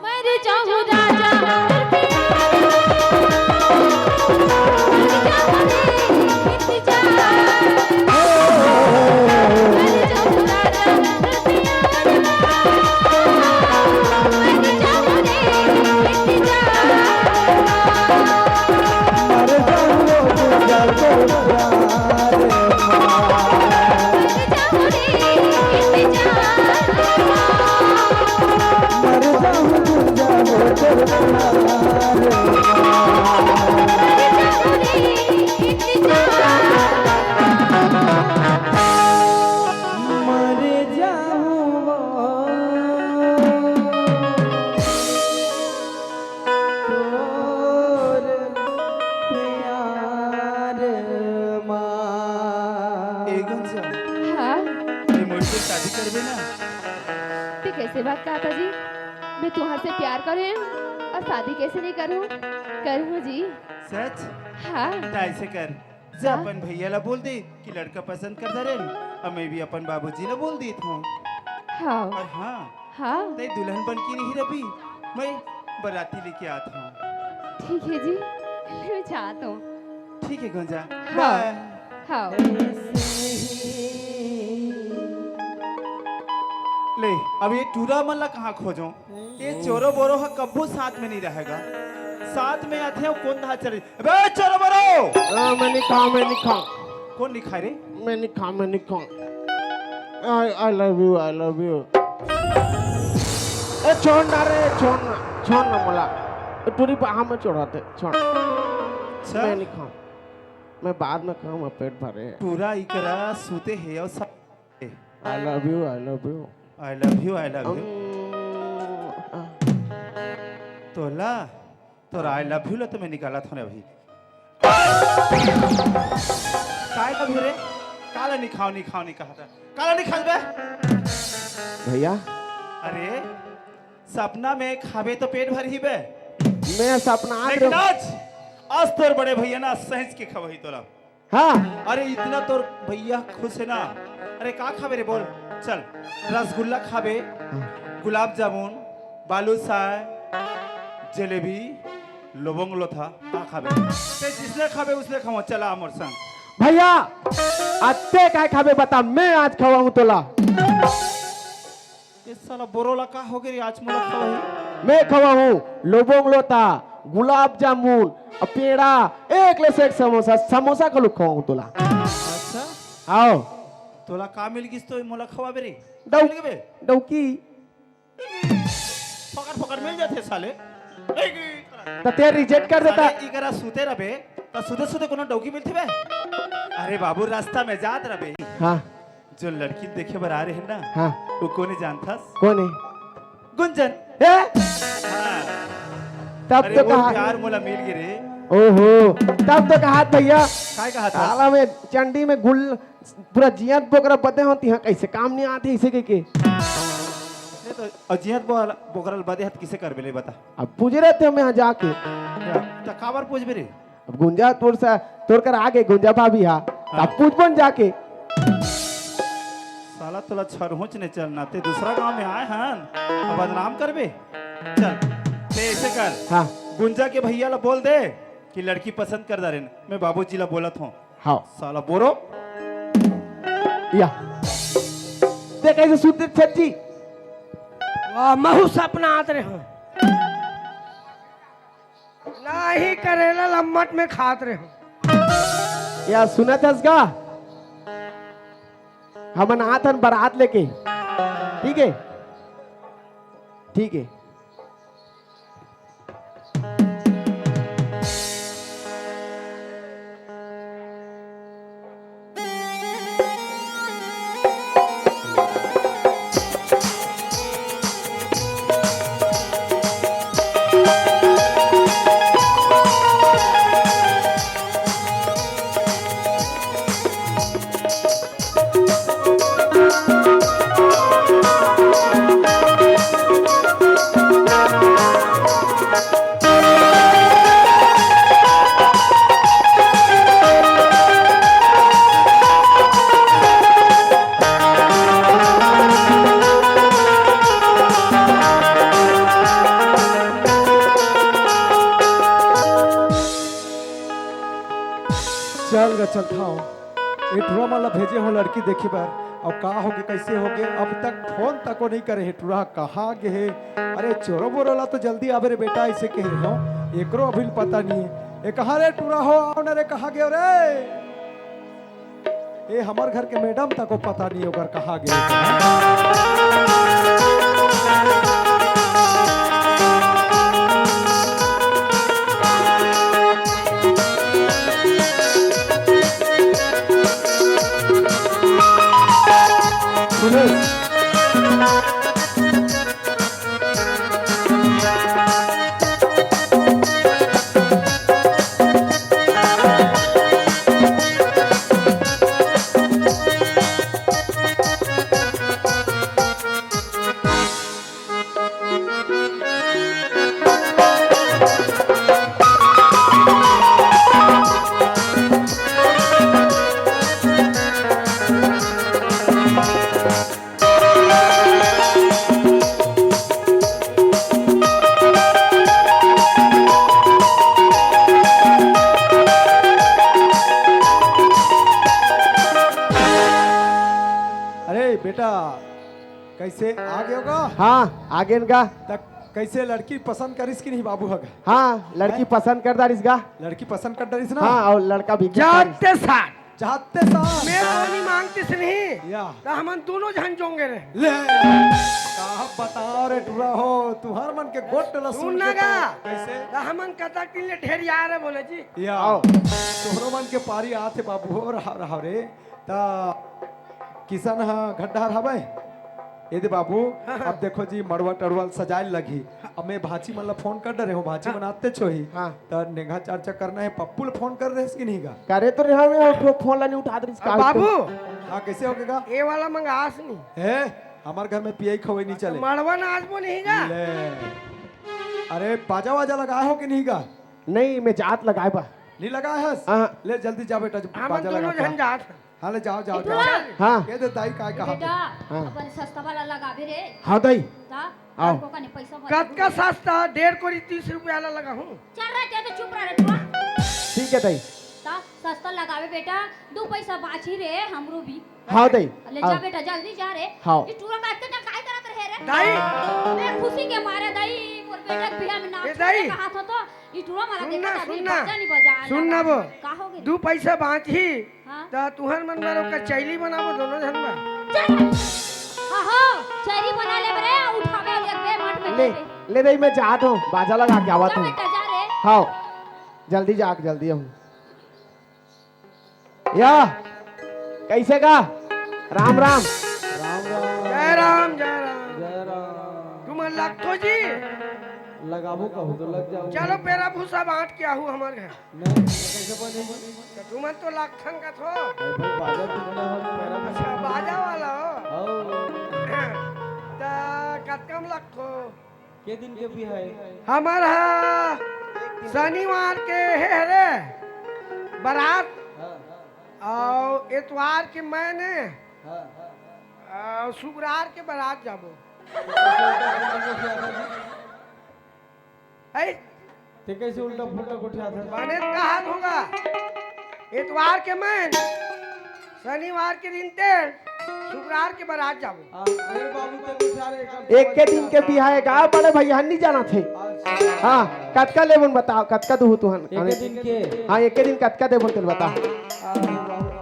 मर जाऊं राजा मर जाऊं रे इंतजार मर जाऊं राजा मर जाऊं रे इंतजार मर जाऊं गुजर को प्यार मर जाऊं रे इंतजार मर जाऊं गुजर को प्यार मर जाऊं तोर प्यार माँ ए गुंजा हाँ ये मुझसे शादी करबे ना ते कैसे बात कहता जी मैं तुम्हारे से प्यार करूँ और शादी कैसे नहीं करूँ करूँ जी सच हाँ तो ऐसे कर जा हाँ? अपन भैया ला बोल दे कि लड़का पसंद कर दे और मैं भी अपन बाबूजी ला बोल दी हूँ हाँ और हाँ हाँ ते दुल्हन बन की नहीं रही मैं बाराती लेके आता हूँ ठीक है जी मैं चाहता हूँ ठीक है गुंजा हाँ। बाय हाँ ले अब ये टूरा मल्ला कहाँ खोजो ये चोरो बोरो हा कब्बू साथ में नहीं रहेगा साथ में आते हैं कौन कहाँ चले बे चोरो बोरो मैं नहीं खाऊं मैं नहीं खाऊं कौन लिखा रे मैं नहीं खाऊं मैं नहीं खाऊं आई लव यू ए छोड़ ना रे छोड़ ना मला टूरी पहा में चढ़ाते छोड़ अच्छा मैं नहीं खाऊं मैं बाद में खाऊंगा पेट भरे टूरा इकरा सूते है और सब आई love you I love you तोला तो आई लव यू ला तो मैं निकाला था ना अभी काय लव यू रे काला नहीं खाओ नहीं कहा था काला नहीं खा बे भैया अरे सपना में खाबे तो पेट भर ही बे मैं सपना लेकिन आज तोर बड़े भैया ना सहज के खवही तोला हाँ अरे इतना तोर भैया खुश है ना अरे का खाबे रे बोल चल रसगुल्ला खाबे गुलाब जामुन बालूशाह जलेबी लवंग लोथा का खाबे ते जिसने खाबे उसने खाओ चला अमर संग भैया अत्ते काय खाबे बता मैं आज खवाऊं तोला ये साला बोरोला का हो गई आज मोला खवही मैं खवाऊं लोबोंग लोता गुलाब जामुन और पेड़ा एक ले से एक समोसा को खवाऊं तोला अच्छा आओ तोला का मिल गिस तो मोला खवाबे रे डौ- मिल गबे डौकी पकड़ मिल जाते साले तो ते रिजेक्ट कर देता साले इकरा सूते रबे तो सुते सुते कोनो डौकी मिलती बे अरे बाबू रास्ता में जात रबे हाँ जो लड़की देखे बर आ रहे हैं ना हाँ वो कौन जानथास कौन है गुंजन ए, हाँ तब अरे तो वो कहा प्यार मोला मिल गए रे ओहो तब तो कहा भैया काय कहा था साला में चंडी में गुल पूरा जियत बोकरा बदे होती हैं कैसे काम नहीं आती इसे के ये तो अजियत बोकरल बदे हाथ किसे कर बेले बता अब पूछ रहे थे हम यहाँ जाके तो काबर पूछ बेरे अब गुंजा तोड़ कर आगे गुंजा भाभी हा अब पूछ बन जाके साला तोला छरहुच ने चलना ते दूसरा गांव में आए हन अब बदनाम करबे चल ते ऐसे कर हाँ गुंजा के भैया ला बोल दे कि लड़की पसंद कर दारेन मैं बाबूजी ला बोलत हूँ हाँ साला बोरो या देख ऐसे सुनते सच्ची वाह महू सपना आत रहे हो नहीं करेला लम्मट में खात रहे हो या सुना था इसका हम आथन बारात लेके ठीक है ठीक है चल ग चल खाओ हेटुरा माला भेजे हो लड़की देखी बार और का होगे कैसे होगे अब तक फोन तक नहीं करे हेटुरा कहाँ गे है अरे चोरो बोरोला तो जल्दी आवे रे बेटा ऐसे कह रहे हो एकरो अभी पता नहीं है ये कहाँ रे टूरा हो आओ न रे कहाँ गए रे ये हमार घर के मैडम तक को पता नहीं होगा कहाँ गए बेटा कैसे आ गए होगा हाँ आगे इनका तक कैसे लड़की पसंद करिस कि नहीं बाबू होगा हाँ लड़की पसंद कर दार इसका लड़की पसंद कर डरिस ना हाँ और लड़का भी जाते साथ चाहते साथ मैं नहीं मांगतीस नहीं या तो हम दोनों झन जोंगे रे ले कहा बता रे टुरा हो तुम्हार मन के गोट ला सुन ना गा कैसे तो हमन कता के लिए ढेर यार है बोले जी या तोहरो मन के पारी आथे बाबू हो रहा रे ता किसान हा गड्ढा हवे ये दे बाबू अब देखो जी मड़वा टड़वा सजाए लगी अब मैं भाची मन ला फोन कर रहे हो भाची बनाते छोही हाँ। तो नेघा चर्चा करना है पप्पू ला फोन कर रहे कि नहीं गा करे तो रहा मैं फोन ला नहीं उठा दे इसका बाबू हाँ कैसे होगा ये वाला मंगास नहीं है हमारे घर में पियाई खवे नहीं चले मड़वा नाच बो नहीं गा ले अरे बाजा वाजा लगाए हो कि नहीं गा नहीं मैं जात लगाए बा नहीं लगाए है हाँ। ले जल्दी जा बेटा हम बाजा दोनों लगा झन जात हाँ ले जाओ जाओ इतना? जाओ हाँ ये दे दाई काय कहा बेटा हाँ। अपन सस्ता वाला लगाबे रे हाँ दाई ता आओ। आपको कने पैसा भर कत का सस्ता 1.5 कोरी 30 रुपया ला लगा हूँ चल रहा है तो चुप रह रे तू ठीक है दाई ता सस्ता लगावे बेटा 2 पैसा बाची रे हमरो भी हाँ दाई ले जा बेटा जल्दी जा रे हाँ। ये टूरा काटते ना काय करत रहे रे दाई मैं खुशी के मारे दाई मोर बेटा के बियाह में नाच ए दाई। कहा था तो ये टूरा मारा सुनना देखा अभी सुनना बजा नहीं बजा सुनना वो का हो गई 2 पैसा बाची हां तो तुहर मन मारो का चैली बनाबो दोनों झन बा चल हां हां चेरी बना ले बरे उठावे ले बे मठ में ले ले दाई मैं जात हूँ बाजा लगा के आवा जा हूँ बेटा जा रे हाँ जल्दी जाके जल्दी हूँ या कैसे का राम राम जय राम जय राम जय राम तुम लगतो जी लगाबो कहू तो लग जाओ। चलो पेरा भूसा बांट के आहू हमारे घर नहीं कैसे बनेगी? तो तुमन तो लाखन का थो भाई बाजा कितना हो पैरा में अच्छा बाजा वाला हो आओ तो कतकम लखो के दिन के भी है? हमारा शनिवार के है रे बारात और इतवार के मैंने और शुक्रवार के बारात जाबो है ते कैसे उल्टा पुल्टा उठा था? बने का हाल होगा इतवार के मैं शनिवार के दिन तेल शुक्रवार के बारात जाबो मेरे बाबू तो बेचारे एक के दिन के बिहार का बड़े भैया नहीं जाना थे। हाँ कतका लेबन बताओ कतका दू तुहन? एक दिन के हाँ एक के दिन कतका देबन तेल बता।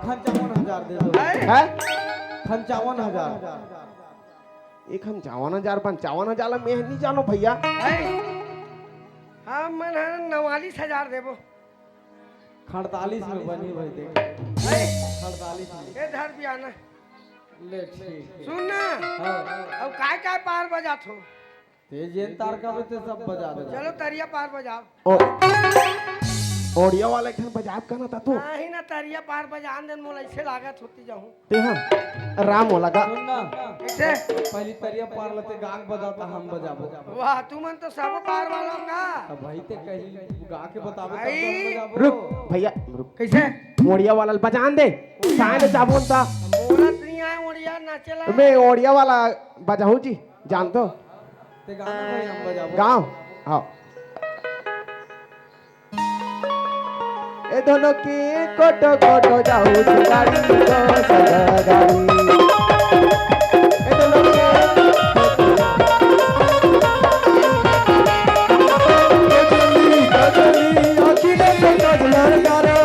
55,000 दे दो। है 55,000 एक हम 55,000 ला मैं नहीं जानो भैया। हम मन 49,000 देबो 48 में बनी भाई देख 48 में ये धर भी आना ले ठीक सुन ना हां अब काय काय पार बजात हो ते जेन तार का ते सब बजा दे। चलो तरिया पार बजाओ ऑडियो वाला खन बजाब करना था तू नहीं ना तरिया पार बजान देन मोला ऐसे लागत होती जाऊं ते हाँ राम होला का सुन ना ऐसे पहली तरिया पार लते गांग बजाता हम बजाबो। वाह तू मन तो सब पार वाला का अब भाई ते कहीं गा के बताबो तब भाई, तो हम बजाबो। रुक भैया रुक कैसे मोड़िया वाला बजान दे काहे ले जाबोन ता मोरत नहीं आए ओड़िया नाचेला मैं ऑडियो वाला बजाहू जी जान तो ते गाना भाई हम बजाबो गाँव हाँ ए दोनों की कोटो कोटो जाऊ गाड़ी तो सदा गाड़ी ए दोनों की कजली अखिले पे कजलर करो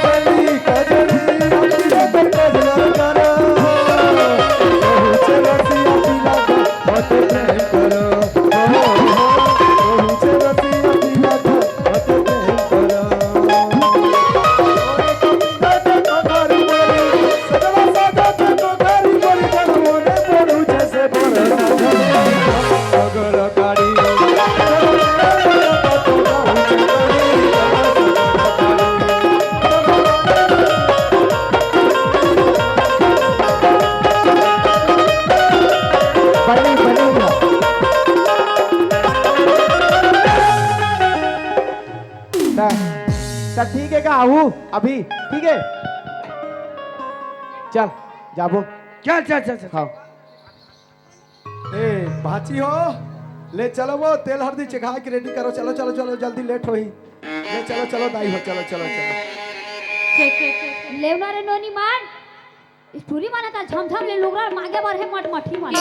कजली अखिले पे कजलर करो चलो सिया पिला को मत प्रेम करो चलो सिया पिला को मत प्रेम करो सदा सदा तो गाड़ी बोली बनोने बोलू जैसे बड़ा अगर गाड़ी ठीक है का आहू अभी ठीक है चल जाबो चल चल चल चल हाँ ए भाची हो ले चलो वो तेल हल्दी चिखा के रेडी करो चलो चलो चलो जल्दी लेट होई ले चलो चलो दाई हो चलो चलो चलो लेवना रे नोनी मान इस पूरी माना ता झमझम ले लोगरा मागे बर है मट मठी मान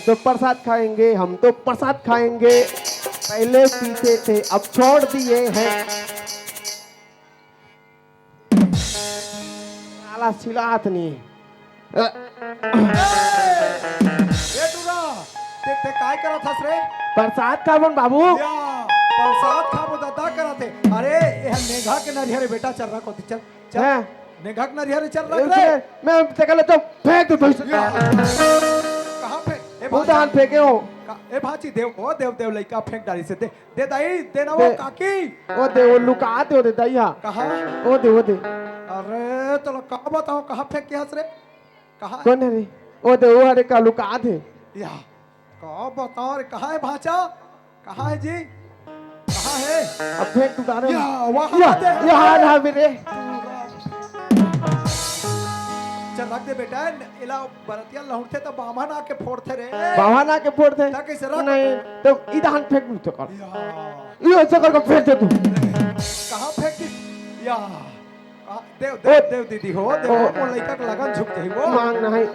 तो प्रसाद खाएंगे हम तो प्रसाद खाएंगे पहले पीते थे अब छोड़ दिए हैं साला सिलात नहीं ए टूरा देख ते काय करत हस रे प्रसाद खाबन बाबू या प्रसाद खाबो दादा करत है अरे ये नेघा के नरिहरे बेटा चल रहा कोती चल चल हैं? नेघा के नरिहरे चल रहा रे मैं तेकले तो फेंक दो कहां पे ए भूदान फेंके हो ए भाची देव ओ देव देव लइका फेंक डाली से दे दाई देना वो दे। काकी ओ दे वो लुका दे दे दैया कहां ओ दे अरे चलो कहां बताओ कहां फेंक के हंस रे कहां कौन है रे ओ दे वो हरे का लुका दे या कहां बताओ रे कहां है भाचा कहाँ है जी? कहाँ है? अब फेंक उतारो या वहाँ दे। यहाँ रहा मेरे चल रख दे बेटा। इला बरतिया लहुटते तो बामन आके फोड़ते रे। बहाना के फोड़ थे ता कैसे रख? नहीं तो इधर फेंक दू तो कर या ये ऐसा करके फेंक दे तू कहाँ फेंक दी? या देव देव देव दीदी हो देव वो लड़का के लगन झुकते ही वो मांग नहीं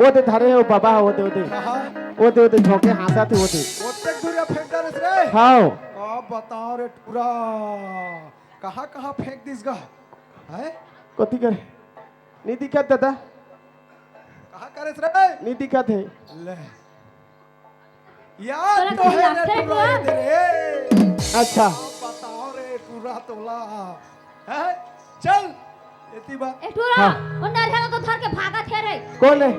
वो दे धरे हो बाबा हो दे कहाँ वो दे झोंके हंसा थे वो दे ओते दूरिया फेंक दे रे। हाँ अब बताओ रे पूरा कहाँ कहाँ फेंक दिस गा है? कथी करे नहीं दिक्कत दादा कहाँ करे रे? नहीं दिक्कत है ले यार तोरा तो है कहीं रे लगता है पूरा क्या? रे। अच्छा अब बताओ रे पूरा तोला है। चल इतनी बात ए टूरा वो नरहला तो धर के भागा थे रे। कौन है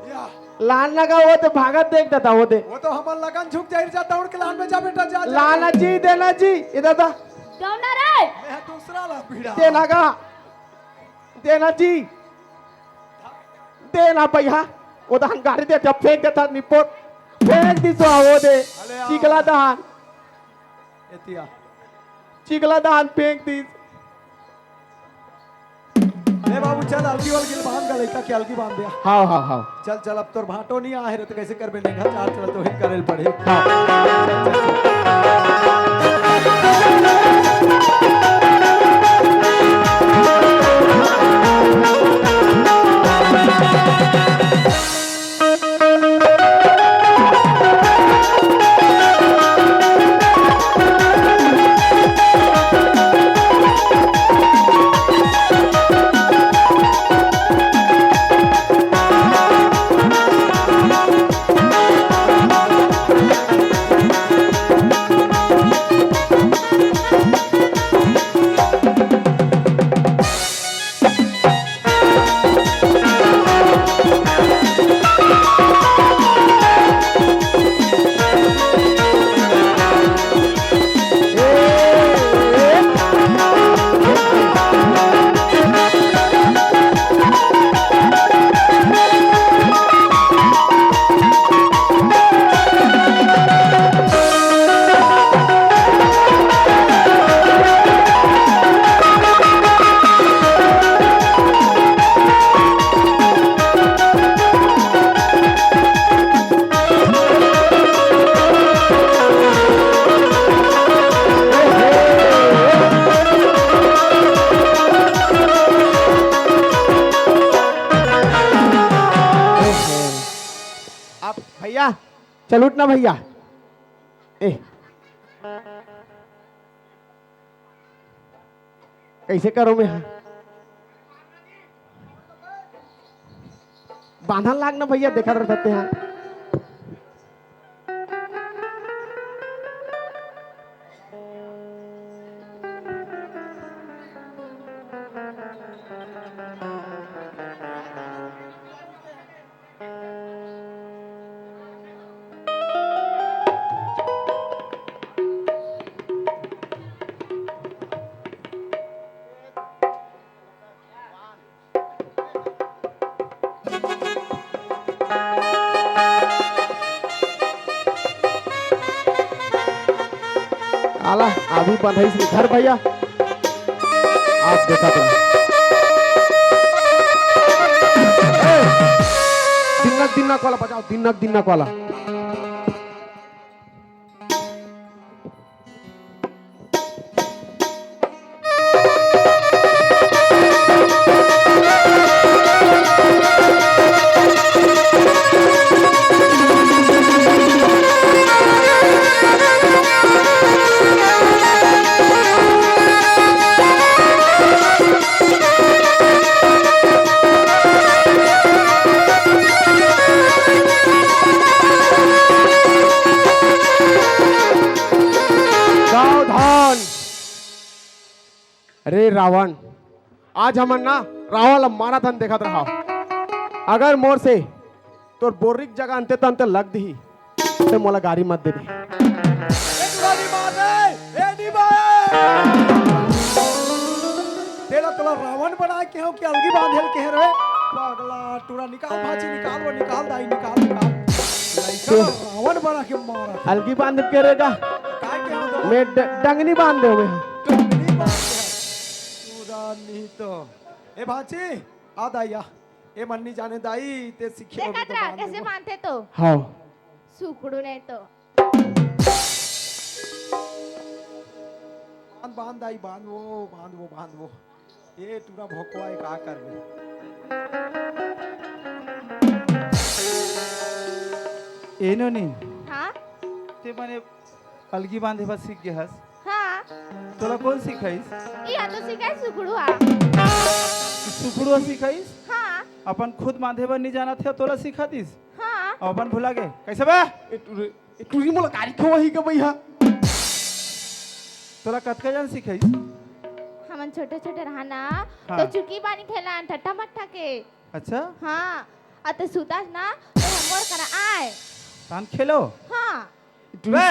या लान लगा वो तो भागत देख दादा वो दे वो तो हमार लगन झुक जाए जा दौड़ के लान में जा बेटा जा जा। लाना जी देना जी ये दादा दौड़ना रे। मैं दूसरा ला पीड़ा देना का देना जी देना भैया वो तो गाड़ी दे जब फेंक देता निपोट फेंक दी तो वो दे अले आ। चिकला दहान एतिया चिकला दहान फेंक दी ए बाबू चल अलगी वलगी बांध का लड़का के अलगी बांध दिया। हाँ हाँ हाँ चल चल अब तोर भाटो नहीं आ है तो कैसे करबे नहीं घर चार चल तो ही करेल पड़े। भैया चल उठना भैया ए कैसे करो मैं बांधन लागना भैया देखा रहते हैं आला अभी बंधाई से घर भैया आप देखा तो दिनक वाला बजाओ दिनक वाला अरे रावण आज हमन ना रावण माराथन देखत रहा अगर मोर से तोर बोरिक जगह अंते तंते लग दी तो मोला गाड़ी मत दे दे तेरा तोला रावण बना के हो कि अलगी बांधेल के रहे पागला टूरा निकाल भाजी निकाल वो निकाल दाई निकाल लइका रावण बना के मारा अलगी बांध के रहेगा काय के हम तो मैं डंगनी बांध दे मैं टंगनी बात है पूरा नहीं तो ए भाची आ दाइया ए मन्नी जाने दाई ते सीखे देखा था कैसे मानते तो हाँ सुखड़ू नहीं तो बांध बांध दाई बांध वो ये टूरा भोकवा एक आ कर ले एनो नहीं हाँ ते माने अलगी बांधे बस सीख गया हस हाँ तोला कौन सिखाइस ये तो सिखाए सुखड़ू आ सुखड़ुआ सिखाइस हाँ अपन खुद बांधे बर नहीं जाना थे तोला सिखा दिस हाँ और अपन भुला गए कैसे बे टूरी मोला गाड़ी क्यों वही के भैया तोला कतका जान सिखाइस हमन छोटे छोटे रहना हाँ। तो चुकी पानी खेला ठट्टा मट्ठा के अच्छा हाँ अते सुतास ना तो हमर करा आए तान खेलो हाँ बे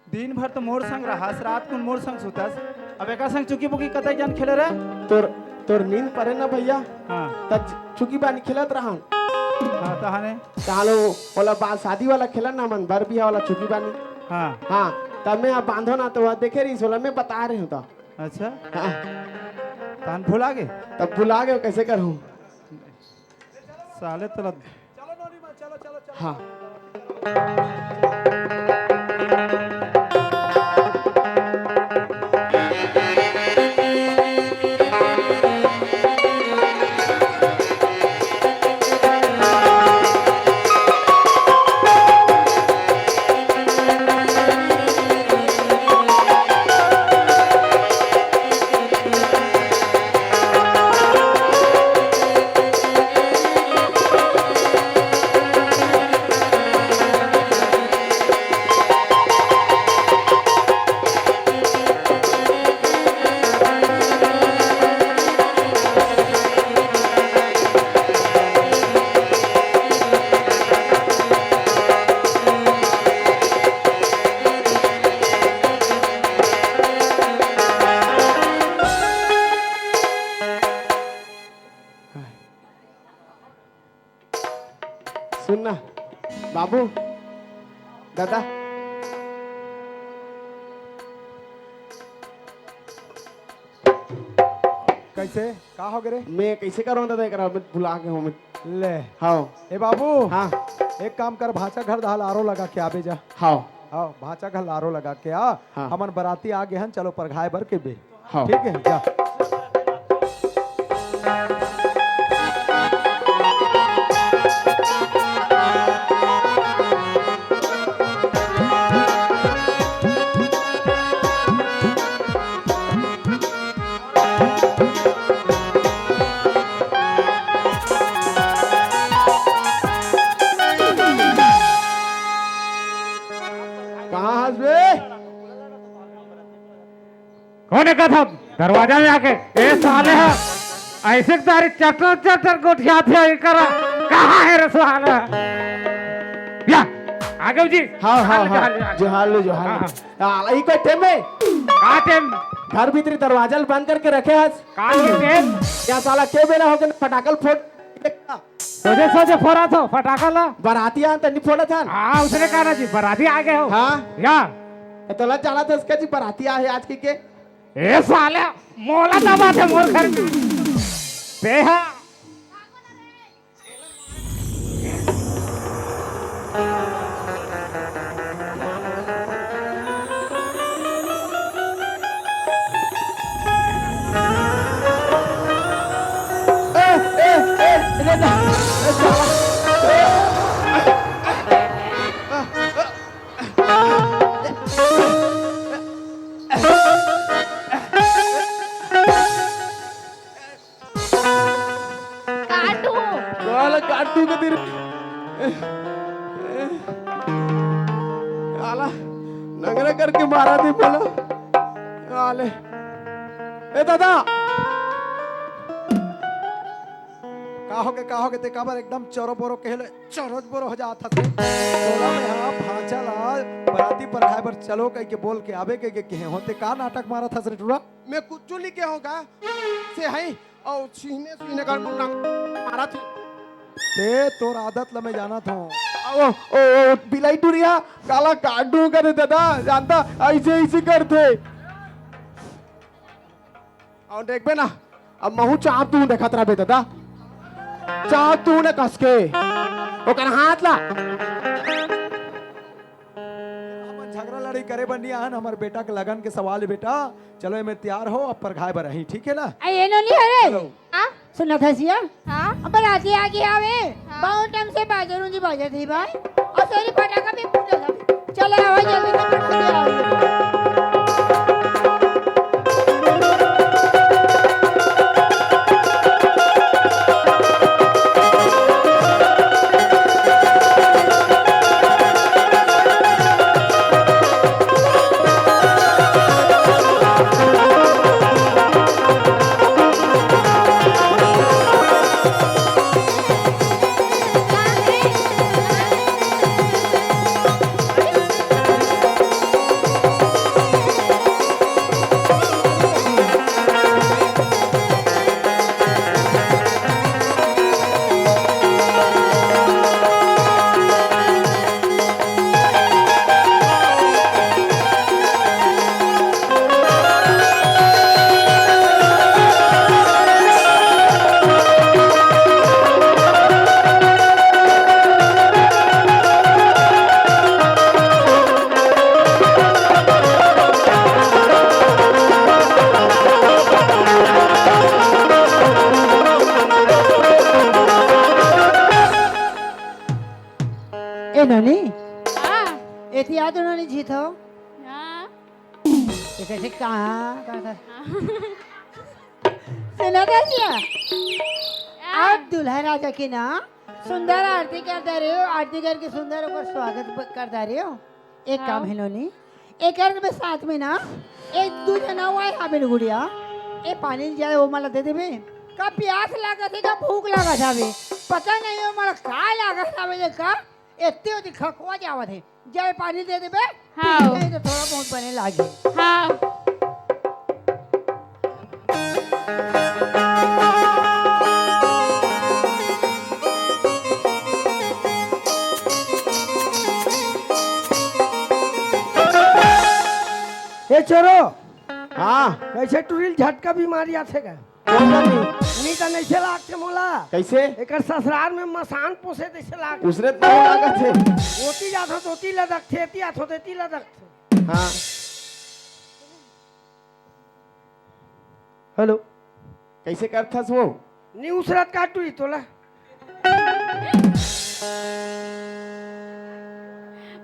दिन भर तो मोर संग रहास रात को मोर संग सुतास अब एका संग चुकी बुकी कतई जान खेले रे तोर नींद पड़े ना भैया हाँ तब चुकी बानी खेलत रहा हाँ तहाने चालो वाला बाल शादी वाला खेला ना मन भर बिया वाला चुकी बानी हाँ हाँ तब मैं अब बांधो ना तो वह देखे रही सोला मैं बता रही हूँ तो अच्छा हाँ तान भुला गए तब भुला गए कैसे करूँ साले तोला चलो नोनी मां चलो हाँ सुनना बाबू दादा कैसे का हो गए रे मैं कैसे करूँ दादा एक मैं भुला गया हूँ मैं ले हाँ ए बाबू हाँ एक काम कर भाचा घर दाल आरो लगा के आबे जा हाँ हाँ भाचा घर आरो लगा के आ हाँ। हमन बराती आ गए हैं चलो परघाए बर के बे हाँ। ठीक है जा कहाँ हंस बे कौन है था दरवाजा में आके ए साले है ऐसे तारी चटर चटर गोठिया थे करा कहाँ है रसवाला या आगे जी हाँ हाँ हाँ जो हाल लो हाँ ये कोई टेम है का टाइम घर भीतरी दरवाजा बंद करके रखे हस का टाइम क्या साला के बेला हो गया फटाकल फोड़ सोचे सोचे फोड़ा तो फटाका ला बराती आन तनी फोड़ा था हाँ उसने कहा ना जी बराती आ गए हो हाँ यार तो लग जाना था उसका जी बराती आहे आज के ए साले मोला दबा थे मोर घर में बेहा काटू वाला काटू के दिन आला नगरा करके मारा दी बोला आले ए दादा का हो के ते काबर एकदम चोरो बोरो कहले चोरोज बोरो हो जात हते तोला में हां भाचा ला बराती पर है बर चलो कह के बोल के आवे के होते का नाटक मारा था रे टूरा मैं कुछ नहीं के होगा से है और सीने सीने का मारा थे ते तोर आदत ल मैं जाना था ओ ओ बिलाई टुरिया काला काटू करे दादा जानता ऐसे ऐसे करते और देख पे ना अब महू चाह तू देखा तेरा बे दादा चाह तू ने कस के ओ कर हाथ ला अपन झगड़ा लड़ी करे बनी आन हमारे बेटा के लगन के सवाल है बेटा चलो मैं तैयार हो अब पर घाय बरही ठीक है ना ये नोनी हरे चलो। सुना था सिया हाँ अब राती आगे आवे बहुत टाइम से बाजारों जी बाजा थी भाई और सारी पटाखा भी पूरा था चलो आवाज जल्दी से पटाखे आओ ए नोनी हाँ एती याद उन्होंने जीत हो हाँ ये कैसे कहाँ था सुना था सिया आप दुल्हा राजा की ना सुंदर आरती करते रहे हो आरती करके सुंदर होकर स्वागत करते रहे हो एक काम है नोनी एक अर्थ में साथ में ना एक दो जना हुआ है हमें गुड़िया ए पानी जाए वो मला दे देवे का प्यास लगा थे का भूख लगा था बे पता नहीं हो मला काय लगा था बे का इतने होती खखवा जावा थे जाए पानी दे देवे हाँ। नहीं तो थोड़ा बहुत बने लागे हाँ ए चोरो हाँ कैसे टूरिल झटका बीमारी आथे का कौन जानी नहीं तो नहीं से लाग के मोला कैसे एकर ससुराल में मसान पोसे जैसे लाग उसने तो लागत थे ओती जात हो तोती लदक थे एती आत हो तेती लदक थे हाँ हेलो कैसे करथस वो नी उसरत काटू ही तोला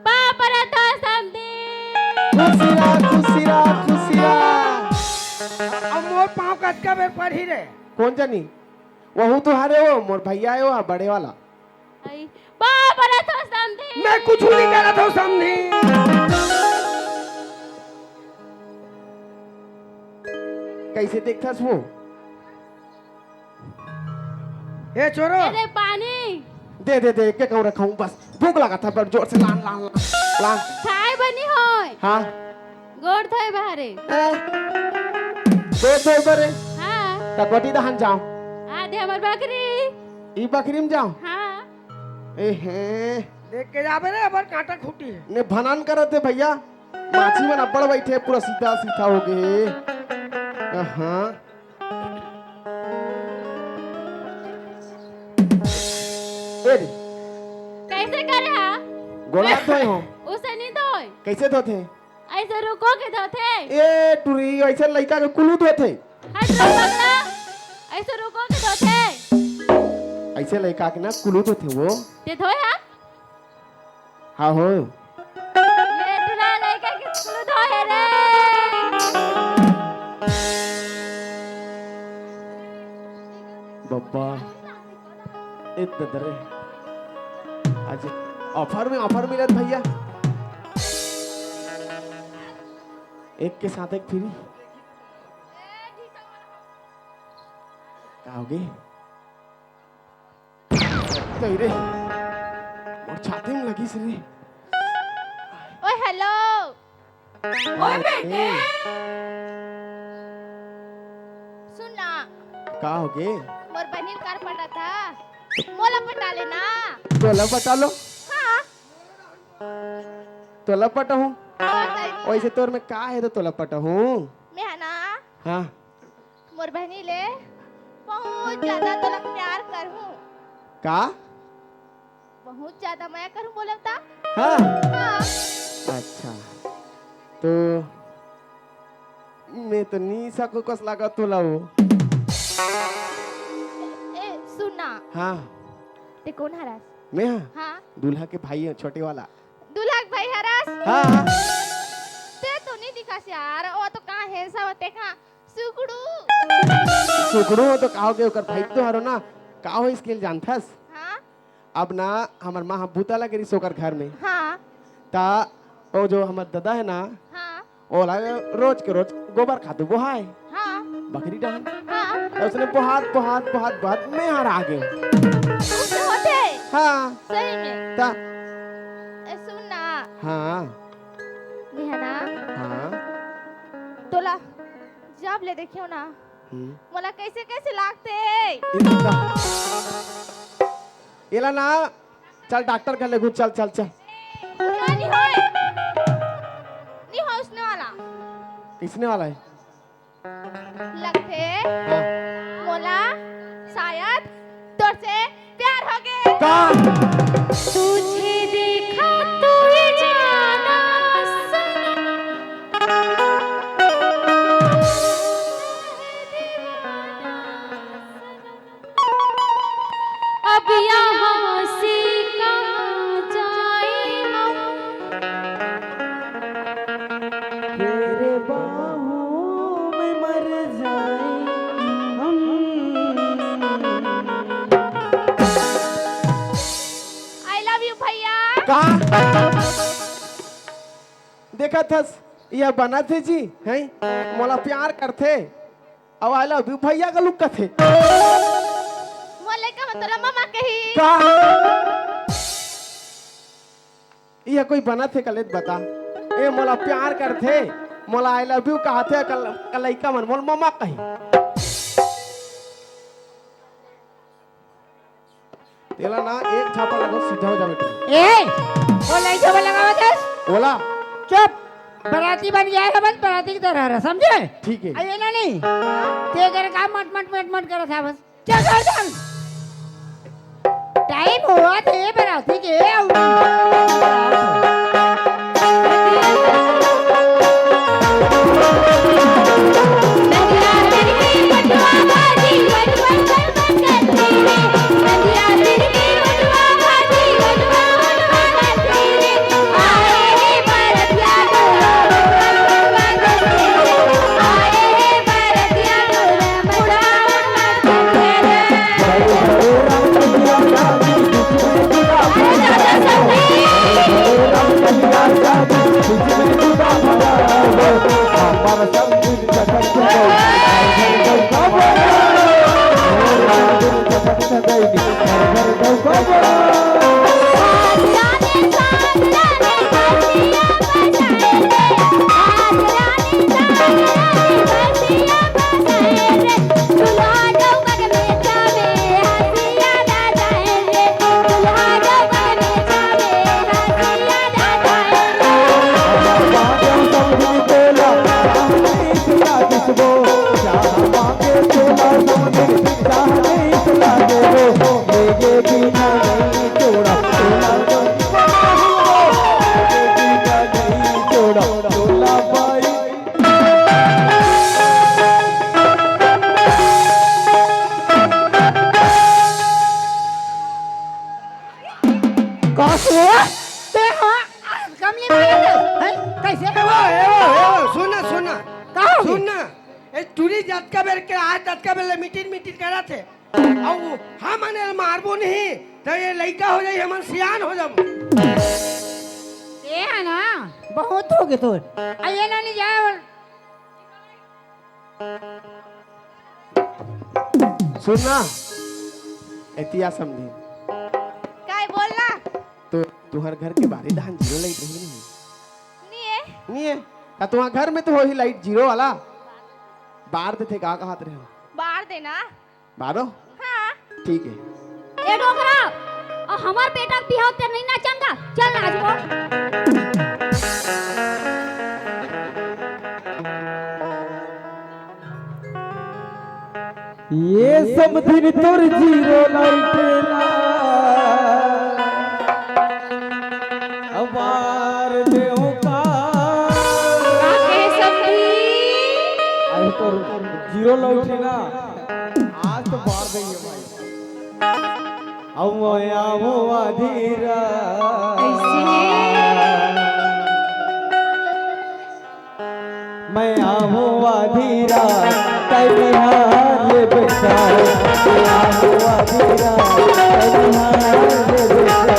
पापरा तो समझे खुशिया खुशिया खुशिया अब मोर पाँव कटका बेर पढ़ी रे कौन जानी वहू तो हारे हो मोर भैया आयो आ बड़े वाला पापरा तो समझे मैं कुछ नहीं करत हूँ समझी कैसे देखथस वो ए चोरो अरे पानी दे दे दे के कहूँ रखाऊं बस भूख लगा था पर जोर से लान लान लान लान चाय बनी होय हाँ गोड़ थोय बाहरे दे दे बरे हाँ तकोटी दहन जाओ आधे हमर बकरी ई बकरी में जाओ हाँ ए हे देख के जाबे रे अबर कांटा खूटी है ने भनान करत है भैया माछी में अब्बड़ बैठे पूरा सीधा सीधा हो गए हाँ ए रे, कैसे करे हा गोला धोए हो उसे नहीं धोय कैसे धोते ऐसे रुको के धोथे ए टुरी ऐसे लड़का के कुलू धोते हट रो पगला ऐसे रुको के धोथे ऐसे लड़का के ना कुलू धोते वो ते धोय हा हाँ हो ये तुला लड़का के कुल धोय रे बब्बा इतना दरे आज ऑफर मिलत भैया एक के साथ एक फ्री क्या होगी तो रे और छाती में लगी से रे ओए हेलो ओए बेटे सुन ना क्या होगे मोर बहन कार पड़ा था मोला पटा लेना गोला बता लो हाँ तो लपट हूँ वैसे तोर में का है तो लपट हूँ मैं है ना हाँ मोर बहनी ले बहुत ज्यादा तोला प्यार करूं का बहुत ज्यादा मैं करूं बोलता हाँ हाँ अच्छा तो मैं तो नहीं सकूं कस लगा तोला वो ए सुनना हाँ ते कौन हरास मैं हाँ हाँ दूल्हा के भाई है छोटे वाला दूल्हा के भाई हरास हाँ हाँ ते तो नहीं दिखा यार वो तो कहाँ है सब ते कहाँ सुगड़ू सुकड़ू हो तो कहोगे ओकर भाई तो हरो ना का हो इसके लिए जानथस हाँ अब ना हमर माँ भूता लगे रही सोकर घर में हाँ ता वो जो हमर दादा है ना हाँ वो लगे रोज के रोज गोबर खातू बोहाए हाँ बकरी डाल हाँ तो उसने बहुत में हार आ गए उससे होते हाँ सही में ता ए सुनना हाँ मैं है ना हाँ तोला जब ले देखियो ना मोला कैसे कैसे लागते इला ना चल डॉक्टर कर ले गुड चल चल चल नहीं हो उसने वाला किसने वाला है लगते हाँ। मोला शायद तोर से प्यार हो गए का तुझे देखा तो ये जाना अब यहाँ से कहाँ जाए हम तेरे बाहों में मर जाए हम आई लव यू भैया का देखा थस यह बना थे जी हैं मोला प्यार करते अब आई लव यू भैया का लुक थे मोले का मतलब मामा कही का यह कोई बना थे कलेत बता ए मोला प्यार करते मोला आई लव यू कहा थे कलैका मन मोल मामा कही तेला ना एक छापा लगो सीधा हो जा बेटा ए वो नहीं जो लगावत है बोला चुप बराती बन गया है बस बराती की तरह रहा समझे ठीक है अरे ना नहीं ते कर काम मट कर था बस चल चल चल टाइम हुआ थे बराती के सुनना सुनना कहाँ होगी? सुनना ए टूरी जात का बेर के आज जात का बेर मीटिंग मीटिंग करा थे और हम अने मारबो नहीं तो ये लड़का हो जाए हम सियान हो जाबो ये है ना बहुत हो गए तो आइए ना नहीं जाए और सुनना एतिया समझी काय बोलना तो तुम्हार घर के बारे धान जीरो लाइट रही नहीं नहीं है नहीं है का तुम्हार घर में तो हो ही लाइट जीरो वाला बाहर थे का कहा रहे हो बाहर देना बारो हाँ ठीक है ए डोकरा और हमार बेटा के बिहाव ते नहीं नाचंगा। चल नाचबो। ये समथिन तोर जीरो लाइटेला अबार देव का काके समधी आई तो जीरो लाइटे ना आज तो बार देंगे भाई अब धीरा मैं आऊँ धीरा कई बिहार ले बेटा मैं आऊँ धीरा कई बिहार ले बेटा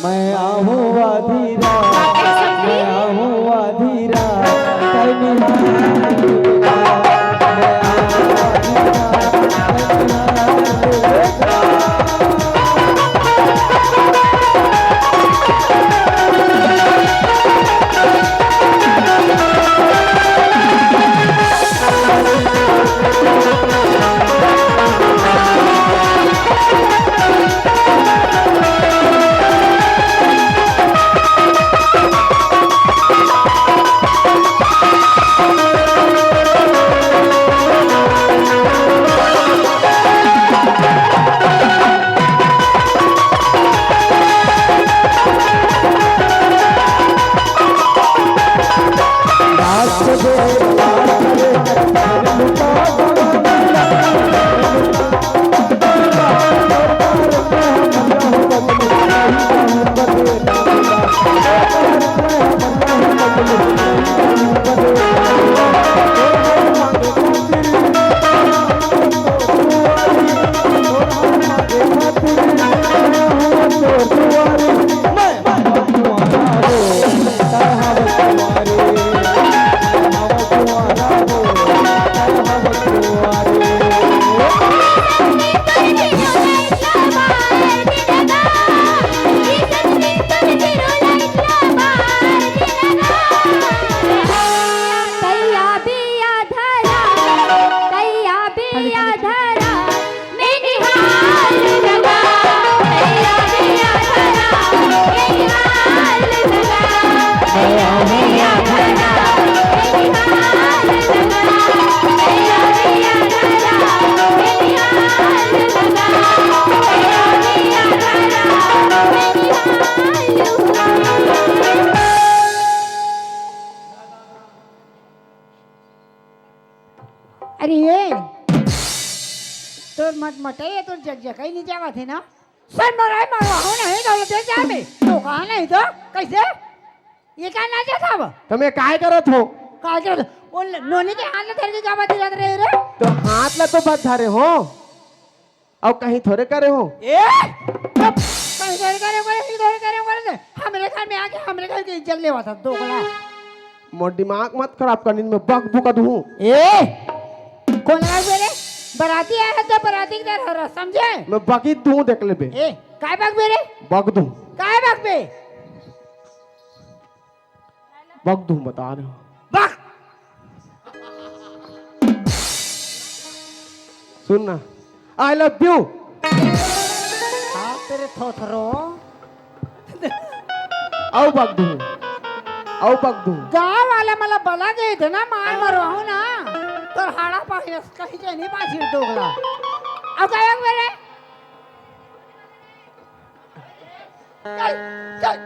मैं आऊँ धीरा मैं आऊँ धीरा कई बिहार ले बेटा मैं अरे ये तोर मत मटे तोर जग ही नहीं जावा थे ना सन मराई मरवा हो नहीं दौलत दे जा में तो कहां नहीं तो कैसे ये क्या नाचा था वो तुम्हें काय करत हो का कर वो नोनी के हाथ में धर के जावा थी जात रहे रे तो हाथ ला तो बात धारे हो और कहीं थोड़े करे हो ए कहीं धर करे हमरे घर में आके हमरे घर के इज्जत लेवा था दोगला मोर दिमाग मत खराब करनी में बक बुकत हूँ ए कौन लगा मेरे बराती आया है तो बराती की तरह समझे मैं बकी दूं देख ले बे ए काय बक मेरे बक दूं काय बक बे बक दूं बता रहे हो बक सुन ना आई लव यू हाँ तेरे थोथरो आओ बक दूं आओ बक दूं गाँव वाले मला बला गए थे ना मार मरवाऊ ना तो हाड़ा पाहिजे कहीं से नहीं पाछी दोगला अब काय बक मेरे चल चल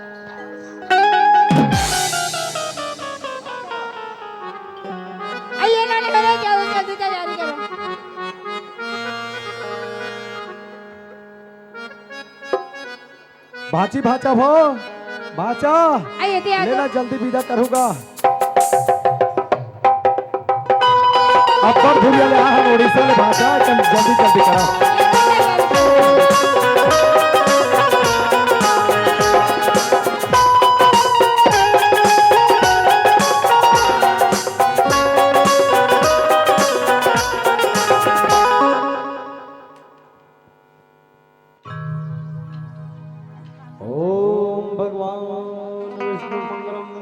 आइए ना निकले जल्दी तैयारी करो भाची भाचा भो भाचा आइए तैयार लेना जल्दी विदा करूंगा अब भूलिया ले आ उड़ीसा ले भाचा जल्दी जल्दी करो करो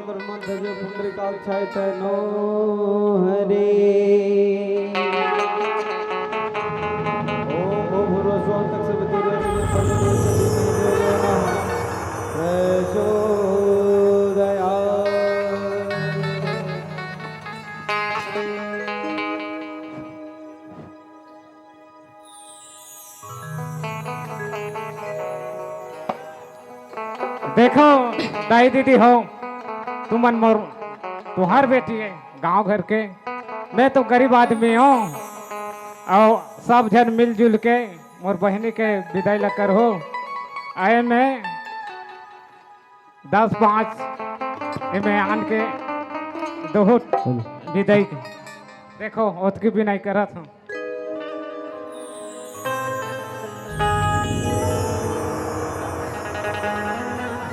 चंद्रमंथ जो पुंडरीकाक्षाय तनो हरे ओम भूर्भुवस्सुः तत्सवितुर्वरेण्यं भर्गो देवस्य धीमहि धियो यो नः देखो दाई दीदी हो तुमन मोर तुहार बेटी है गांव घर के, मैं तो गरीब आदमी हूँ और सब जन मिलजुल के मोर बहनी के विदाई लकर हो आए मैं 10-5 में आन के दो विदाई के देखो ओत की भी नहीं करत हूँ।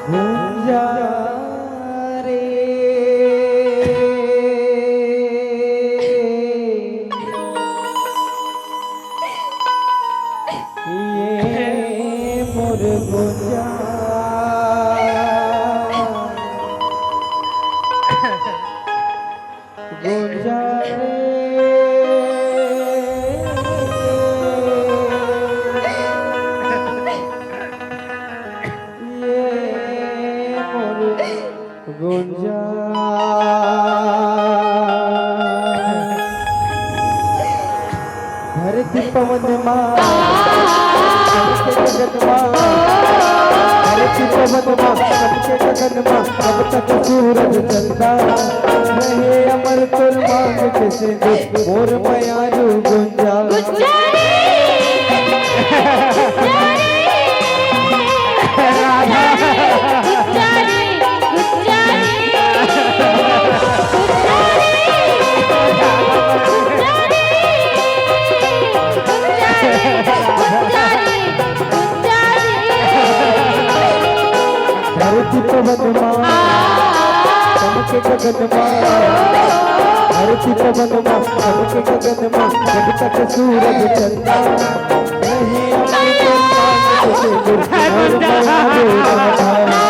गुंजा रे ये मोर गुंजा गुंजा रे गुंजा धरती पवन माँ सबके जगत माँ धरती पवन माँ सबके जगत माँ अब तक सूरज चंदा रहे अमर तुर मांग के सिंधु मोर मयारू गुंजा धरती पवन माँ सबके गगन माँ धरती पवन माँ सबके गगन माँ जब तक सूरज चंदा रहे अमर तुर मांग के सिंधु मोर मयारू गुंजा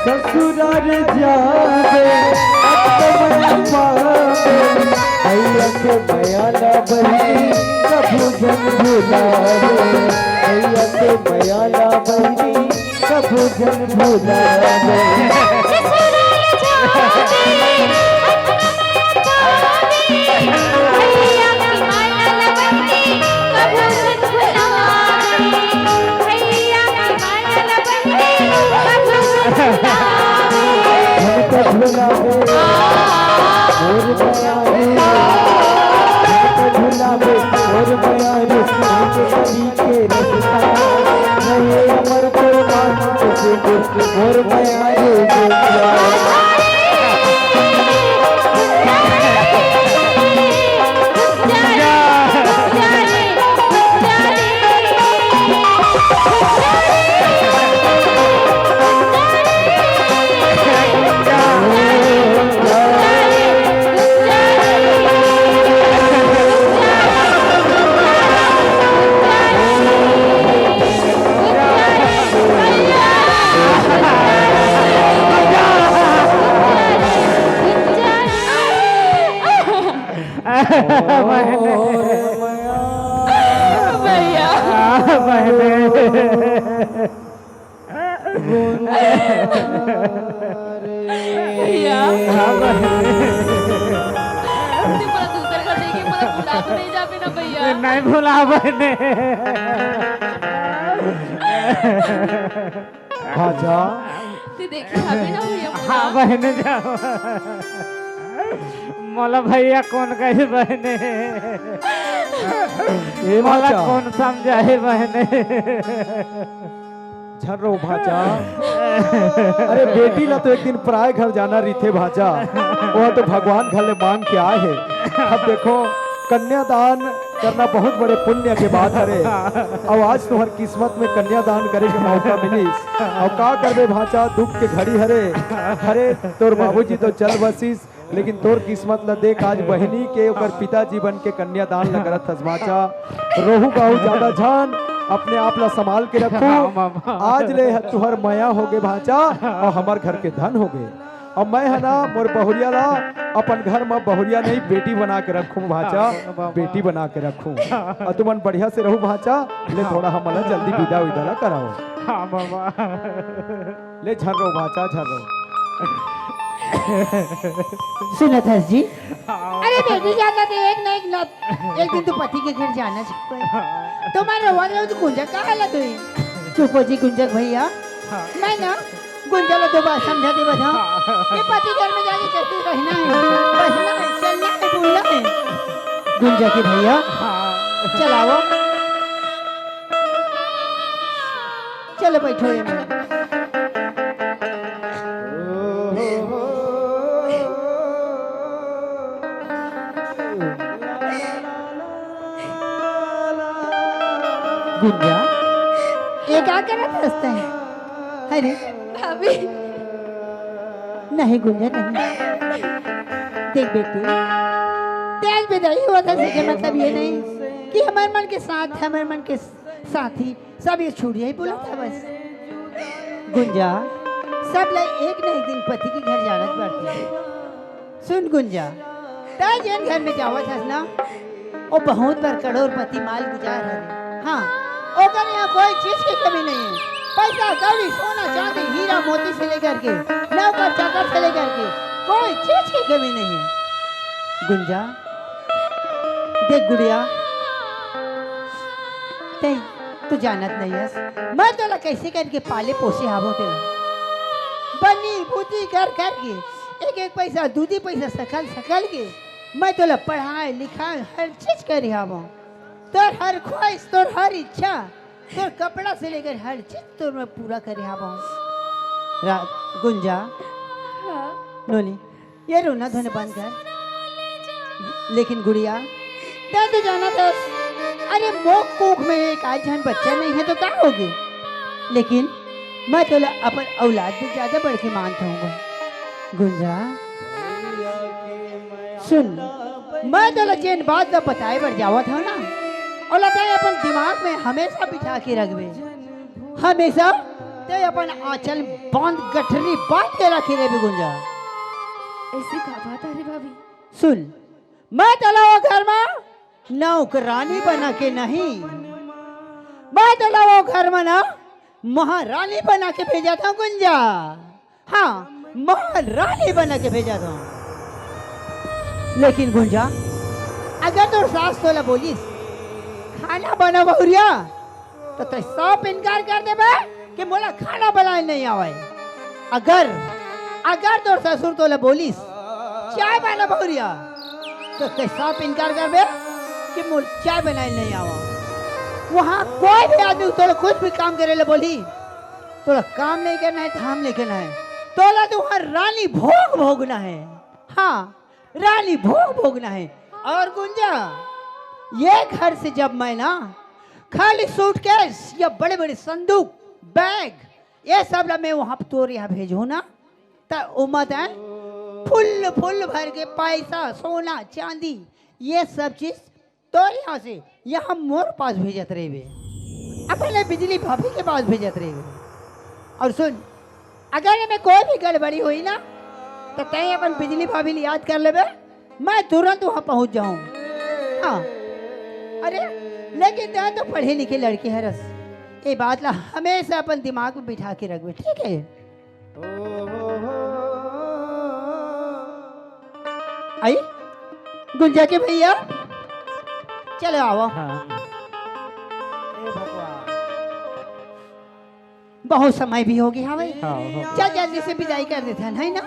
ससुराल जावे अब तो मैं पावे भैया के मयाला बहनी प्रभु जन भुलावे भैया के मयाला बहनी प्रभु जन भुलावे भुलावे मोर मयारू भुलावे मोर मयारू के रसता रहे अमर तुर मांग के सिंधु मोर मयारू गुंजा भैया ते मला दूसरे का देखे मला बुला तो नहीं जावे ना भैया नहीं भूला बहने भाजा ते देखे हमें ना भैया हाँ बहने जाओ मोला भैया कौन कहे बहने ए मोला भाजा कौन समझाए बहने झर्रो भाजा अरे बेटी ला तो एक दिन पराए घर जाना रही भाजा वो तो भगवान घर ले मांग के आए है। अब देखो कन्यादान करना बहुत बड़े पुण्य के बात हरे और आज तुम्हार किस्मत में कन्यादान करे के मौका मिलिस और का करबे भाचा दुख के घड़ी हरे हरे तोर बाबूजी तो चल बसिस लेकिन तोर किस्मत ला देख आज बहनी के ओकर पिताजी बन के कन्यादान ल करत हस भाचा रोहू गाऊ ज्यादा जान अपने आप ला संभाल के रखो आज ले तुहर माया हो गे भाचा और हमार घर के धन हो गए और मैं है ना मोर बहुरिया ला अपन घर में बहुरिया नहीं बेटी बना के रखूं भाचा बेटी बना के रखूं और तुमन बढ़िया से रहू भाचा ले थोड़ा हमला जल्दी विदा विदा ला कराओ हाँ बाबा ले झर्रो भाचा झर्रो सुनत हस जी अरे बेटी जाना तो एक ना एक न एक दिन तो पति के घर जाना चाहिए तुम्हारे रोवा रहे हो तो गुंजा कहाँ ला तुई चुप हो जी गुंजक भैया मैं ना गुंजा ला तो बात समझा दे बता ये पति घर में जाके कैसे रहना है बसना है चलना है बोलना है गुंजा के भैया चलाओ चलो बैठो ये में गुंजा ये क्या करत हंसते हैं अरे अभी नहीं गुंजा नहीं देख बेटी तेज विदाई हुआ था इसके मतलब ये नहीं कि हमारे मन के साथ हमारे मन के साथी सब ये छुड़िया ही बोला था बस गुंजा सब लोग एक न एक दिन पति के घर जाना पड़ती है सुन गुंजा ताई जैन घर में जावा था ना वो बहुत बार करोड़पति माल गुजार है हाँ ओकर यहाँ कोई चीज की कमी नहीं है पैसा कौड़ी सोना चांदी हीरा मोती से लेकर के नौकर चाकर से लेकर के कोई चीज की कमी नहीं है गुंजा देख गुड़िया ते तू जानत नहीं है मैं तोला कैसे करके पाले पोसे हावो तेला बनी बूती कर करके एक एक पैसा दूधी पैसा सकल सकल के मैं तोला पढ़ाई लिखाई हर चीज कर हावो तोर हर ख्वाहिश तोर हर इच्छा तोर कपड़ा से लेकर हर चीज तोर मैं पूरा करे हावो गुंजा नोनी ये रोना धोने बंद कर लेकिन गुड़िया तै तो जाना था अरे मोक कोख में एक आज जन बच्चा नहीं है तो क्या होगी लेकिन मैं तो अपन औलाद से ज्यादा बढ़ के मानता हूँ गुंजा सुन मैं तो जेन बात जब बताए बढ़ जावा था ना और लताए अपन दिमाग में हमेशा बिठा के रखबे हमेशा ते अपन आंचल बांध गठरी बांध के रखे रे गुंजा ऐसी का बात है रे भाभी सुन मैं चलाओ घर में नौकरानी बना के नहीं मैं चलाओ घर में ना महारानी बना के भेजा था गुंजा हाँ महारानी बना के भेजा था लेकिन गुंजा अगर तो सास तोला बोलिस खाना बना बहुरिया तो ते सब इनकार कर दे बे कि मोला खाना बनाए नहीं आवे अगर अगर तो ससुर तोला बोलिस चाय बना बहुरिया तो ते सब इनकार कर दे कि मोल चाय बनाए नहीं आवा वहाँ कोई भी आदमी तोला कुछ भी काम करे ले बोली तोला काम नहीं करना है काम नहीं करना है तोला तो वहाँ रानी भोग भोगना है हाँ रानी भोग भोगना है और गुंजा ये घर से जब मैं ना खाली सूटकेस या बड़े बड़े संदूक बैग ये सब ला मैं वहाँ तोर यहाँ भेजू ना तो उम्मत है फुल फुल भर के पैसा सोना चांदी ये सब चीज तोर यहाँ से यहाँ मोर पास भेजत रहे अपने बिजली भाभी के पास भेजत रहे और सुन अगर में कोई भी गड़बड़ी हुई ना तो तय अपन बिजली भाभी ले याद कर लेबे मैं तुरंत वहाँ पहुँच जाऊँ हाँ अरे लेकिन तय तो पढ़े लिखे लड़के है रस ये बात ला हमेशा अपन दिमाग में बिठा के रखबे, ठीक है? आई गुंजा के भैया, चलो आओ। बहुत समय भी हो गया भाई, चल जल्दी से विदाई कर देते हैं, है ना?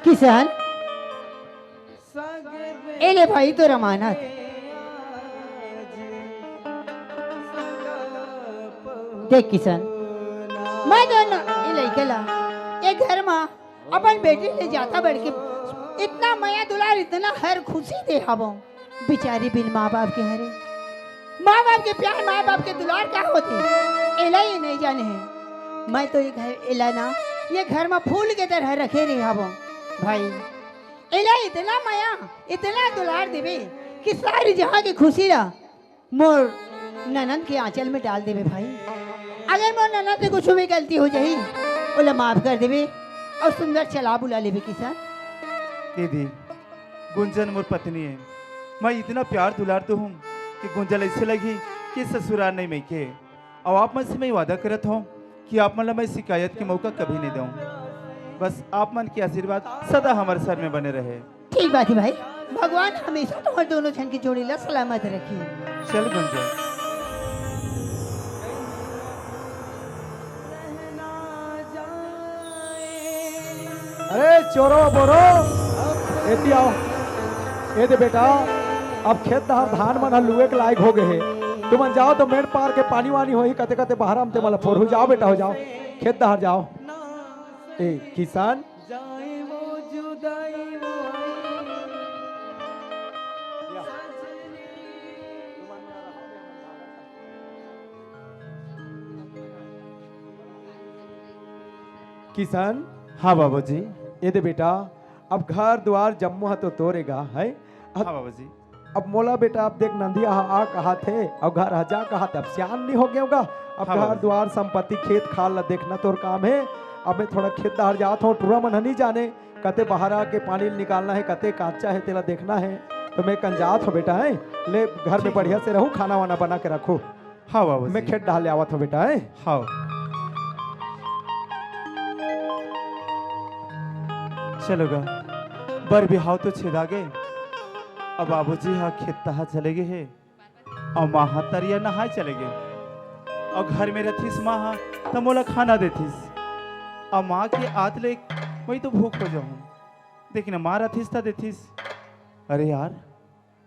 किसान एले भाई तो रमानत देख किसान, मैं दोनों ये लड़केला एक घर में अपन बेटी ले जाता बढ़ के इतना माया दुलार इतना हर खुशी दे हवो, बेचारी बिन माँ बाप के हरे, माँ बाप के प्यार माँ बाप के दुलार क्या होते एला ये नहीं जाने हैं। मैं तो ये घर एला ना ये घर में फूल के तरह रखे रही हवो भाई, एला इतना माया इतना दुलार देवे कि सारी जहाँ की खुशी ला मोर ननद के आंचल में डाल देवे भाई। अगर मोर ननद से कुछ भी गलती हो जाही ओला माफ कर देवे और सुंदर चला बुला लेवे किसान। दीदी गुंजन मोर पत्नी है, मैं इतना प्यार दुलार तो हूँ कि गुंजन ऐसे लगी कि ससुराल नहीं मैं के। और आप मन से मैं वादा करत हूँ कि आप मन ला मैं शिकायत के मौका कभी नहीं दूँ, बस आप मन के आशीर्वाद सदा हमारे सर में बने रहे। ठीक बात है भाई, भगवान हमेशा तुम्हारे दोनों जन की जोड़ी ला सलामत रखिए। चल गुंजन। अरे चोरो बोरो एती आओ, ए दे बेटा, अब खेत दहार धान मन लुए के लायक हो गए है, तुम जाओ तो मेड़ पार के पानी वानी हो ही कते कते बाहर हम ते मला फोर हो जाओ बेटा, हो जाओ खेत दहार जाओ। ए किसान किसान, हाँ बाबूजी। ये दे बेटा, अब घर द्वार जम्मू है तो तोरेगा है। हाँ बाबूजी। अब मोला बेटा, अब देख नंदिया आ कहा थे और घर हजा कहा थे, अब सियान नहीं हो गया होगा। अब हाँ घर बाबूजी। द्वार संपत्ति खेत खाल ला देखना तोर काम है। अब मैं थोड़ा खेत दार जात हूँ, टूरा मन नहीं जाने कते बाहर आके पानी निकालना है, कते काचा है तेरा देखना है, तो मैं कंजात हो बेटा है। ले घर में बढ़िया से रहूँ, खाना वाना बना के रखो। हाँ बाबूजी। मैं खेत डाल ले आवत हूँ बेटा है। हाँ चलोगा, बर बिहाव तो छेदा गए। अब बाबूजी हाँ खेत तहा चले गए है और माँ हाँ तरिया नहाए चले गए और घर में रथिस माँ हाँ तो मोला खाना देथिस और माँ के आत ले वही तो भूख हो जाऊँ, लेकिन माँ रथिस था देथिस। अरे यार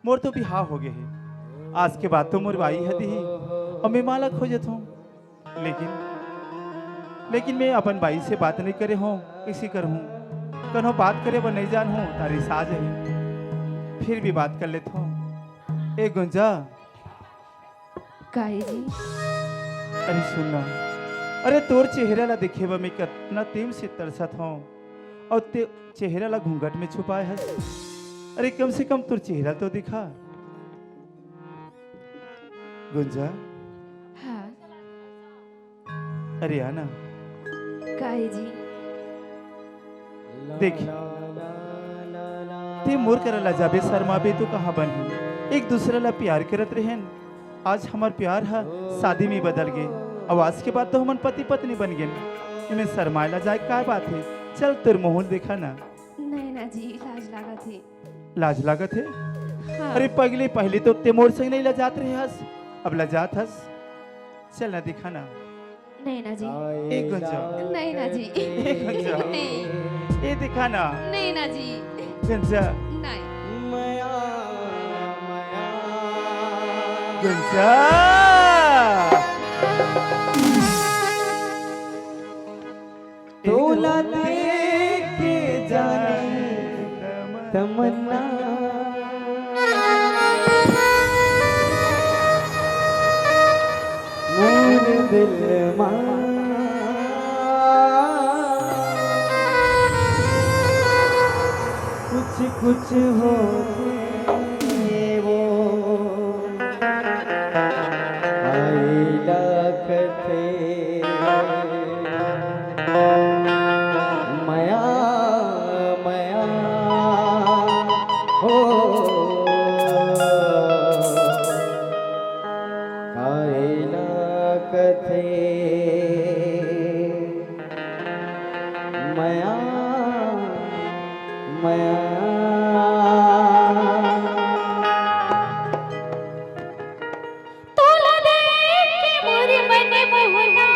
मोर तो बिहाव हो गए है, आज के बाद तो मोर बाई है दी और मैं माला खोजत हूँ, लेकिन मैं अपन बाई से बात नहीं करे हूँ, किसी कर हूँ कन्हो बात करे वो नहीं जान हूँ तारी साज है, फिर भी बात कर लेता हूँ। ए गुंजा, काहे जी? अरे सुनना, अरे तोर चेहरा ला देखे बा मैं कितना तेम से तरसत हूँ और ते चेहरा ला घूंघट में छुपाए है। अरे कम से कम तोर चेहरा तो दिखा गुंजा। हाँ अरे आना, काहे जी? देख ते मोर करला जाबे शर्माबे तो कहाँ बनी, एक दूसरे ला प्यार करत रहेन। आज हमार प्यार है शादी में बदल गए और आज के बाद तो हमन पति पत्नी बन गए, इनमें शर्माला जाए क्या बात है। चल तेर मोहन देखा ना। नहीं ना जी, लाज लागत है। लाज लागत है? हाँ। अरे पहले तो ते मोर संग नहीं लजात रहे हस, अब लजात हस। चल ना दिखा ना। नहीं ना जी। एक गुंजा, नहीं ना जी। एक गुंजा, नहीं ये दिखा ना। नहीं ना जी। गुंजा, नहीं। गुंजा, तोला देख के जाने तमन्ना, मोर दिल मां कुछ हो वो आइला कथे माया हो कायला कथे मया मया तोला देख के मोरे मन मोहना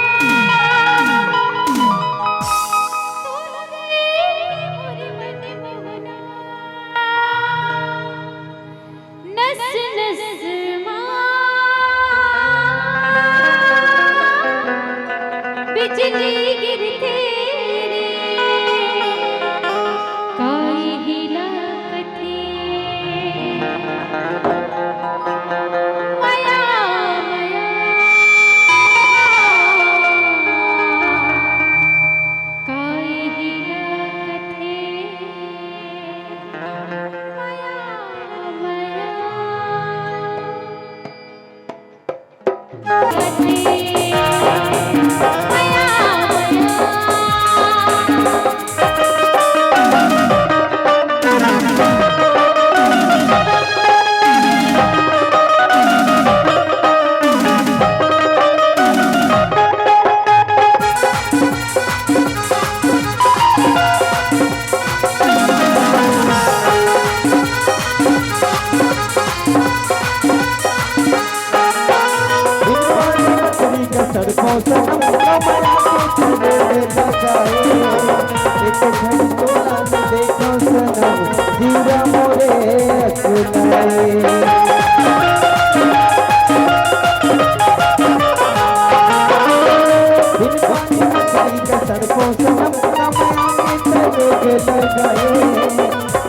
तोला देख के मोरे मन मोहना नस नस बिजली गिरते रे काई हिला कथे माया माया काई हिला कथे माया माया कथे सड़कों सनम कमरा के चले बजाए एक घड़ी तोला न देखो सनम जीरा मोरे अकुलाए दिन पानी मछली का सड़कों सनम कमरा के चले बजाए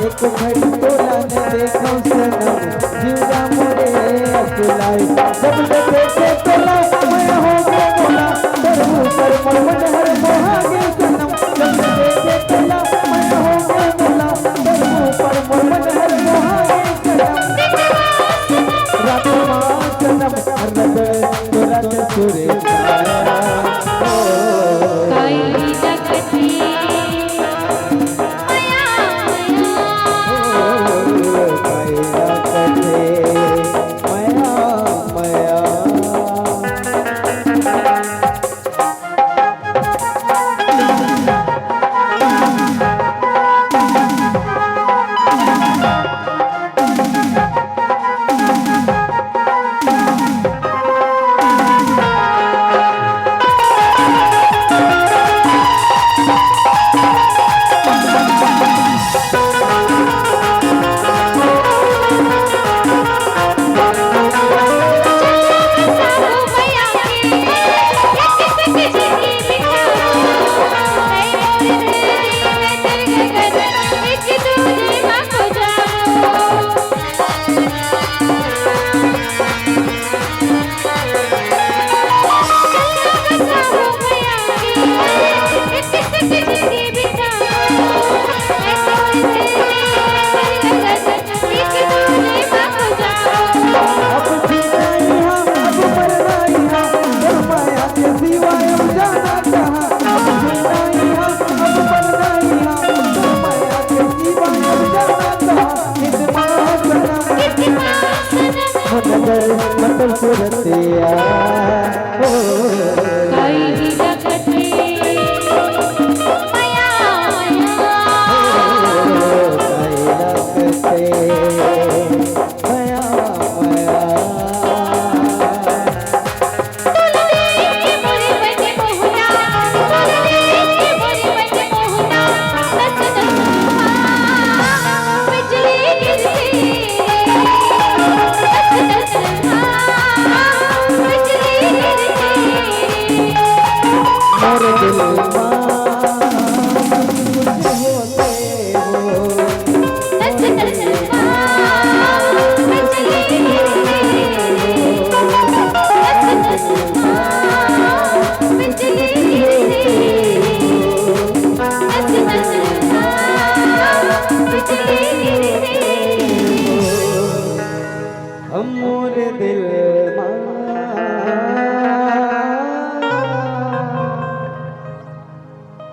एक घड़ी तोला न देखो सनम जीरा मोरे अकुलाए जब देखे तोला मैं हो पर मरमन हर मोहागे सनम जब देखे तोला मैं हो गए मोला पर मरमन हर मोहागे सनम रात मां सनम रत रत सुरे काई जगती माया माया मतलब सुरतिया हो काई जगती माया माया माया मोर दिल मोर दिल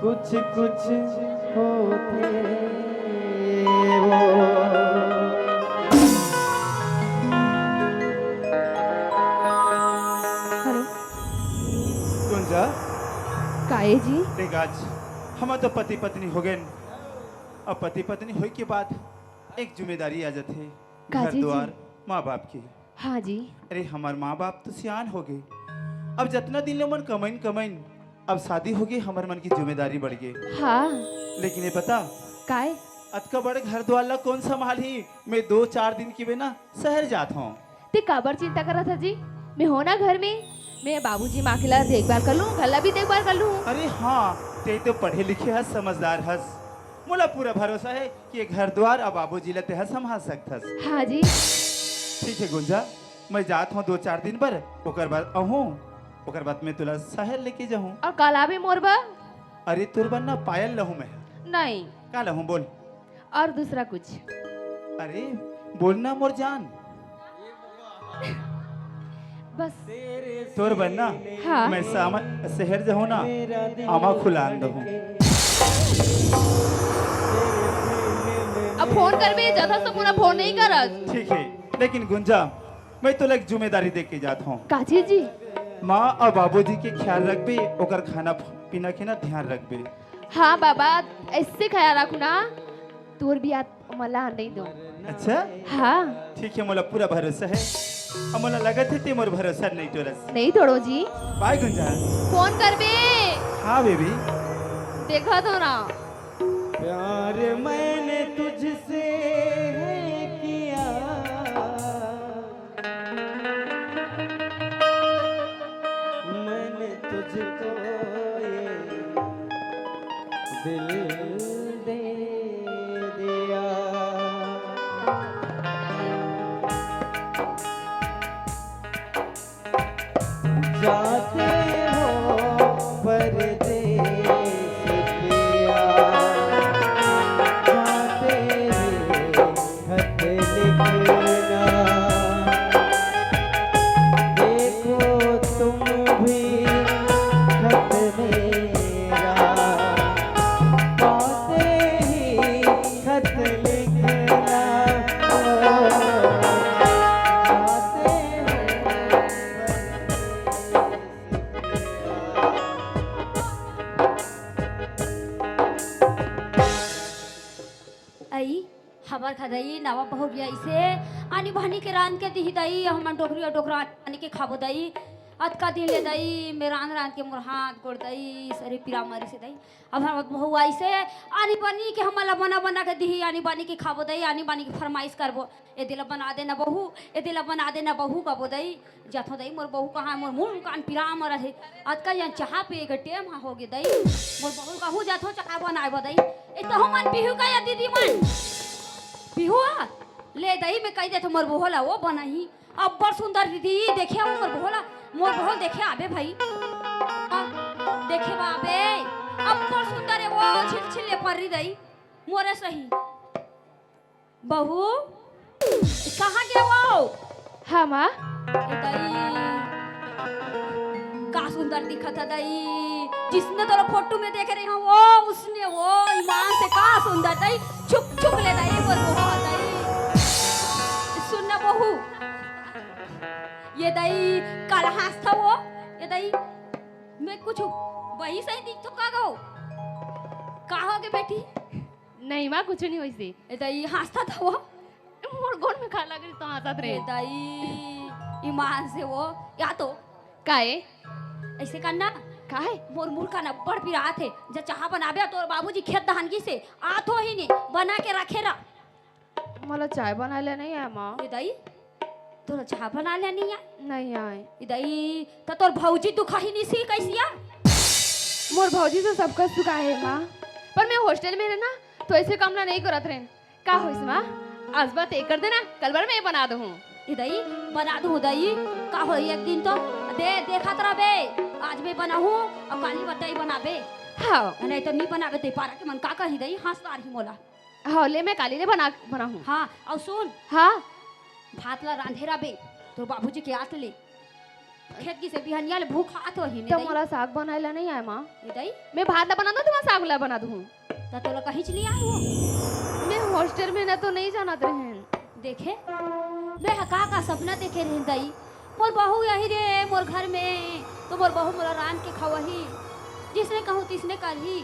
कुछ कुछ होते वो काहे जी? देख आज हम तो पति पत्नी हो गए, अब पति पत्नी होए के बाद एक जिम्मेदारी आ जाते घर काजी जी? द्वार माँ बाप की। हाँ जी। अरे हमार माँ बाप तो सियान हो गए, अब जितना दिन मन कमाइन कमाइन, अब शादी हो गई, हमारे मन की जिम्मेदारी बढ़ गई। हाँ लेकिन ये पता काहे? अतका बड़े घर द्वार ला कौन संभाली, मैं 2-4 दिन की बिना शहर जाता हूँ। ते काबर चिंता कर रहा था जी? मैं हो ना घर में, मैं बाबूजी माँ के ला देखभाल कर लूँ, गला भी देखभाल कर लूँ। अरे हाँ, ते तो पढ़े लिखे हस, समझदार हस, मोला पूरा भरोसा है कि ये घर द्वार अब बाबूजी ला तेहा संभाल सकथस। हाँ जी। ठीक है गुंजा, मैं जात हूँ 2-4 दिन पर, ओकर बाद आहूँ, ओकर बाद मैं तुला शहर लेके जाऊँ। और कल आवे मोरबा? अरे तुर बनना पायल लहूँ मैं। नहीं। का लहूँ बोल? और दूसरा कुछ? अरे बोलना मोर जान। बस तोर बनना। हाँ। मैं शहर जाऊँ ना, आमा खुलान दूँ। अब फोन कर भी जथा से पूरा फोन नहीं करत। ठीक है, लेकिन गुंजा मैं तो एक जिम्मेदारी देख के जाता हूँ। काजी जी? माँ और बाबूजी के ख्याल रखबे, ओकर खाना पीना के ना ध्यान रखबे। हाँ बाबा, ऐसे ख्याल रखू ना, तोर भी मला नहीं दो। अच्छा हाँ ठीक है, मोला पूरा भरोसा है, अब मोला लगत है ते मोर भरोसा नहीं तोरस। नहीं तोड़ो जी। बाय गुंजा। फोन कर बे। हाँ बेबी। देखा तो ना। प्यार मैंने तुझसे है किया, मैंने तुझको ये दिल दे दिया। जाते हो परदेस पिया, जाते खत लिखना, देखो तुम भी खत मेरा, पाते ही खत लिखना, जाते आई हमार खदई नवा बहु बिया इसे आनी बहनी के रान के दिही दई हमन डोकरी और डोकरा आनी के खाबो दई अतका दिन ले दई मैं रान रान के मोर हाथ गोड़ दई सरे पीरा मारी से दई अब हम बहु आई से आनी बनी के हमला बना बना के दिही आनी बनी के खाबो दई आनी बनी के फरमाइश करबो ए दिला बना देना बहू ए दिला बना देना बहू कबो दई जथो दई मोर बहू कहाँ मोर मुंह कान पीरा मर है अतका यहाँ चाह पे एक टेम हो गे दई मोर बहू कहू जाथो चाह बनाए दई ए तो मन पिहू का या दीदी मन पिहुआ ले दही में कही देते मोर बोहला वो बनाही अब बड़ सुंदर दीदी देखे मोर बोहला मोर बोहल देखे आबे भाई देखे बाबे अब बड़ सुंदर है वो छिलछिले पर दही मोरे सही बहू कहाँ गया वो? हाँ माँ। दही का सुंदर दिखा था दही जिसने तो फोटो में देख रही हूँ वो उसने वो ईमान से का सुंदर दही छुप छुप ले दही बोल दही सुनना बहू ये दही कल हाथ था वो ये दही मैं कुछ वही सही दिख तो का गो कहा होगे बेटी? नहीं माँ कुछ नहीं हुई सी। ये दही हंसता था वो मोर गोड़ में खा लगे तो हंसत रहे। ये दही ईमान से वो या तो काहे ऐसे करना काहे मोर मुंह का न बड़ पिरा थे जब चाह बनाबे तो बाबूजी खेत दहानगी से आथो ही नहीं बना के रखे रा मला चाय बना ले नहीं है माँ। ये दई तोरा चाह बना ले नहीं है? नहीं आए। ये दई तो तोर भौजी दुखा ही नहीं सी कैसिया? मोर भौजी तो सबका सुखा है माँ, पर मैं हॉस्टल में रहना तो ऐसे काम ना नहीं करत रहे। का होइस माँ? आज बात एक कर देना, कल बार मैं बना दूँ। ये दई बना दूँ दई का हो एक दिन तो देखा तरा बे आज मैं बनाऊँ और काली बताई बनाबे। हाँ नहीं तो नहीं बनाबे ते पारा के मन का कही दई हंसता रही मोला। हाँ ले मैं काली ले बनाऊँ। हाँ और सुन हाँ भात ला रांधेरा बे तो बाबूजी के आत ले खेत की से बिहनिया ले भूख हाथ हो ही तो मोला साग बनाएला नहीं आए माँ। दई मैं भात ला बना दूँ तो मैं साग ला बना दूँ। तो तोला कहीं चली आई हो? मैं हॉस्टल में ना तो नहीं जाना रहे देखे मैं का सपना देखे रही दई मोर बहू यही रे मोर घर में तो मोर बहू मोला रान के खवही जिसने कहूँ तिसने कर ही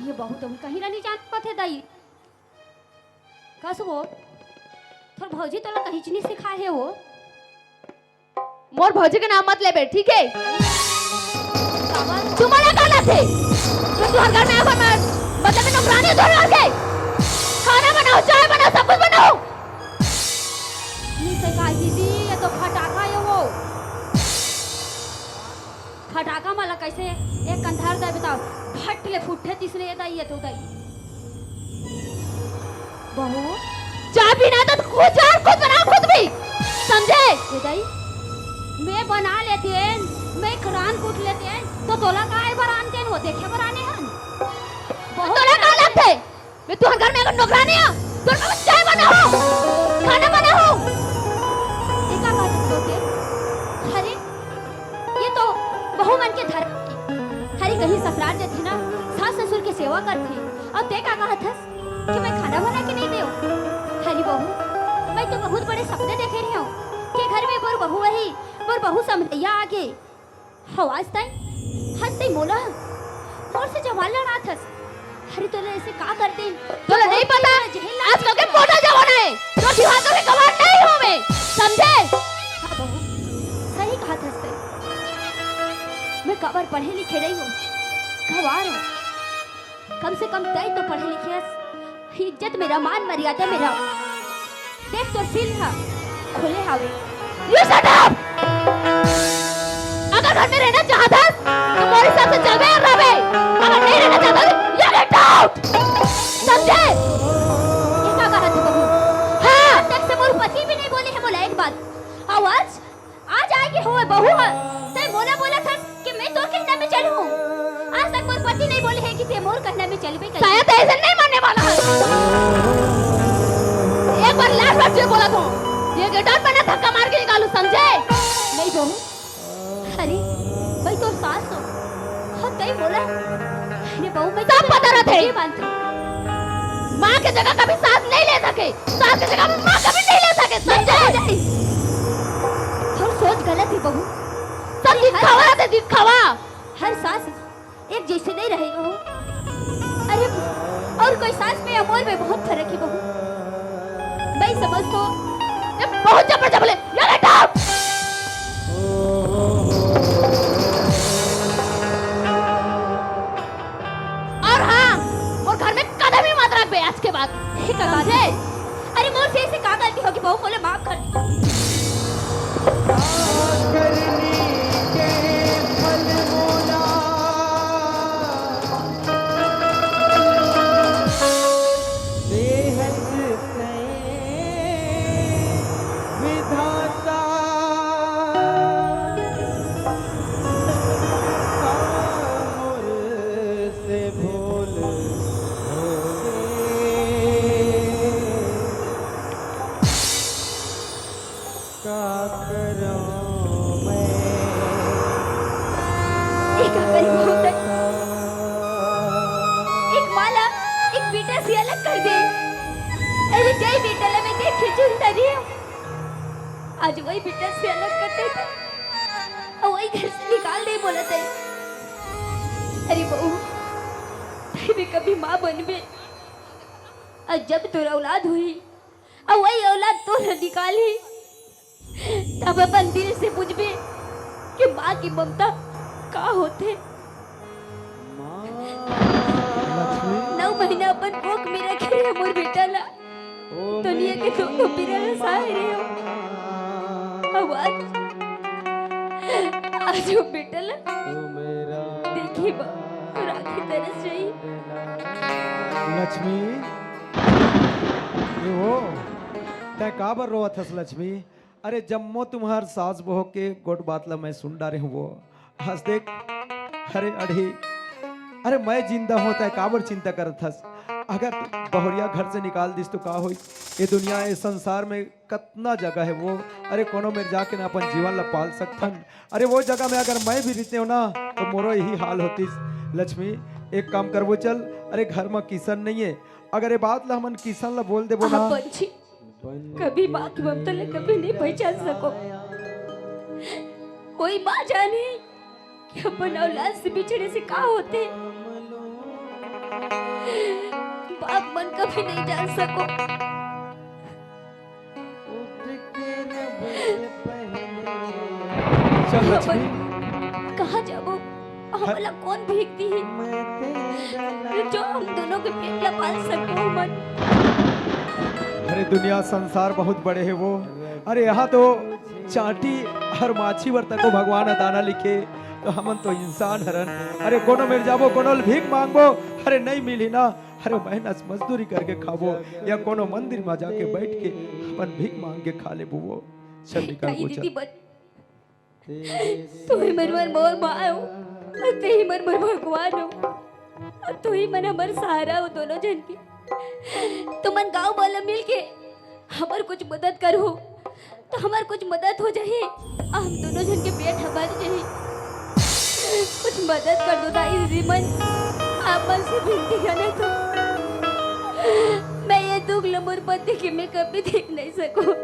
ये बहुत तुम कहीं नहीं जान पाते दाई कस वो थोड़ भौजी तो कहीं नहीं सिखाए है वो मोर भौजी के नाम मत ले बे, ठीक है? तुम्हारा काला थे तो तुम्हारे घर में आकर मैं मतलब में नौकरानी धोने आ गए। खाना बनाओ, चाय बनाओ, सब कुछ बनाओ। ये से का दीदी ये तो फटाका है वो फटाका माला कैसे एक कंधार दे बताओ फट ले फुटे तीसरे ये दाई ये तो दाई बहू चाय पीना तो खुद बनाओ, खुद भी, समझे? ये दाई मैं बना लेती है मैं खरान कूट लेती है तो तोला काय बरान के वो देखे बराने हन तोला का लगते मैं तुम्हारे घर में अगर नौकरानी आ तो मैं चाय बनाओ, खाना बनाओ। एका बात होते अरे ये तो बहु मन के धर्म की हरी कहीं ससुराल जे थी ना सास ससुर की सेवा करती और ते का कहा था कि मैं खाना बना के नहीं देऊ हरी बहू मैं तो बहुत बड़े सपने देखे रही हूँ कि घर में बोर बहू वही बोर बहू समझैया आगे हवास तई हंसते मोला और से जवान लड़ा था हरी तो ऐसे का करते तोला नहीं पता आजकल के मोटा जमाना है तो दीवार में कमाल नहीं हो मैं, समझे? हाँ बहू सही कहा था ते मैं कबर पढ़े लिखे रही हूँ गवार हूँ कम से कम तय तो पढ़े लिखे इज्जत मेरा मान मर्यादा मेरा देख तो सिल था खुले हावे You shut up! अगर घर में रहना चाहता तो मोरे हिसाब से चल बे और रह बे, अगर नहीं रहना चाहता तो you get out! समझे? ये क्या कहा तू बहू हाँ तक से मोर पति भी नहीं बोले है बोला एक बात आवाज आज आएगी हुए बहू है ते मोना बोला था कि मैं तो कहने में चलूं आज तक मोर पति नहीं बोले है कि ते मोर कहने में चलबे कहीं शायद ऐसे नहीं मानने वाला है। एक बार लास्ट बार जो बोला था ये गेटार पे ना धक्का मार के निकालू, समझे? नहीं बहू अरे भाई तो सास हो हाँ तय बोला अरे बहू मैं सब पता रहते ये मानती माँ की जगह कभी सास नहीं ले सके, सास की जगह माँ कभी नहीं ले सके, समझे? थोड़ी सोच गलत है बहू सब दिखावा रहते, दिखावा। हर सास एक जैसे नहीं रहेगा हो अरे और कोई सास में अमोल में बहुत फर्क है बहू मैं समझ तो ये बहुत जबरदस्त बोले ये गेट आउट। और हाँ और घर में कदम ही मत रख बे आज के बाद, समझे? अरे मोर से ऐसे का गलती होगी बहू बोले माफ कर एक माला एक बेटा से अलग कर दे अरे जय बेटा ले मैं देख चुनता रही हूँ आज वही बेटा से अलग करते थे और वही घर से निकाल दे बोला थे अरे बहू तुम भी कभी माँ बनबे और जब तोरा औलाद हुई और वही औलाद तोरा निकाली तब अपन दिल से बुझबे कि माँ की ममता का होते 9 महीना अपन कोख में रखे रहे मोर बेटा ला दुनिया के दुख पीरा सह रहे हो आवाज आज वो बेटा ला देखी बा राखी तरस रही लक्ष्मी ये हो तय का बर रोवत हस लक्ष्मी अरे जम्मो तुम्हार सास बहो के गोट बातला मैं सुन डारे हूँ वो हंस देख अरे अढ़ी अरे मैं जिंदा होता है काबर चिंता करत हस अगर बहुरिया घर से निकाल दिस तो का होई ये दुनिया ये संसार में कितना जगह है वो अरे कोनो में जाके ना अपन जीवन ला पाल सकथन अरे वो जगह में अगर मैं भी रहते हो ना तो मोरो यही हाल होती लक्ष्मी एक काम करबो चल अरे घर में किशन नहीं है अगर ये बात ला हमन किशन ला बोल देबो ना पंछी कभी माँ की ममता ले कभी नहीं पहचान सको कोई माँ जाने कि अपन औलाद से बिछड़े से का होते बाप मन कभी नहीं जान सको। चल लक्ष्मी, कहाँ जाबो हमला कौन भीख दी जो हम दोनों के पेट ला पाल सको मन। अरे दुनिया संसार बहुत बड़े है वो। अरे यहाँ तो चाटी हर माछी वर्ता को भगवान दाना लिखे, तो हमन तो इंसान हरन। अरे कोनो मिल जाबो, कोनो भीख मांगबो, अरे नहीं मिली ना, अरे मेहनत मजदूरी करके खाबो या कोनो मंदिर में जाके बैठ के अपन भीख मांग के खा लेबो वो। चल निकल कहीं वो दीदी चल। बन तू ही मन मोर माँ हो, ते ही मन मोर भगवान हो, तू ही मन हमार सहारा हो दोनों जन की। तुमन गांव वाला मिल के हमार कुछ मदद करो तो हमार कुछ मदद हो जाए, हम दोनों जन के पेट भर जाए। कुछ मदद कर दो दाई दीदी मन, आप मन से विनती करे तो मैं ये दुख लम्बोर पति के मैं कभी देख नहीं सकूं।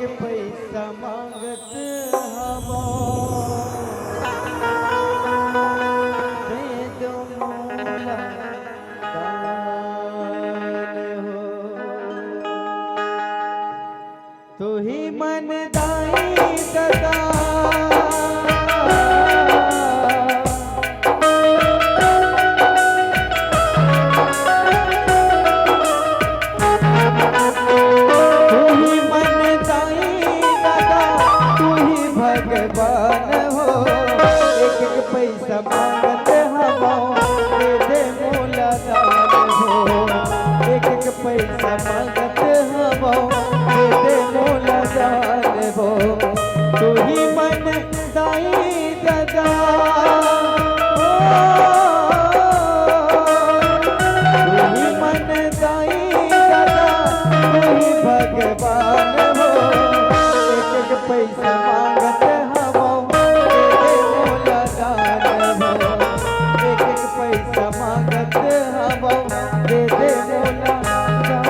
पैसा मांगत हवो दे दो मोला दान हो, तू ही मन दाई सदा भगवान हो। एक एक पैसा मांगत हवो दे दे मोला दान हो, एक एक पैसा मांगत हवो दे दे मोला दान हो, तू ही मन दाई दादा तू ही मन दाई दादा, तू ही भगवान हो। एक एक पैसा मांगत हवो दे दे मोला दान हो, एक एक पैसा मांगत हवो दे दे मोला दान हो।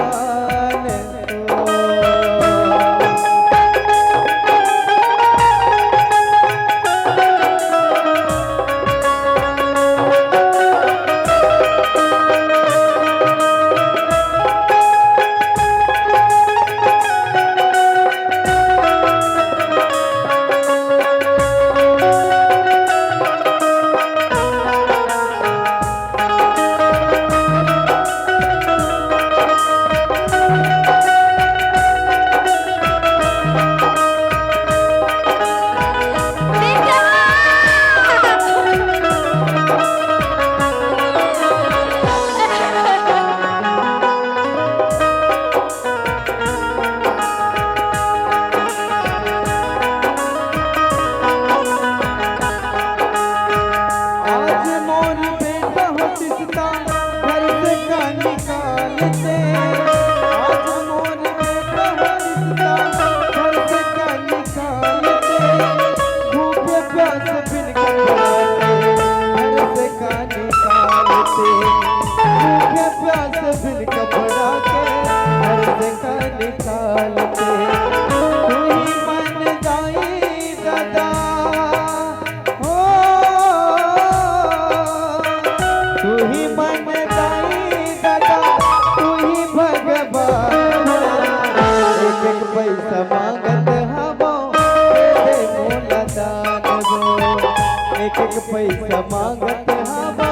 पैसा मांगत हवो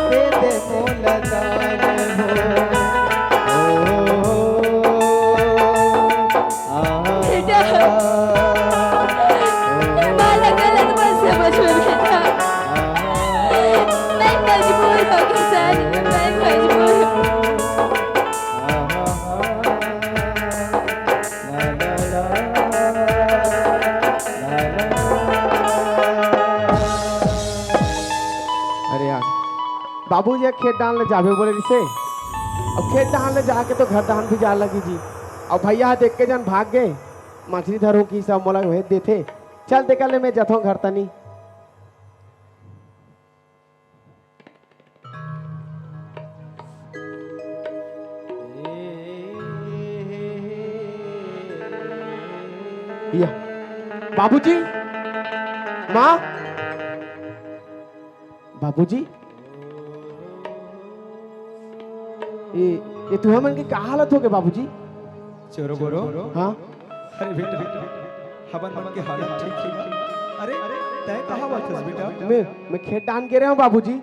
दे दे मोला दान हो। माला गलत मत समझो बेटा, मैं मजबूर हो किसान, मैं मजबूर हूँ। बाबू जी खेत डाल ले जावे बोले से, अब खेत डाल ले जाके तो घर डाल भी जा लगी जी। अब भैया देख के जन भाग गए मछली धरो की सब मोला भेज देते चल देखा ले मैं जथों घर तनी या बाबूजी माँ बाबूजी ये तुम्हारे मन की क्या हालत हो गए बाबूजी चोरो बोरो हाँ अरे बेटा हमार मन की हालत ठीक है अरे तय कहाँ बात है बेटा मैं खेत डान के रहे हूँ बाबूजी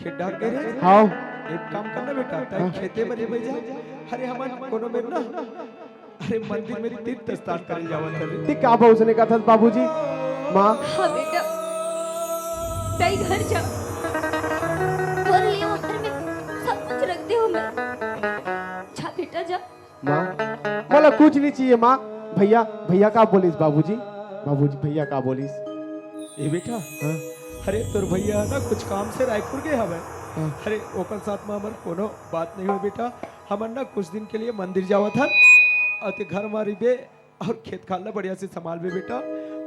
खेत डाल के रे हाँ एक काम करना बेटा तय खेते में ले जा अरे हमार कोनो में ना अरे मंदिर में तीर्थ स्थान कर जावत है ती का बहुसने का था बाबूजी माँ हाँ बेटा तई घर जा और ले उधर में सब कुछ रख दे हो मैं जा बेटा जा माँ मला कुछ नहीं चाहिए माँ भैया भैया का बोलिस बाबूजी बाबूजी भैया का बोलिस ए बेटा हाँ अरे तोर भैया ना कुछ काम से रायपुर गए हवे हाँ। अरे ओकर साथ में हमर कोनो बात नहीं हुई बेटा हमर ना कुछ दिन के लिए मंदिर जावा था और ते घर मारी बे और खेत खाला बढ़िया से संभाल बे बेटा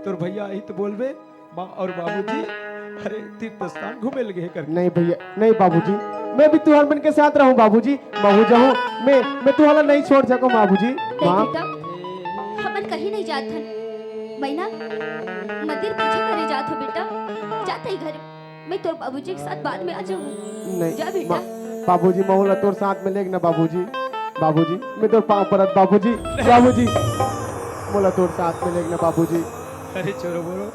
तोर भैया आई तो बोलबे माँ और बाबूजी अरे तीर्थ स्थान घूमे लगे कर नहीं भैया नहीं बाबूजी मैं भी तुम्हारे मन के साथ रहूं बाबूजी महू जाऊं मैं तुम्हारा नहीं छोड़ सकूं बाबूजी नहीं माँ बेटा हमन कहीं नहीं जात हन मैना मंदिर पूजा करे जात हो बेटा जाते ही घर मैं तोर बाबूजी के साथ बाद में आ जाऊँ नहीं जा बेटा बाबूजी महू तोर साथ में लेग ना बाबूजी बाबूजी मैं तोर पाँव परत बाबूजी बाबूजी मोला तोर साथ में लेग ना बाबूजी अरे चलो बोलो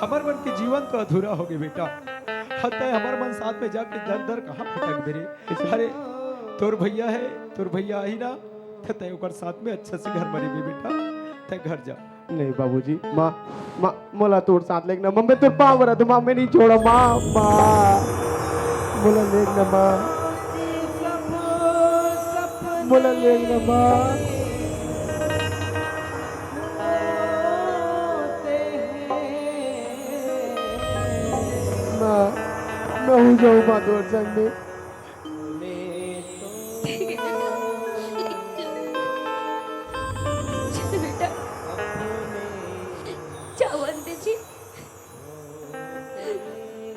हमार मन के जीवन तो अधूरा हो गए बेटा हत्या हमार मन साथ में जाके दर दर कहाँ फटक मेरे अरे तोर भैया ही ना तय ओकर साथ में अच्छा से घर मरी भी बेटा तय घर जा नहीं बाबूजी माँ माँ मोला तोर साथ लेग ना मम्मी तोर पाँव परत माँ मैं नहीं छोड़ा माँ माँ मोला लेग ना माँ मोला लेग ना माँ मैं हूँ जाऊँ माँ तोर संग में चल बेटा जावन दे जी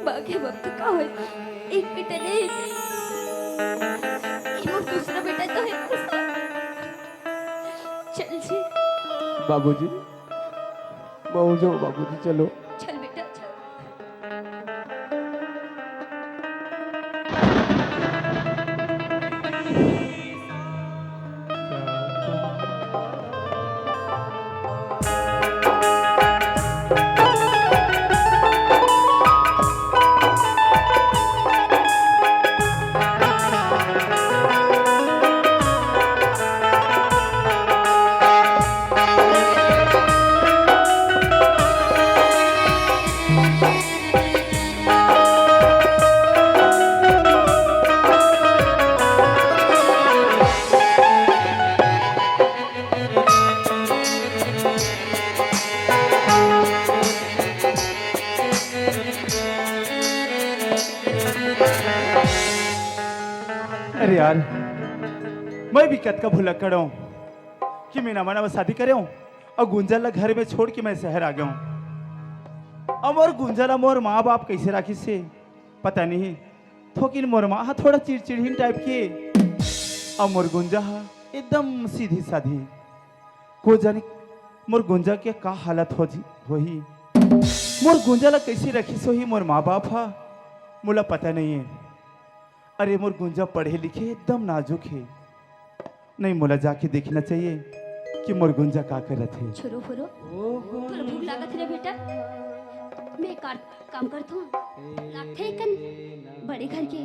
बाकी वक्त का हो एक बेटा नहीं ये दूसरा बेटा तो है उसका चल जी बाबूजी मैं हूँ जाऊँ बाबूजी चलो चल बेटा चल अरे यार मैं भी कद का भुलक्कड़ हूँ कि मैं मना में शादी करे हूँ और गुंजल घर में छोड़ के मैं शहर आ गया हूँ। अब और गुंजल मोर माँ बाप कैसे राखी से पता नहीं थोकिन मोर माँ थोड़ा चिड़चिड़हीन टाइप के और मोर गुंजा एकदम सीधी साधी को जाने मोर गुंजा के का हालत हो ही मोर गुंजा ला कैसे रखी सो ही मोर माँ बाप हा मोला पता नहीं है। अरे मोर गुंजा पढ़े लिखे एकदम नाजुक है नहीं मोला जाके देखना चाहिए कि मोर गुंजा का करत है। छोरो फोरो तोर भूख लागत है बेटा मैं एक काम करता हूँ लागथे कन बड़े घर के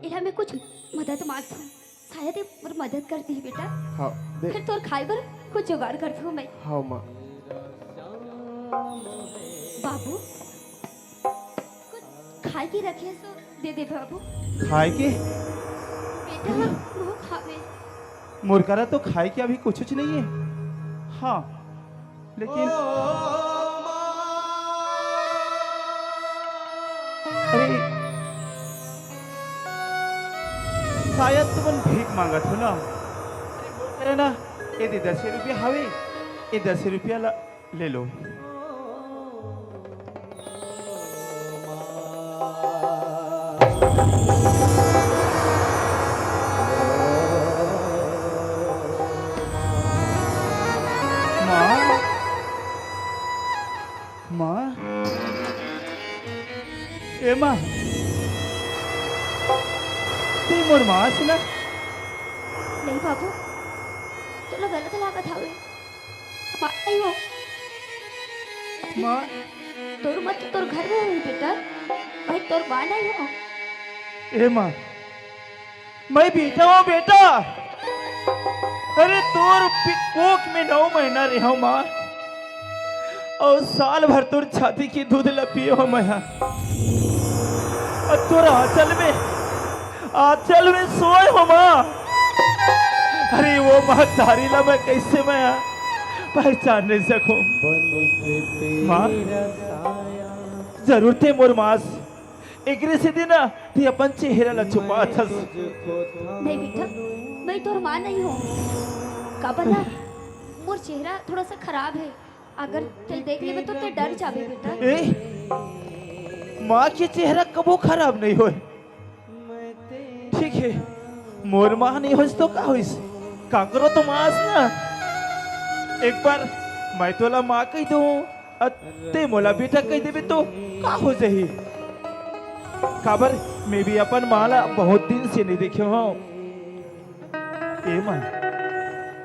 इला में कुछ मदद मांगता हूँ शायद ये मोर मदद करती है बेटा हाँ फिर तोर खाए बर कुछ जुगाड़ करता हूँ मैं हाँ माँ बाबू कुछ खाए की रखे सो दे दे बाबू खाए के बेटा वो खावे मुरकरा तो खाए के अभी कुछ नहीं है। हाँ लेकिन अरे शायद तुम भीख मांगत हो ना। अरे ना ये दे 10 रुपया हवे, ये 10 रुपया ले लो। माँ, माँ, ए माँ, ते मोर माँ से ना नहीं बाबू, तो लोग गलत लागत हवे। बात नहीं हो। माँ, तोर मत तोर घर में हुई बेटा, भाई तोर माँ नहीं हो। ए माँ, मैं बेटा हूँ बेटा। अरे तोर कोख में 9 महीना रहा हूँ माँ, और साल भर तोर छाती की दूध लपिए हो मैं। और तोर आंचल में सोए हो माँ। अरे वो माँ तारी ला मैं कैसे मैं पहचान नहीं सकूं। माँ जरूर थे मोर मास एकरे से देना ते अपन चेहरा ला छुपा था। नहीं बेटा, मैं तोर माँ नहीं हूँ। का पता मोर चेहरा थोड़ा सा खराब है, अगर ते देख लेबे तो ते डर जाबे बेटा। ए माँ के चेहरा कबो खराब नहीं होए। ठीक है, मोर माँ नहीं होइस तो का होइस, का करो तो मास ना। एक बार मैं तोला माँ कह दूं, ते मोला बेटा कह देबे तो का हो जाही। काबर मैं भी अपन माँ ला बहुत दिन से नहीं देखे हूँ। ए माँ,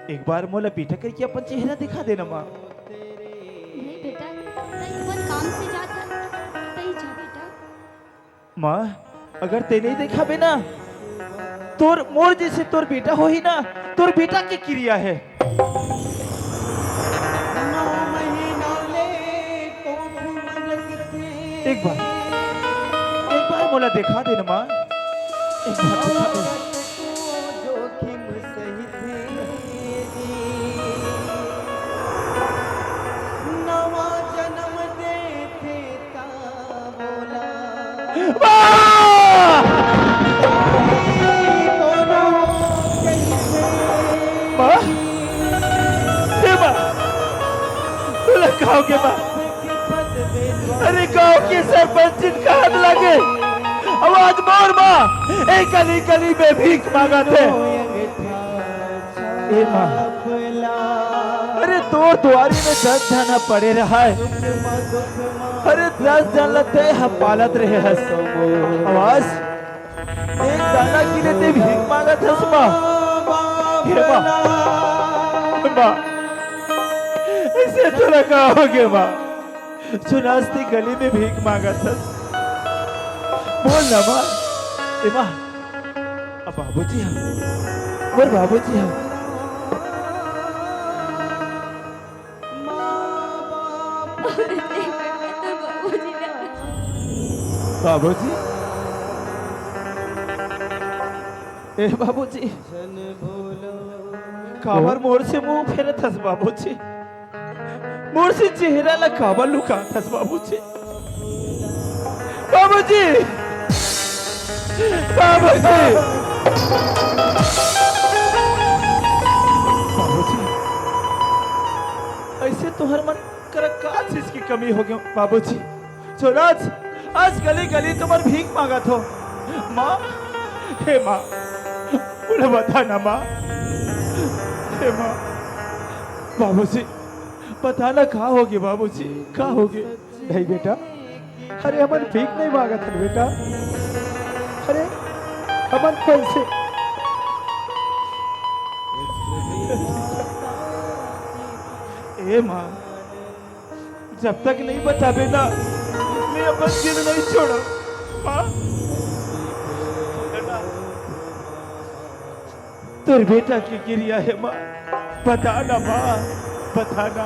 एक बार मोला बेटा करके अपन चेहरा दिखा देना माँ। नहीं बेटा, नहीं अपन काम से जाता, नहीं जा बेटा। माँ अगर ते नहीं देखा बे ना, तोर मोर जैसे तोर बेटा हो ही ना, तोर बेटा की क्रिया है। एक बार मोला दिखा देना माँ, एक बार दिखा दे। गाँव के बाद अरे गाँव के सरपंच जिनका हाथ लगे आवाज मोर माँ एक गली गली में भीख मांगा थे। ए माँ, अरे तोर दुआरी में 10 जना पड़े रहा है। अरे 10 जन लते हम पालत रहे हस। आवाज एक दाना की रहते भीख मांगा था सुबह। हे माँ, ऐसे तो रखा हो गया माँ, सुनास्ती गली में भीख मांगा था। बोल ना माँ। ए माँ, अब बाबूजी हम, बोल बाबूजी हम। बाबूजी, ए बाबूजी, काबर मोर से मुंह फेरे थस बाबूजी, मोर से चेहरा ला काबर लुका थस बाबूजी। बाबूजी, बाबूजी, बाबूजी, ऐसे तोहर मन कर का चीज की कमी हो गई बाबूजी। छोराज आज गली गली तुम्हार भीख मांगा थो माँ। हे माँ, मुझे बता ना माँ। हे माँ, बाबूजी बताना कहाँ होगी बाबूजी, कहाँ होगी। नहीं बेटा, अरे हमन भीख नहीं मांगा था बेटा। अरे हमन पैसे ए माँ, जब तक नहीं बताबे ना मैं अपन जिद नहीं छोड़ा माँ। तेरे बेटा की क्रिया है माँ, बताना माँ, बताना।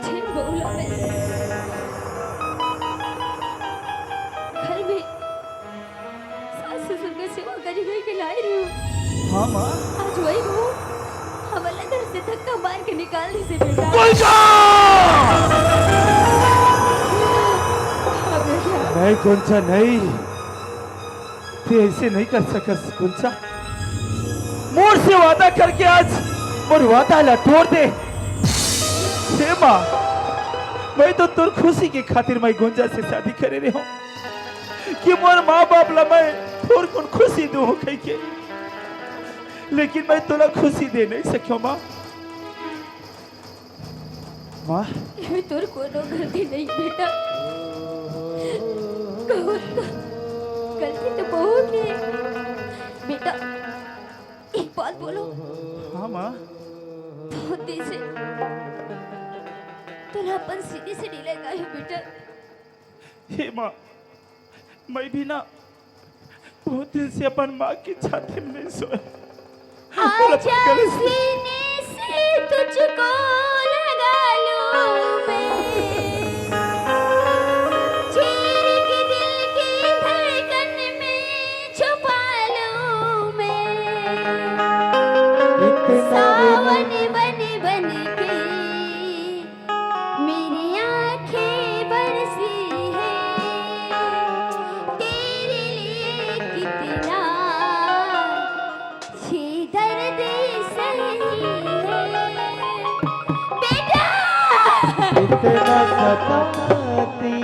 जिन बोला मैं घर में सास ससुर का सेवा करी हुई के लाई रही हूँ। हाँ माँ, आज वही हूँ, हमारा घर से धक्का मार के निकाल दी से बेटा। कोई का हाँ बेटा, नहीं कुंचा नहीं, तू ऐसे नहीं कर सकस कुंचा। मोर से वादा करके आज मोर वादा ला तोड़ दे। हे माँ, मैं तो तोर खुशी की खातिर मैं गुंजा से शादी करे रही हूँ कि मोर माँ बाप ला मैं थोर कौन खुशी दूँ कह के, लेकिन मैं तोला खुशी दे नहीं सकियो माँ। माँ ये तोर कोनो गलती नहीं बेटा, गलती तो बहुत है बेटा। एक बात बोलो, हाँ माँ, बहुत दिन से तोला अपन सीने से नहीं लगा है बेटा। हे माँ, मैं भी ना बहुत दिन से अपन माँ की छाती में नहीं सोया। आजा सीने से तुझको लगा लूं मैं, चीर के दिल की धड़कन में छुपा लूं मैं, सावन बन बन के मेरी आंखें बरसी है, तेरे लिए कितना ये दर्द सही है बेटा। इतना सताती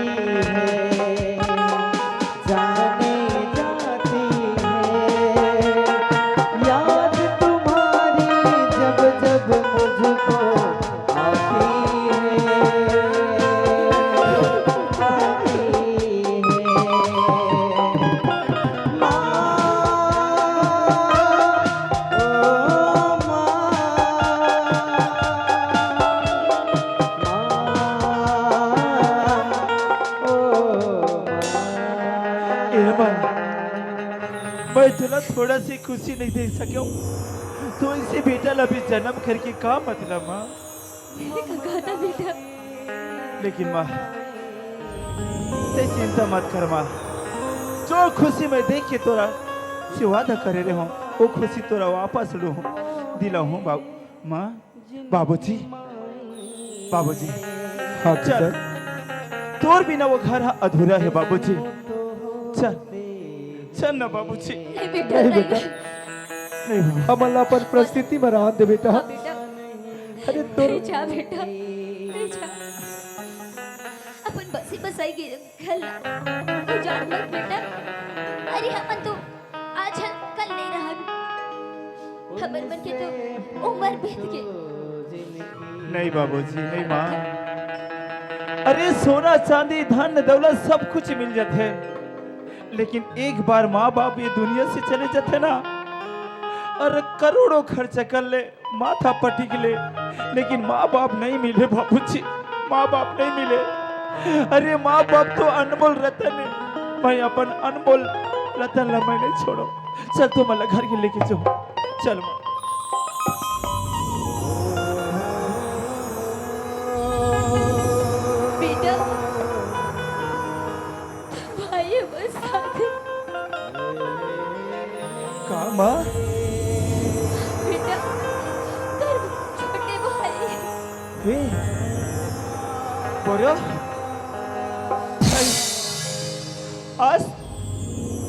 है, जाने जाती है, याद तुम्हारी जब जब मुझको आती है, आती है। माँ, ओ मैं तुला थोड़ा सी खुशी नहीं दे सको तो इसे बेटा अभी जन्म करके का मतलब माँ। मैंने कहा था बेटा, लेकिन माँ ते चिंता मत कर माँ, जो खुशी मैं देख के तोरा से वादा करे रहे हूँ वो खुशी तोरा वापस लू दिला हूँ बाबू। माँ, बाबूजी, बाबूजी, हाँ चल, तोर बिना वो घर अधूरा है बाबूजी। चल चल ना बाबूजी। नहीं बेटा, नहीं नहीं बेटा, नहीं हमला अपन परिस्थिति में रहा दे बेटा। हाँ बेटा, अरे तो नहीं जा बेटा, नहीं जा। अपन बसी बसाई के घर ला, तू जान मत बेटा। अरे अपन तो आज है कल नहीं रहा, खबर बन के तो उम्र बीत गई। नहीं बाबूजी, नहीं माँ। अरे सोना चांदी धन दौलत सब कुछ मिल जाते हैं, लेकिन एक बार माँ बाप ये दुनिया से चले जाते ना, और करोड़ों खर्च कर ले, माथा पटिक ले, लेकिन माँ बाप नहीं मिले बाबूजी, माँ बाप नहीं मिले। अरे माँ बाप तो अनमोल रतन है, मैं अपन अनमोल रतन ला मैं नहीं छोड़ो। चल तो मला घर के लेके जाओ, चल माँ। बेटा, भाई बस साथ का माँ? बेटा, कर छोटे भाई। हे बोलो, आज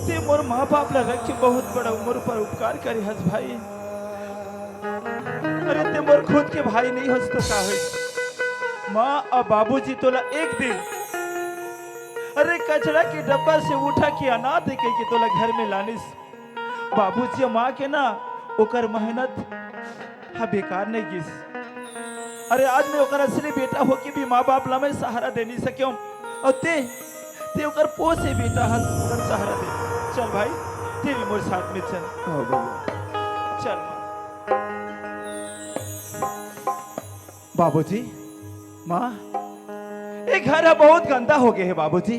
ते मोर माँ बाप ला रख के बहुत बड़ा उम्र पर उपकार करे हस भाई। अरे ते मोर खुद के भाई नहीं हस तो का होई। माँ और बाबूजी तोला एक दिन अरे कचरा के डब्बा से उठा के अनाथ कह के तोला घर में लानिस। बाबूजी और माँ के ना ओकर मेहनत हा बेकार नहीं गिस। अरे आज मैं ओकर असली बेटा हो के भी माँ बाप ला मैं सहारा दे नहीं सक्यों, और ते ओकर पोस से बेटा हस ओकर सहारा दे। चल भाई, ते भी मोर साथ में चल। चल बाबूजी, माँ, ये घर है बहुत गंदा हो गया है बाबूजी।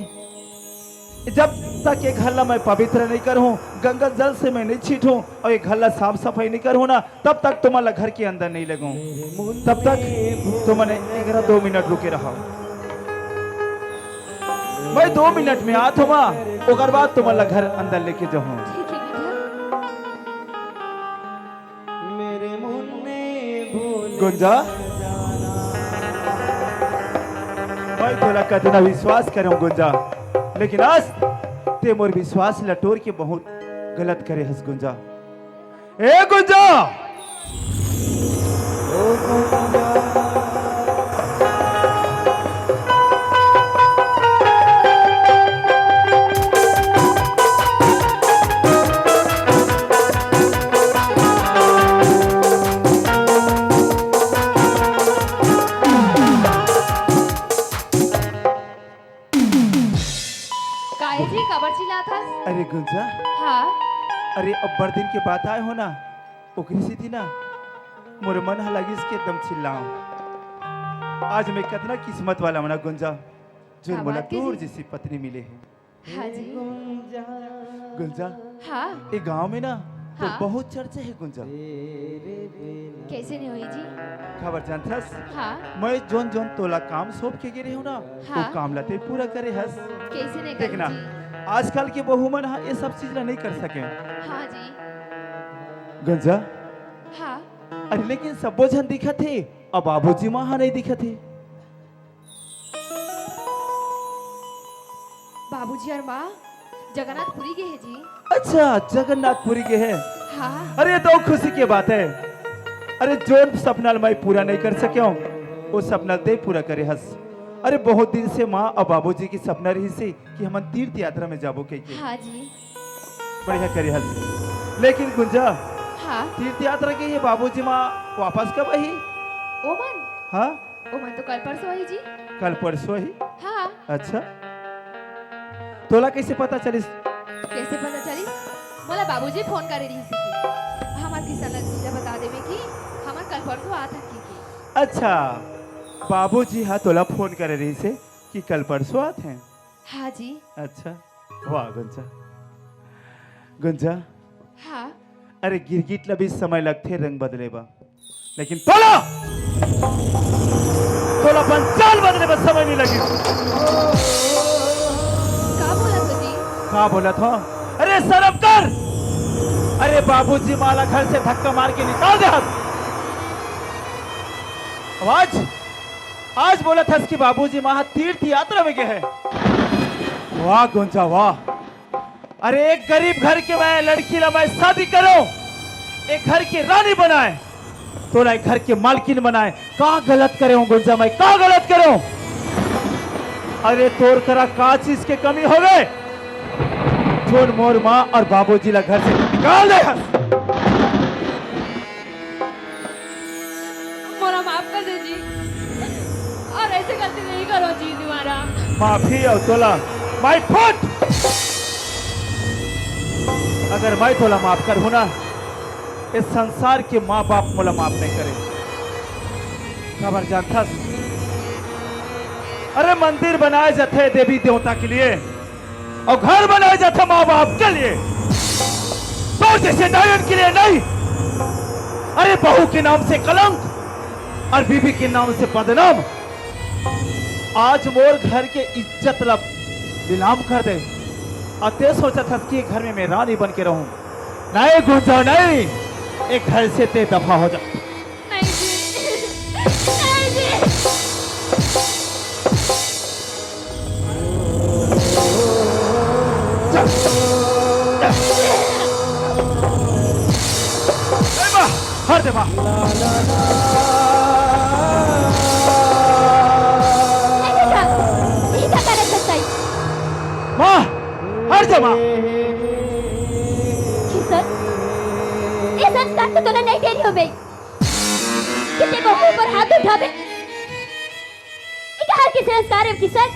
जब तक ये घर ला मैं पवित्र नहीं करूं, गंगा जल से मैं नहीं छीटूं और ये घर ला साफ सफाई नहीं करूं ना, तब तक तुम्हारा घर के अंदर नहीं लगूं। तब तक तुमने 1-2 मिनट रुके रहो। मैं 2 मिनट में आ थमा, ओकर बाद तुम्हारा घर अंदर लेके जाऊं। ठीक है बेटा। मेरे मुन्ने भूल गुंजा, मैं तोला कतना विश्वास करूं गुंजा, लेकिन आज ते मोर विश्वास लटोर के बहुत गलत करे हस गुंजा। ए गुंजा काहे जी कबर चिल्ला था? अरे गुंजा, हाँ अरे अब बड़ दिन के बात आए हो ना, ओकरी से थी ना मोर मन हा लगी इसके एकदम चिल्लाऊं। आज मैं कितना किस्मत वाला मना गुंजा जो क्या मोला बात की तोर जी? जैसी पत्नी मिले है। हाँ जी गुंजा हाँ ये गांव में ना तो हाँ। बहुत चर्चा है गुंजा। कैसे नहीं हुई जी? खबर जानथस हाँ मैं जोन जोन तोला काम सौंप के गिरे हूं ना वो हाँ। काम लाते पूरा करे हस। कैसे नहीं देखना करी जी? आजकल के बहू मन हा ये सब चीज ला नहीं कर सके हाँ जी गुंजा। हाँ अरे लेकिन सबो जन दिखत थे अब बाबूजी माँ हा नहीं दिखत थे। बाबूजी और माँ जगन्नाथपुरी के हैं जी। अच्छा जगन्नाथपुरी के है। हाँ अरे तो खुशी की बात है। अरे जो सपना मैं पूरा नहीं कर सके हूँ वो सपना दे पूरा करे हस। अरे बहुत दिन से माँ और बाबूजी की सपना रही से कि हम तीर्थ यात्रा में जाबो के हाँ जी बढ़िया करे हस। लेकिन गुंजा हाँ तीर्थ यात्रा के ये बाबूजी माँ वापस कब आई? ओमन हाँ ओमन तो कल परसों आई जी। कल परसों ही। हाँ अच्छा तोला कैसे पता चलिस? कैसे पता चली? मोला बाबूजी फोन करे रही थी हमार किसान लग बता देवे कि हमार कल परसों आ था की। अच्छा बाबूजी हाँ तोला फोन करे रही से कि कल परसों आते हैं। हाँ जी अच्छा वाह गुंजा। गुंजा हाँ अरे गिरगिट ला भी समय लगते रंग बदले बा लेकिन तोला तोला अपन चाल बदले बा समय नहीं लगी। का बोला तो जी? कहा बोला था? अरे शर्म कर। अरे बाबूजी माला घर से धक्का मार के निकाल दे हाथ। आज आज बोला था कि बाबूजी महा तीर्थ यात्रा में गए हैं। वाह गुंजा वाह। अरे एक गरीब घर के मैं लड़की ला मैं शादी करो एक घर की रानी बनाए तो ना एक घर के मालकिन बनाए। कहा गलत करे हूं गुंजा मैं कहा गलत करो? अरे तोर करा का चीज के कमी हो गए जोन मोर माँ और बाबूजी ला घर से निकाल दे। मोरा माफ कर दे जी और ऐसे गलती नहीं करो जी दोबारा। माफी और तोला माई फुट। अगर मैं तोला माफ कर हूं ना इस संसार के माँ बाप मोला माफ नहीं करे। खबर जानता? अरे मंदिर बनाए जाते देवी देवता के लिए और घर बनाए जाते माँ बाप के लिए तो जैसे डायन के लिए नहीं। अरे बहू के नाम से कलंक और बीबी के नाम से बदनाम। आज मोर घर के इज्जत लब नीलाम कर दे और ते सोचा था कि घर में मैं रानी बन के रहूं। नहीं गुंजा नहीं एक घर से ते दफा हो जा। नहीं जी नहीं जी। हर दे माँ। ये क्या करे सच्चाई? माँ हर दे माँ। किशन ये संस्कार तो तूने नहीं देरी हो गई किसी को ऊपर हाथ उठावे ये क्या हर किसी संस्कार है किशन?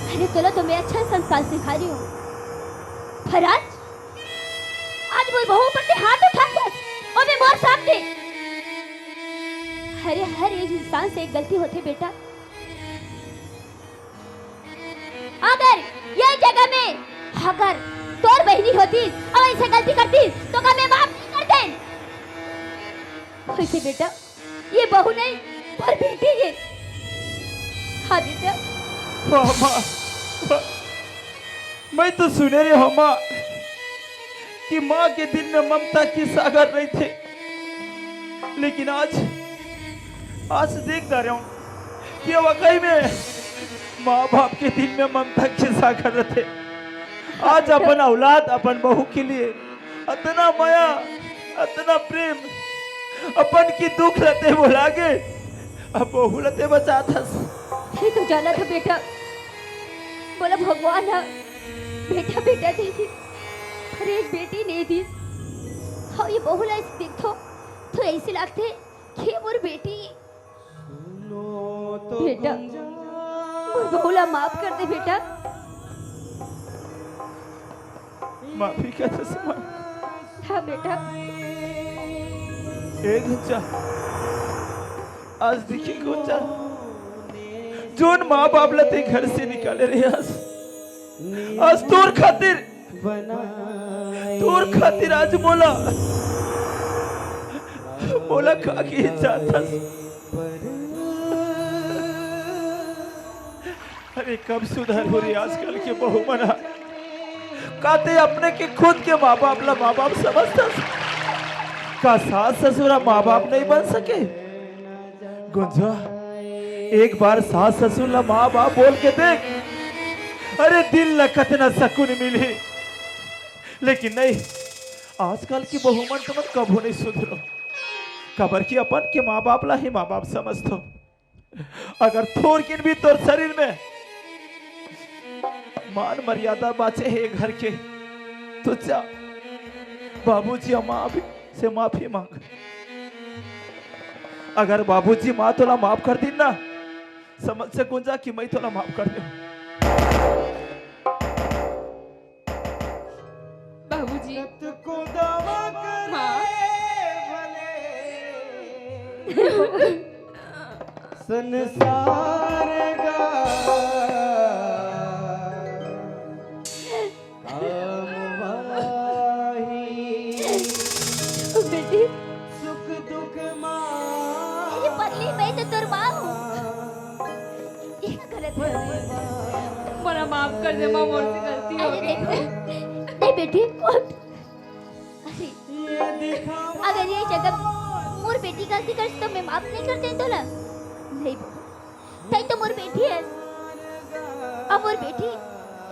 अरे चलो तुम्हें अच्छा संस्कार सिखा रही हो पर आज वो बहू पर से हाथ उठा कर और मैं मोर सामने। अरे हर एक इंसान से एक गलती होती बेटा। अगर ये जगह में अगर तोर बहनी होती और ऐसे गलती करती तो क्या मैं माफ नहीं करते? वैसे बेटा ये बहू नहीं पर बेटी है। हाँ बेटा वाह माँ मैं तो सुने रही हूँ माँ कि माँ के दिल में ममता की सागर नहीं थे लेकिन आज देख रहा हूँ कि वाकई में माँ बाप के दिल में ममता की सागर थे। आज अपन औलाद अपन बहू के लिए अतना माया अतना प्रेम अपन की दुख रहते बोला के अब बहु रहते बचा था। ये तो जाना था बेटा, बोला भगवान है बेटा बेटा दे दी, पर एक बेटी नहीं दी। हाँ ये बहुला देखो तो ऐसे लगते कि मोर बेटी बेटा, मोर बहुला माफ कर दे बेटा। माफी का चश्मा हाँ बेटा, एक गुंजा आज देखी गुंजा जोन माँ बाप लते घर से निकाले रहे आज तोर खातिर आज मोला का की इज्जत। अरे कब सुधार हो रही आजकल के बहु मना कहते अपने के खुद के माँ बाप ला माँ बाप समझता का सास ससुरा माँ बाप नहीं बन सके। गुंजा एक बार सास ससुर ला माँ बाप बोल के देख, अरे दिल ला कितना सुकून मिली। लेकिन नहीं, आजकल की बहुमन तो मत कबू नहीं सुधरो, खबर की अपन के माँ बाप ला ही माँ बाप समझतो। अगर थोड़किन भी तोर शरीर में मान मर्यादा बाचे है घर के तो जा बाबूजी माँ से माफी मांग। अगर बाबूजी माँ तोला माफ कर दी ना, समझ से गुंजा कि मैं तोला माफ कर दे। बाबूजी संसार बेटी सुख दुख ये पगली मैं तो तेरी माँ हूँ, ये गलत है। मला माफ कर दे माँ, मोर से गलती हो अरे गई। नहीं बेटी उठ। अरे अगर ये जगह मोर बेटी गलती कर तो मैं माफ नहीं करते तो ना नहीं तई तो मोर बेटी है। अब मोर बेटी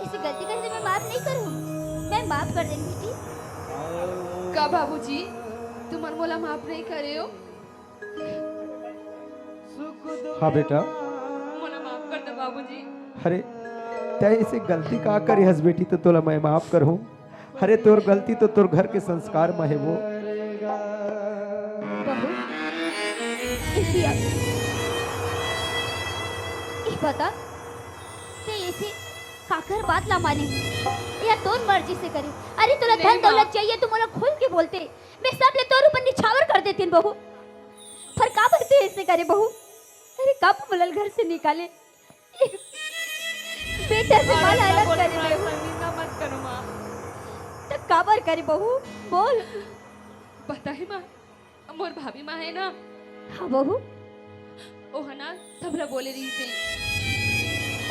इसे गलती करते मैं माफ नहीं करूँ, मैं माफ कर दे बेटी। का बाबूजी तुम मोला माफ नहीं करे हो? हाँ बेटा, मोला माफ कर दो बाबूजी। अरे तय इसे गलती का करी हस बेटी तो तोला मैं माफ करूं। अरे तोर गलती तो तोर घर के संस्कार में है वो। बहू इस बता ते इसे काकर बात ला माने या तोर मर्जी से करे। अरे तोला धन दौलत चाहिए तो मोला खुल के बोलते, मैं सब ले तोर ऊपर निछावर कर देती बहू। पर का करते ऐसे करे बहू? अरे कब मुलल घर से निकाले बेटा से माल अलग करे बहू। मत करो माँ। तो काबर करे बहू बोल। पता है माँ, मोर भाभी माँ है ना, हाँ बहू ओ है ना तबला बोले रही थी,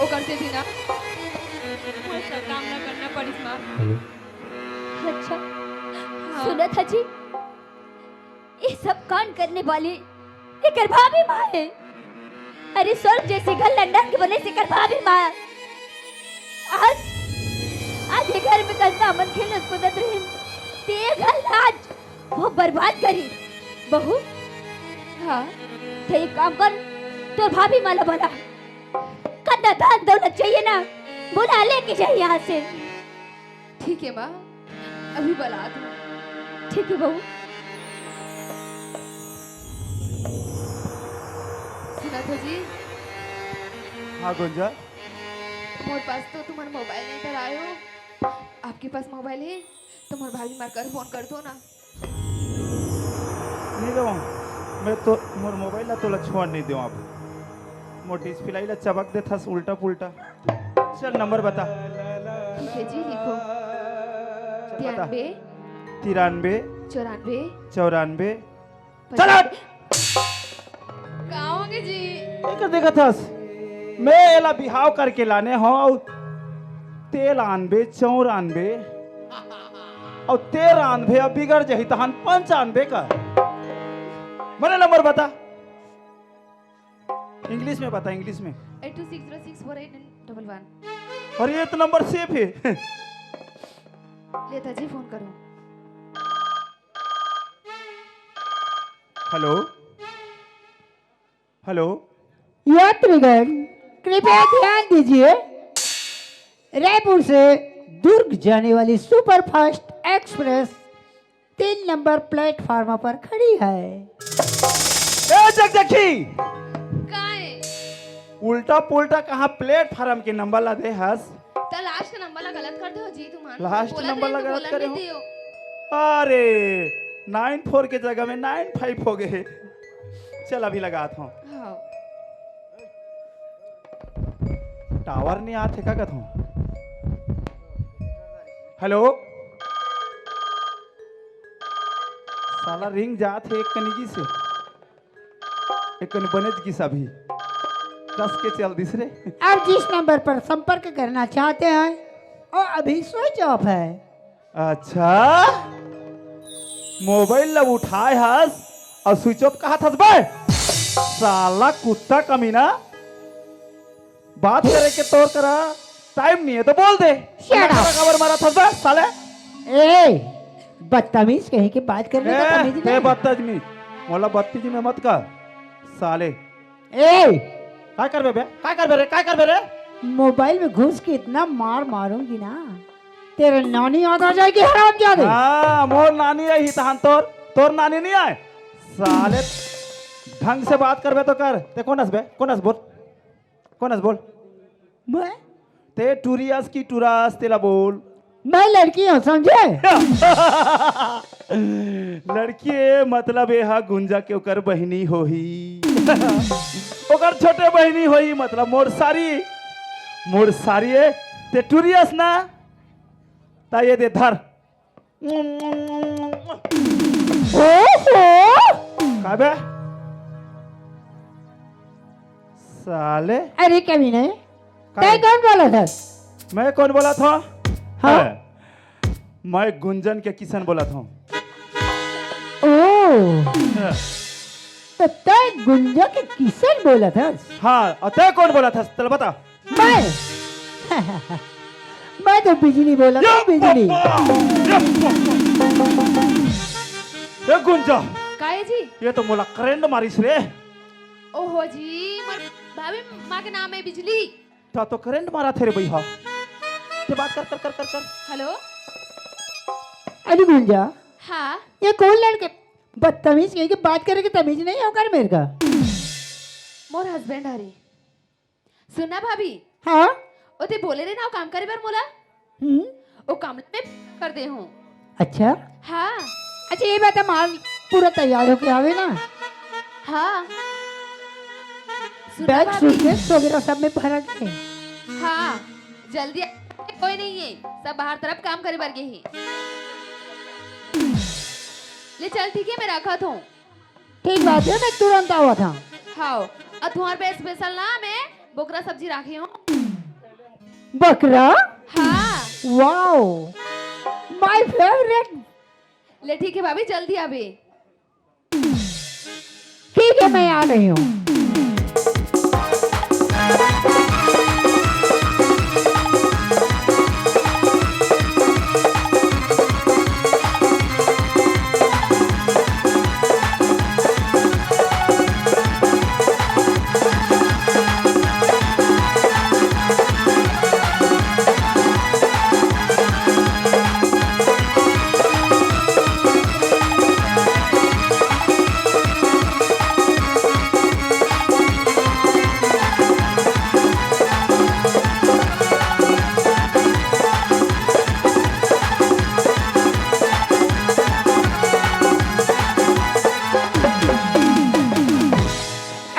ओ करते थी ना, मोर सब काम ना करना पड़ी माँ। अच्छा सुना था जी, ये सब कांड करने वाली एक भाभी माँ है। अरे स्वर्ग जैसे घर लंदन के बने से कर भाभी माँ। आज आज ये घर में कसना अमन खेल उसको दत रहे ते घर आज वो बर्बाद करी बहू। हाँ तो एक काम कर, तो भाभी माला बोला कदा धन दौलत चाहिए ना, बोला लेके जाए यहाँ से। ठीक है माँ, अभी बुला दो। ठीक है बहू। सुना था जी, हाँ गुंजा, मोर पास तो तुम्हारा मोबाइल नहीं इधर आयो। आपके पास मोबाइल है तो मोर भाभी मार कर फोन कर दो ना। नहीं दो मैं तो मोर मोबाइल ला तो छोड़ नहीं दूँ आप मोर डिस्प्ले ला चबक दे था उल्टा पुल्टा। चल नंबर बता। ठीक है जी, लिखो। बता। 93 93 94 94। चल हट। कहाँ होंगे जी? देखा देखा था मैं एला बिहाव करके लाने हो 93 94 और 93 अब बिगड़ जाही तहन 95 का। मैंने नंबर बता, इंग्लिश में बता, इंग्लिश में। 8260648111। और ये तो नंबर सेफ है। लेता जी फोन करो। हेलो हेलो यात्रीगण कृपया ध्यान दीजिए, रायपुर से दुर्ग जाने वाली सुपरफास्ट एक्सप्रेस 3 नंबर प्लेटफार्म पर खड़ी है। ए जगजगी, काहे उल्टा पुल्टा कहाँ प्लेटफार्म के नंबर ला दे हस। त लास्ट का नंबर ला गलत कर दे हो जी तुमान। लास्ट बोला नंबर तो ला एक गलत बोला करे नहीं हो। दियो। अरे 94 के जगह में 95 हो गए। चल अभी लगाता हूँ। हाँ। टावर नहीं आते का कहता हूँ। हेलो साला रिंग जात है एक कनिगी से, एक कन बनेज की सभी कस के चल दिसरे। आप जिस नंबर पर संपर्क करना चाहते हैं वो अभी स्विच ऑफ है। अच्छा मोबाइल ला उठाए हस और स्विच ऑफ कहा थस बे। साला कुत्ता कमीना, बात करे के तौर करा टाइम नहीं है तो बोल दे। Shut up. खबर मारा थस बे साले। ए बदतमीज कहीं की बात करने का तमीज ए नहीं। बदतमीज मोला बत्तीजी में मत कर साले। ए काय कर बे काय कर बे रे काय कर बे रे। मोबाइल में घुस के इतना मार मारूंगी ना तेरे नानी याद आ जाएगी हरामजादे। हाँ मोर नानी है ही तहान तोर नानी नहीं आए साले। ढंग से बात कर बे तो कर। ते कौन हस बे कौन हस बोल कौन हस बोल। मैं ते टूरियस की टूरास तेला बोल। मैं लड़की हूँ समझे। लड़की है मतलब यह गुंजा के ओकर बहनी होही। ओकर छोटे बहनी होई मतलब मोर सारी है ते टूरियस ना ता ये दे धर। ओहो का बे साले। अरे कभी नहीं काय? तय कौन बोला था। मैं कौन बोला था। हाँ? मैं गुंजन के किशन बोला था। ओ तो तय गुंजा के किशन बोला था। हाँ और तय कौन बोला था चल बता। मैं तो बिजली बोला था बिजली। ये गुंजा काहे जी? ये तो मोला करंट मारिस रे। ओहो जी, मोर भाभी माँ के नाम है बिजली। तो करंट मारा थे रे भैया। ते बात कर कर कर कर कर। हेलो। अरे गुंजा हाँ। ये कौन लड़के बदतमीज कहीं की बात करे की तमीज नहीं होकर मेरे का। मोर हस्बैंड हरे। सुना भाभी, हाँ ओते बोले रे ना काम करे बर मोला। ओ काम में कर दे हूँ। अच्छा हाँ। अच्छा ये बात माल पूरा तैयार होके आवे ना। हाँ। सुना बैग भाभी? सूटकेस वगैरह सब में भरा के। हाँ जल्दी कोई नहीं है, सब बाहर तरफ काम करे बर गे ही। ले चल ठीक है, मैं रखा हूँ। ठीक बात है मैं तुरंत आवा था। हाँ और तुम्हारे पे स्पेशल ना मैं बोकरा सब्जी रखी हूँ। बकरा हाँ वाओ माय फेवरेट। ले ठीक है भाभी, जल्दी अभी। ठीक है मैं आ रही हूँ।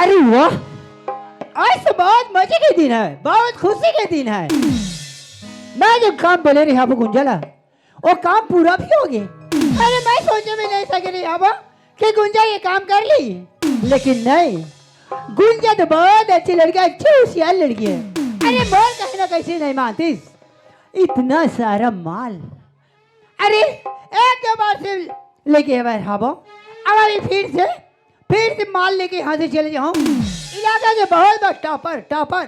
अरे वाह आज तो बहुत मजे के दिन है, बहुत खुशी के दिन है। मैं जो काम बोले रही हूँ गुंजला वो काम पूरा भी हो गया। अरे मैं सोचे भी नहीं सके रही हूँ कि गुंजा ये काम कर ली, लेकिन नहीं गुंजा तो बहुत अच्छी लड़की, अच्छी होशियार लड़की है। अरे बोल कहीं ना कैसे नहीं मानती इतना सारा माल। अरे एक दो बार से लेके हबो अब अभी फिर से माल लेके यहाँ से चले जाऊँ। इलाका के बहुत बड़ा टॉपर टॉपर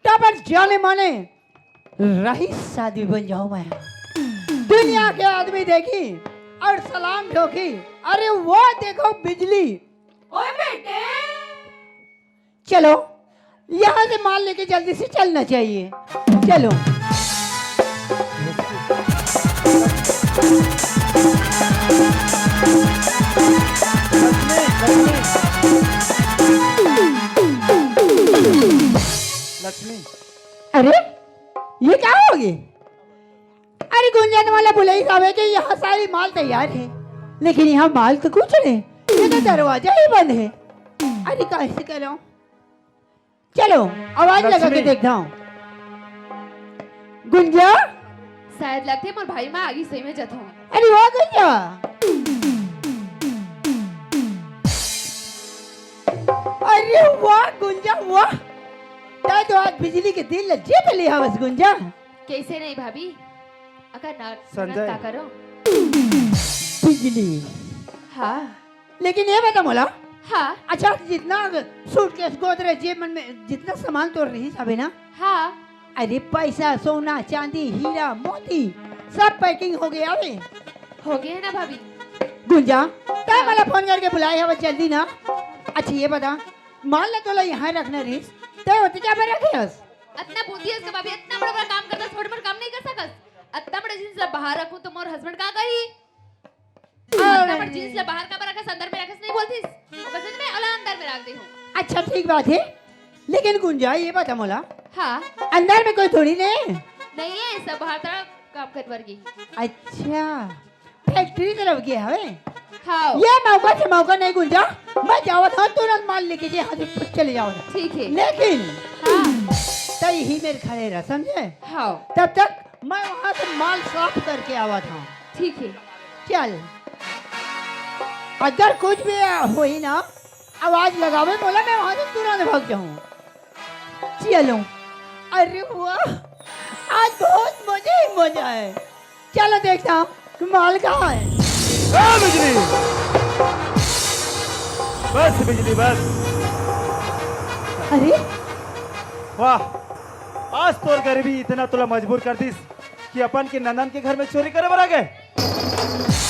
टॉपर जाने माने रईस आदमी बन जाऊँ मैं। दुनिया के आदमी देखी और सलाम ठोकी। अरे वो देखो बिजली। ओए बेटे, चलो यहाँ से माल लेके जल्दी से चलना चाहिए। चलो लक्ष्मी, अरे ये क्या होगी? अरे गुंजन वाला बुलाई साहब है कि यहाँ सारी माल तैयार है, लेकिन यहाँ माल तो कुछ नहीं, ये तो दरवाजा ही बंद है। अरे कैसे करो? चलो आवाज लगा के लक्ष्मी। देखता हूँ। गुंजा, शायद लगते मोर भाई मैं आगे सही में जाता हूँ। अरे वाह गुंजा, अरे वाह गुंजा वाह, तो आज बिजली के दिल लज्जे पे लिया बस गुंजा। कैसे नहीं भाभी, अगर ना संजय। ना करो। बिजली, हाँ लेकिन ये बता मोला, हाँ अच्छा जितना सूटकेस गोदरेज जेब मन में जितना सामान तो रही सब है ना? हाँ, अरे पैसा सोना चांदी हीरा मोती सब पैकिंग हो गया है। हो गया है ना भाभी। गुंजा तय वाला फोन करके बुलाए है जल्दी ना। अच्छा ये बता, मान ले तो यहाँ रखना रहीस तय होते क्या पे रखे हस? इतना बुद्धि है इसका भाभी, इतना बड़ा बड़ा काम करता छोटे बड़ा काम नहीं कर सकस। इतना बड़ा जींस ला बाहर रखूं तो मोर हस्बैंड का गई। इतना बड़ा जींस ला बाहर का रखस, अंदर में रखस नहीं बोलतीस। बस मैं ओला अंदर में रख दी हूं। अच्छा ठीक बात है, लेकिन गुंजा ये बता मोला, हाँ अंदर में कोई थोड़ी नहीं? नहीं है, सब बाहर तरफ काम कर वर्गी। अच्छा फैक्ट्री तरफ गया है? हाँ ये मौका से मौका नहीं गुंजा, मैं जावा था तुरंत माल लेके जे हाथ में चले जाओ। ठीक है। लेकिन हाँ तय ही मेरे खड़े रह, समझे? हाँ तब तक मैं वहां से माल साफ करके आवा था। ठीक है। चल, अगर कुछ भी हुई ना आवाज लगावे बोला, मैं वहां से तुरंत भाग जाऊं। चलो, अरे वाह आज बहुत मजा ही मजा है। चलो देखता हूँ कि माल कहाँ है। ए बिजली, बस बिजली बस। अरे वाह, आज तोर गरीबी इतना तुला मजबूर कर दिस कि अपन के नंदन के घर में चोरी करे बरा गए।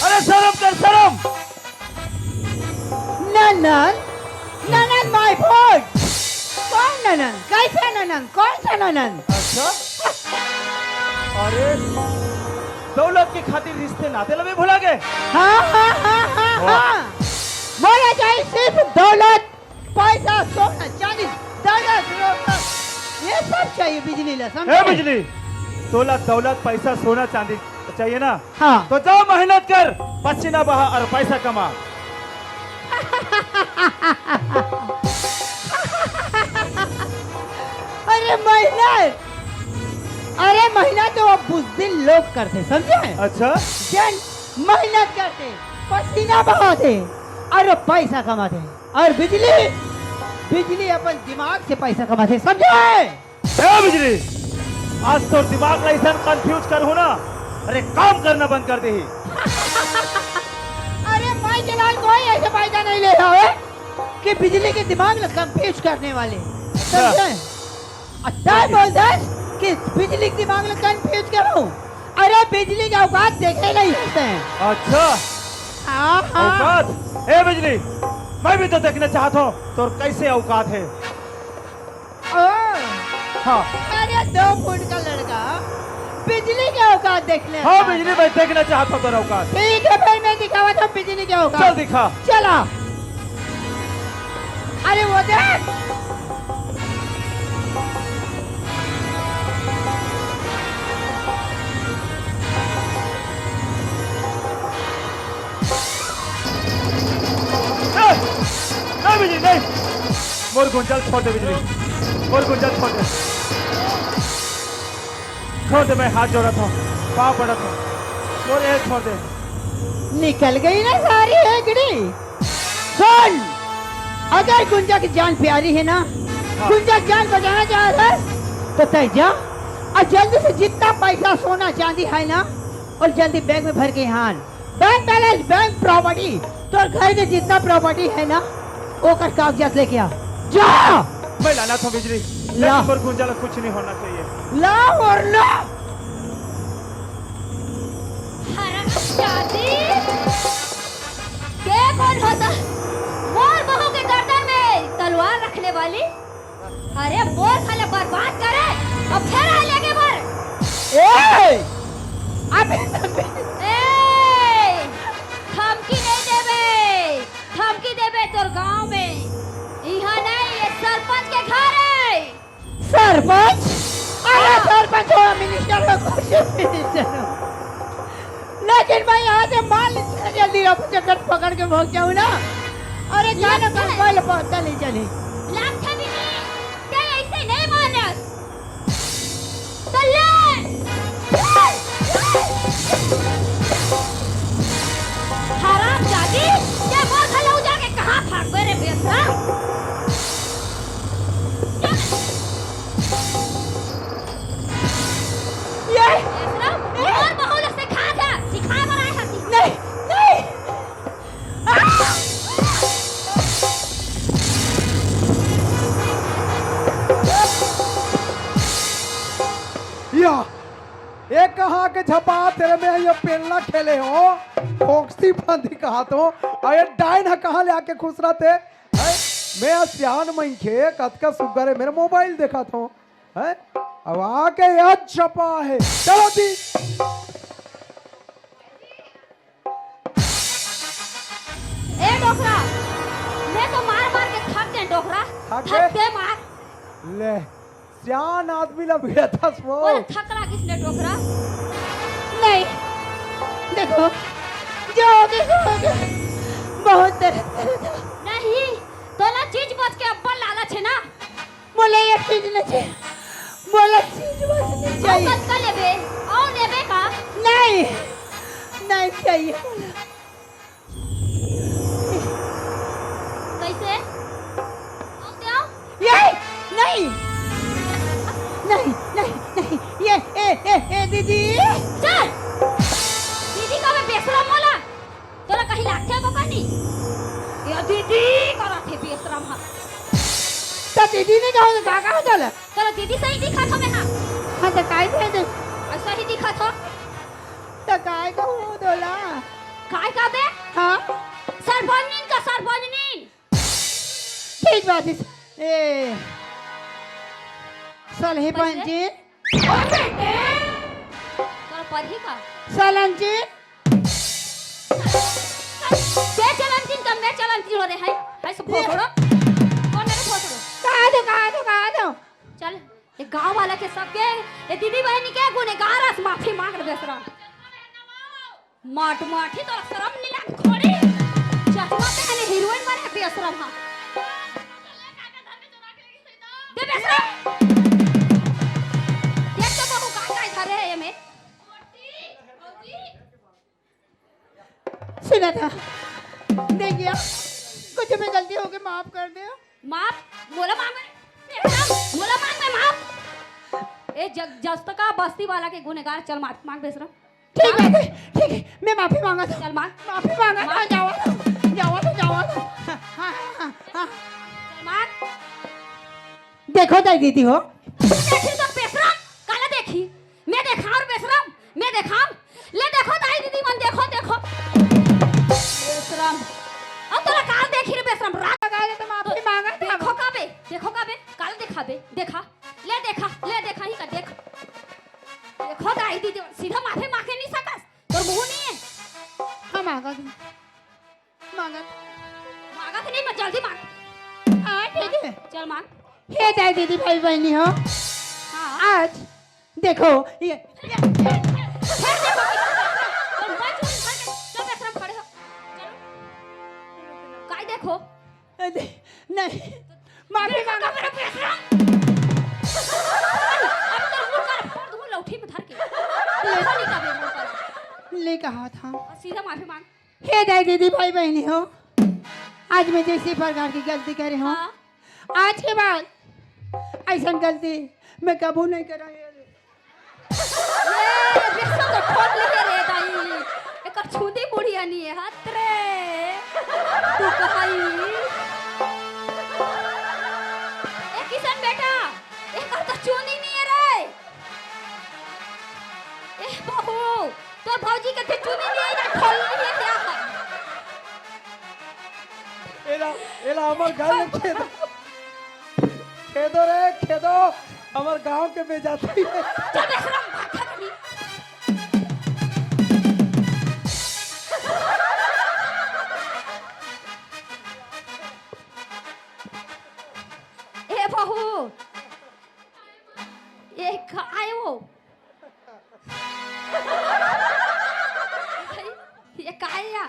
अरे शर्म कर शर्म। ननन, ननन माय फूड। कौन ननन? कैसे ननन? कौन सा ननन? अच्छा, अरे दौलत के खातिर रिश्ते नाते लगे भुला गए। हाँ हाँ हाँ हाँ हाँ, बोला जाए सिर्फ दौलत पैसा सोना चांदी दौलत रोकत, ये सब चाहिए बिजली ला, समझे? ए बिजली, दौलत दौलत पैसा सोना चांदी चाहिए ना? हाँ। तो जाओ मेहनत कर, पसीना बहा और पैसा कमा। अरे मेहनत, अरे मेहनत तो बुज़दिल लोग करते, समझे? अच्छा, जन मेहनत करते, पसीना बहाते और पैसा कमाते, और बिजली बिजली अपन दिमाग से पैसा कमाते, समझे? ए बिजली, आज तो दिमाग ऐसा कंफ्यूज कर हो ना, अरे काम करना बंद कर दे ही। अरे भाई जलाल कोई ऐसे फायदा नहीं ले रहा है कि बिजली के दिमाग में कंफ्यूज करने वाले, समझे? अच्छा बोल दे कि बिजली के दिमाग में कंफ्यूज करूं? अरे बिजली का औकात देखे नहीं होते हैं। अच्छा, हाँ हाँ, औकात? ए बिजली, मैं भी तो देखना चाहता हूँ तो कैसे औकात है। हाँ अरे 2 फुट का लड़का बिजली के औकात देखने हाँ बिजली, मैं देखना चाहता हूँ तेरा औकात। ठीक है, फिर मैं दिखावा था बिजली के औकात। चल दिखा। चला। अरे वो देख, नहीं बिजली नहीं, मोर गुंजल छोड़ दे बिजली, मोर गुंजल छोड़ दे, छोड़ दे, मैं हाथ जोड़ा था, पाँव पड़ा था, मोर ये छोड़ दे। निकल गई ना सारी हेगड़ी। सुन, अगर गुंजा की जान प्यारी है ना, गुंजा जान बचाना चाहता है तो तय जा और जल्दी से जितना पैसा सोना चांदी है ना, और जल्दी बैग में भर के यहाँ बैंक बैलेंस बैंक प्रॉपर्टी तो घर के जितना प्रॉपर्टी है ना वो कर कागजात लेके आ जा। मैं लाना था बिजली, ला। लेकिन मोर गुंजल कुछ नहीं होना चाहिए। ला और ला। हरामजादी। वाली अरे बोर खाले बर्बाद करे और फिर आ लेगे बर ए अबे ए धमकी नहीं देबे तोर गांव में यहाँ नहीं ये सरपंच के घर है सरपंच अरे सरपंच हो मिनिस्टर हो कुछ मिनिस्टर हो लेकिन मैं यहाँ से माल इतना जल्दी चक्कर पकड़ के भाग जाऊँ ना अरे जाना कल कल पता नहीं चली लाख भी नहीं ते ऐसे नहीं मानस चल हराम जादी ये बोल खा लो जाके कहाँ भाग गए रे बेसरा ये बेसरा और बहुल से खा जा सिखा बनाए हसी नहीं नहीं या ये कहाँ के झपा तेरे में ये पेलना खेले हो फोक्सी बंदी कहा तो अरे डाइन है कहाँ ले आके खुश रहते मैं सियान मंखे कत का सुगर है मेरा मोबाइल देखा था है अब आके यह झपा है चलो दी ए डोकरा मैं तो मार मार के थक गए डोकरा थक थक गए मार ले सियान आदमी ला भिड़ा था वो और थकरा किसने डोकरा नहीं देखो जो हो गया बहुत दर्द नहीं तोला चीज बच के अब्बा लालच है ना बोले ये चीज नहीं चाहिए बोला चीज बस नहीं चाहिए औकत का लेबे और लेबे का नहीं नहीं चाहिए बोला कैसे और दे ये नहीं नहीं नहीं नहीं ये ए दीदी चल दीदी का मैं बेशरम बोला तोरा कहीं लाथे को कनी ये दीदी करा थे बेशरम हा तो दीदी ने कहा तो कहा चला तोरा दीदी सही दिखा था मैं हां हाँ तो काय थे ऐसा ही दिखा था तो काय का हो दोला काय का बे हाँ सरपंचनीन का सरपंचनीन ठीक बात है ए सलहे पंजी तोरा पढ़ी का सलंजी बे चलंतीन का मैं चलंतीन हो रे है सब फोटो कौन मेरे फोटो कहा दो चल ये गांव वाला के सबके ये दीदी बहनी के गुनेगार अस माफी मांग रहे बेसरा माठी तो शर्म नहीं लाग खोड़ी चश्मा पहने हीरोइन बने बेसरा हां दे बेसरा देख तो बहू का इधर है ये में सुना था देखिए कुछ भी गलती हो गई माफ कर दो माफ मोला मांग मोला मांग में माफ ए जस्त का बस्ती वाला के गुनेगार चल मांग बेसरा ठीक है मैं माफी मांगा था चल मांग माफी मांगा था जाओ हाँ चल मांग देखो दाई दीदी हो देखी तो बेसरा काला देखी मैं देखा और बेसरा मैं देखा ले देखो दाई दीदी मन देखो बेसरा अब तोला काल देखी रे बेसरा रात लगाए तो माफी मांगा था देखो काबे काल दिखाबे देखा ले देखा ही का देख देखो दाई दीदी सीधा माफी मांगे नहीं सकस तोर मुंह नहीं है हाँ मांगा मांगा तो नहीं मत जल्दी मांग हाँ ठीक है चल मांग हे दाई दीदी भाई बहनी हो हाँ आज देखो ये फिर देखो और मैं चोरी खा के चल बेसरा खड़े हो चलो काय देखो नहीं माफी मांगा मेरा बेसरा अब तो मुंह कर फोड़ दूं लौठी में धर के देखो नहीं का मुंह कर ले कहा था और सीधा माफी मांग हे दाई दीदी भाई बहनी हो आज मैं जैसे प्रकार की गलती करे हूँ हाँ आज के बाद ऐसा गलती मैं कबू नहीं करांगी ये बेसरा तो ठोक ले रे दाई एक छुदी बुढ़िया नहीं है हाथ रे तू कहाई ए किशन बेटा एक तो चुनी नहीं है रे ए बाबू तो भौजी के ते चुनी नहीं है ना खोल नहीं है क्या एला हमर गाल के खेदो रे खेदो हमार गांव के बेजाती है चल बेशरम भागा कनी ए बहू ये काय वो ये काय या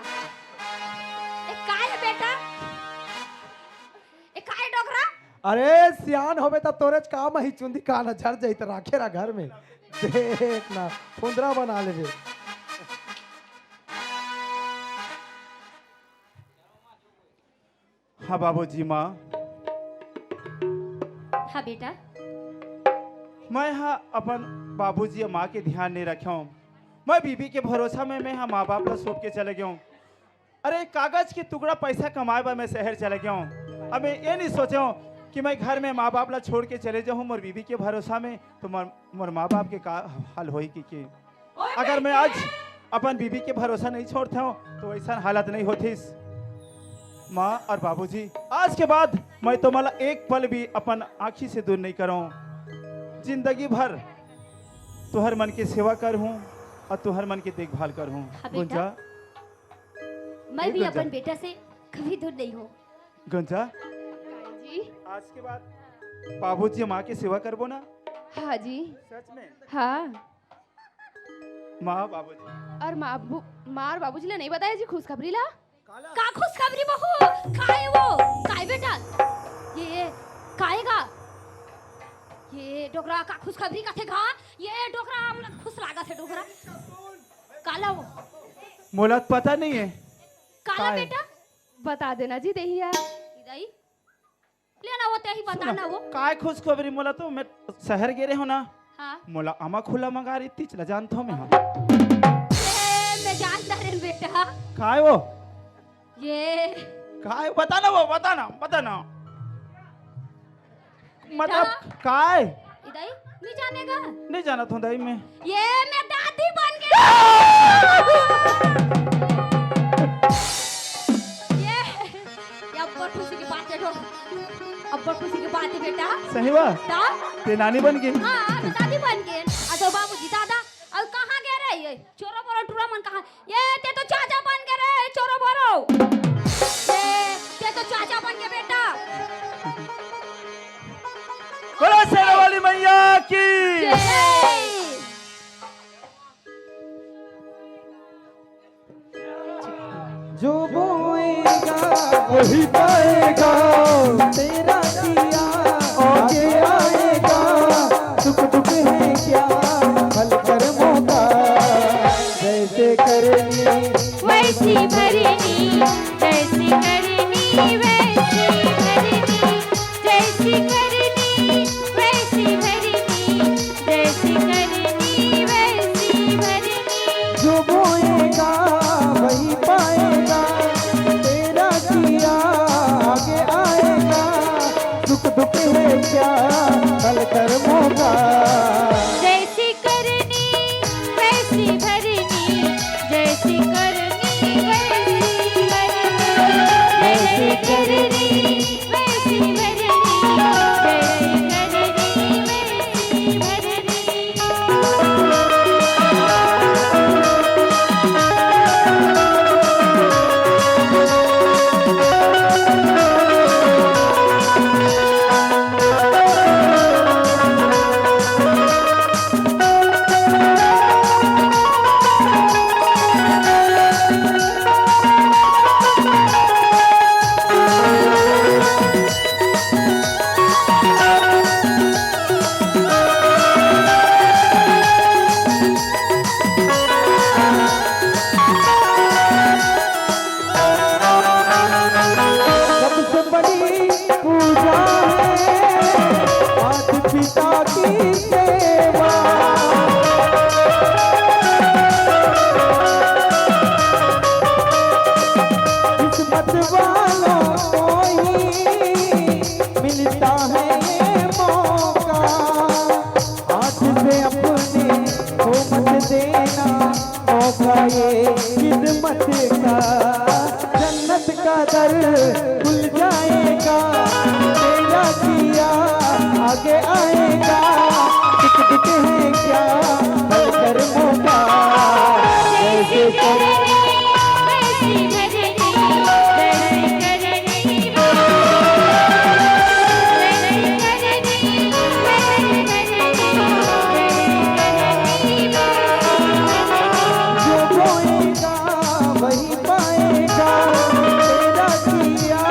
ये काय है बेटा ये काय डोकरा अरे सियान होबे त तोरे काम ही चुंदी कान झड़ जाई त राखे रा घर में देख ना फुंदरा बना लेबे हाँ बाबूजी माँ हाँ बेटा मैं हाँ अपन बाबूजी और माँ के ध्यान नहीं रखा हूँ मैं बीबी के भरोसा में मैं हाँ माँ बाप ला सौंप के चले गया हूँ अरे कागज के टुकड़ा पैसा कमाए बा मैं शहर चले गया हूँ अब मैं ये नहीं सोचा हूँ कि मैं घर में माँ बाप ला छोड़ के चले जाऊँ मोर बीबी के भरोसा में तो मोर माँ बाप के का हाल होई कि अगर मैं आज अपन बीबी के भरोसा नहीं छोड़ता हूँ तो ऐसा हालत नहीं होती माँ और बाबूजी आज के बाद मैं तुम्हारा एक पल भी अपन आँखी से दूर नहीं करूँ जिंदगी भर तुहर मन की सेवा कर हूँ और तुहर मन की देखभाल कर हूँ हाँ बेटा। गुंजा मैं भी गुंजा। अपन बेटा से कभी दूर नहीं हूँ गुंजा जी आज के बाद बाबूजी माँ की सेवा करबो ना हाँ जी सच में हाँ माँ बाबूजी और माँ और बाबूजी ने नहीं बताया जी खुशखबरी ला का खुशखबरी बहू काय वो काय बेटा ये काएगा ये डोकरा का खुशखबरी का थे घा ये डोकरा हमरा खुश लागा थे डोकरा काला वो मोला तो पता नहीं है काला काय? बेटा बता देना जी देहिया इदाई लेना वो ते ही बताना वो काय खुशखबरी मोला तो मैं शहर गे रहे हो ना हाँ मोला अमा खुला मंगा रही थी चला जानता हूँ मैं हाँ मैं जानता रे बेटा काय वो ये काय बताना वो बताना मतलब काय इदाई नहीं जानेगा नहीं जाना था दाई मैं ये मैं दादी बन गई ये अब बहुत खुशी की बात है अब बहुत खुशी की बात है बेटा सही बात ता ते नानी बन गई हाँ तो दादी बन गई तो बाबूजी दादा अब कहाँ गए रे ये चोरो बोरो टूरा मन कहाँ ये ते तो चाचा बन गए रे चोरो बोरो ये ते तो चाचा बन गए बेटा बोलो शेरा वाली मैया की जय। जो बोएगा वही पाएगा तेरा दिया आगे आएगा सुख दुख है क्या फल कर्मों का जैसे करनी वैसी भरनी जैसी करनी वैसी भरनी जैसी करनी वैसी भरनी जैसी करनी वैसी भरनी जो बोएगा वही पाएगा तेरा दिया आगे आएगा सुख दुख है क्या फल कर्मों का जैसी करनी वैसी भरनी जैसी करनी वैसी भरनी जैसी करनी वैसी भरनी जैसी करनी वैसी सबसे बड़ी पूजा है आज पिता की सेवा किस्मत वालों को ही मिलता है ये मौका हाथ से अपने को मत देना मौका ये खिदमत का जन्नत मेहनत का दर खुल जाएगा, तेरा किया आगे आएगा, टिक टिक है क्या हर कर्मों का, ऐसे कर जो बोएगा वही पाएगा, तेरा किया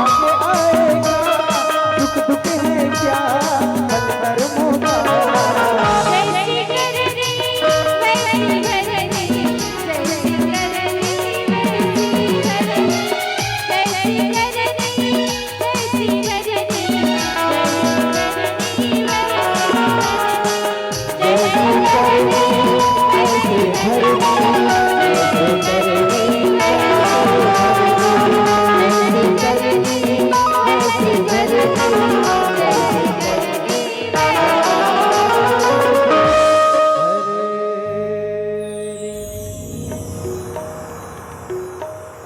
आगे आएगा, दुख दुख है क्या हर कर्मों का।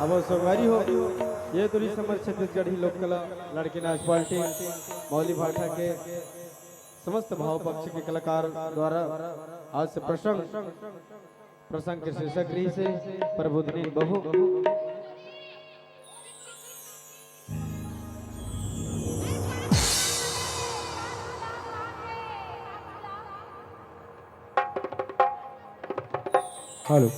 अब वो संगवारी हो ये दूरी समर छत्तीसगढ़ी लोक कला लड़की नाच पार्टी मौली भाटा के समस्त भाव पक्ष के कलाकार द्वारा आज से प्रसंग के शीर्षक गृह से प्रबोधनी बहु हेलो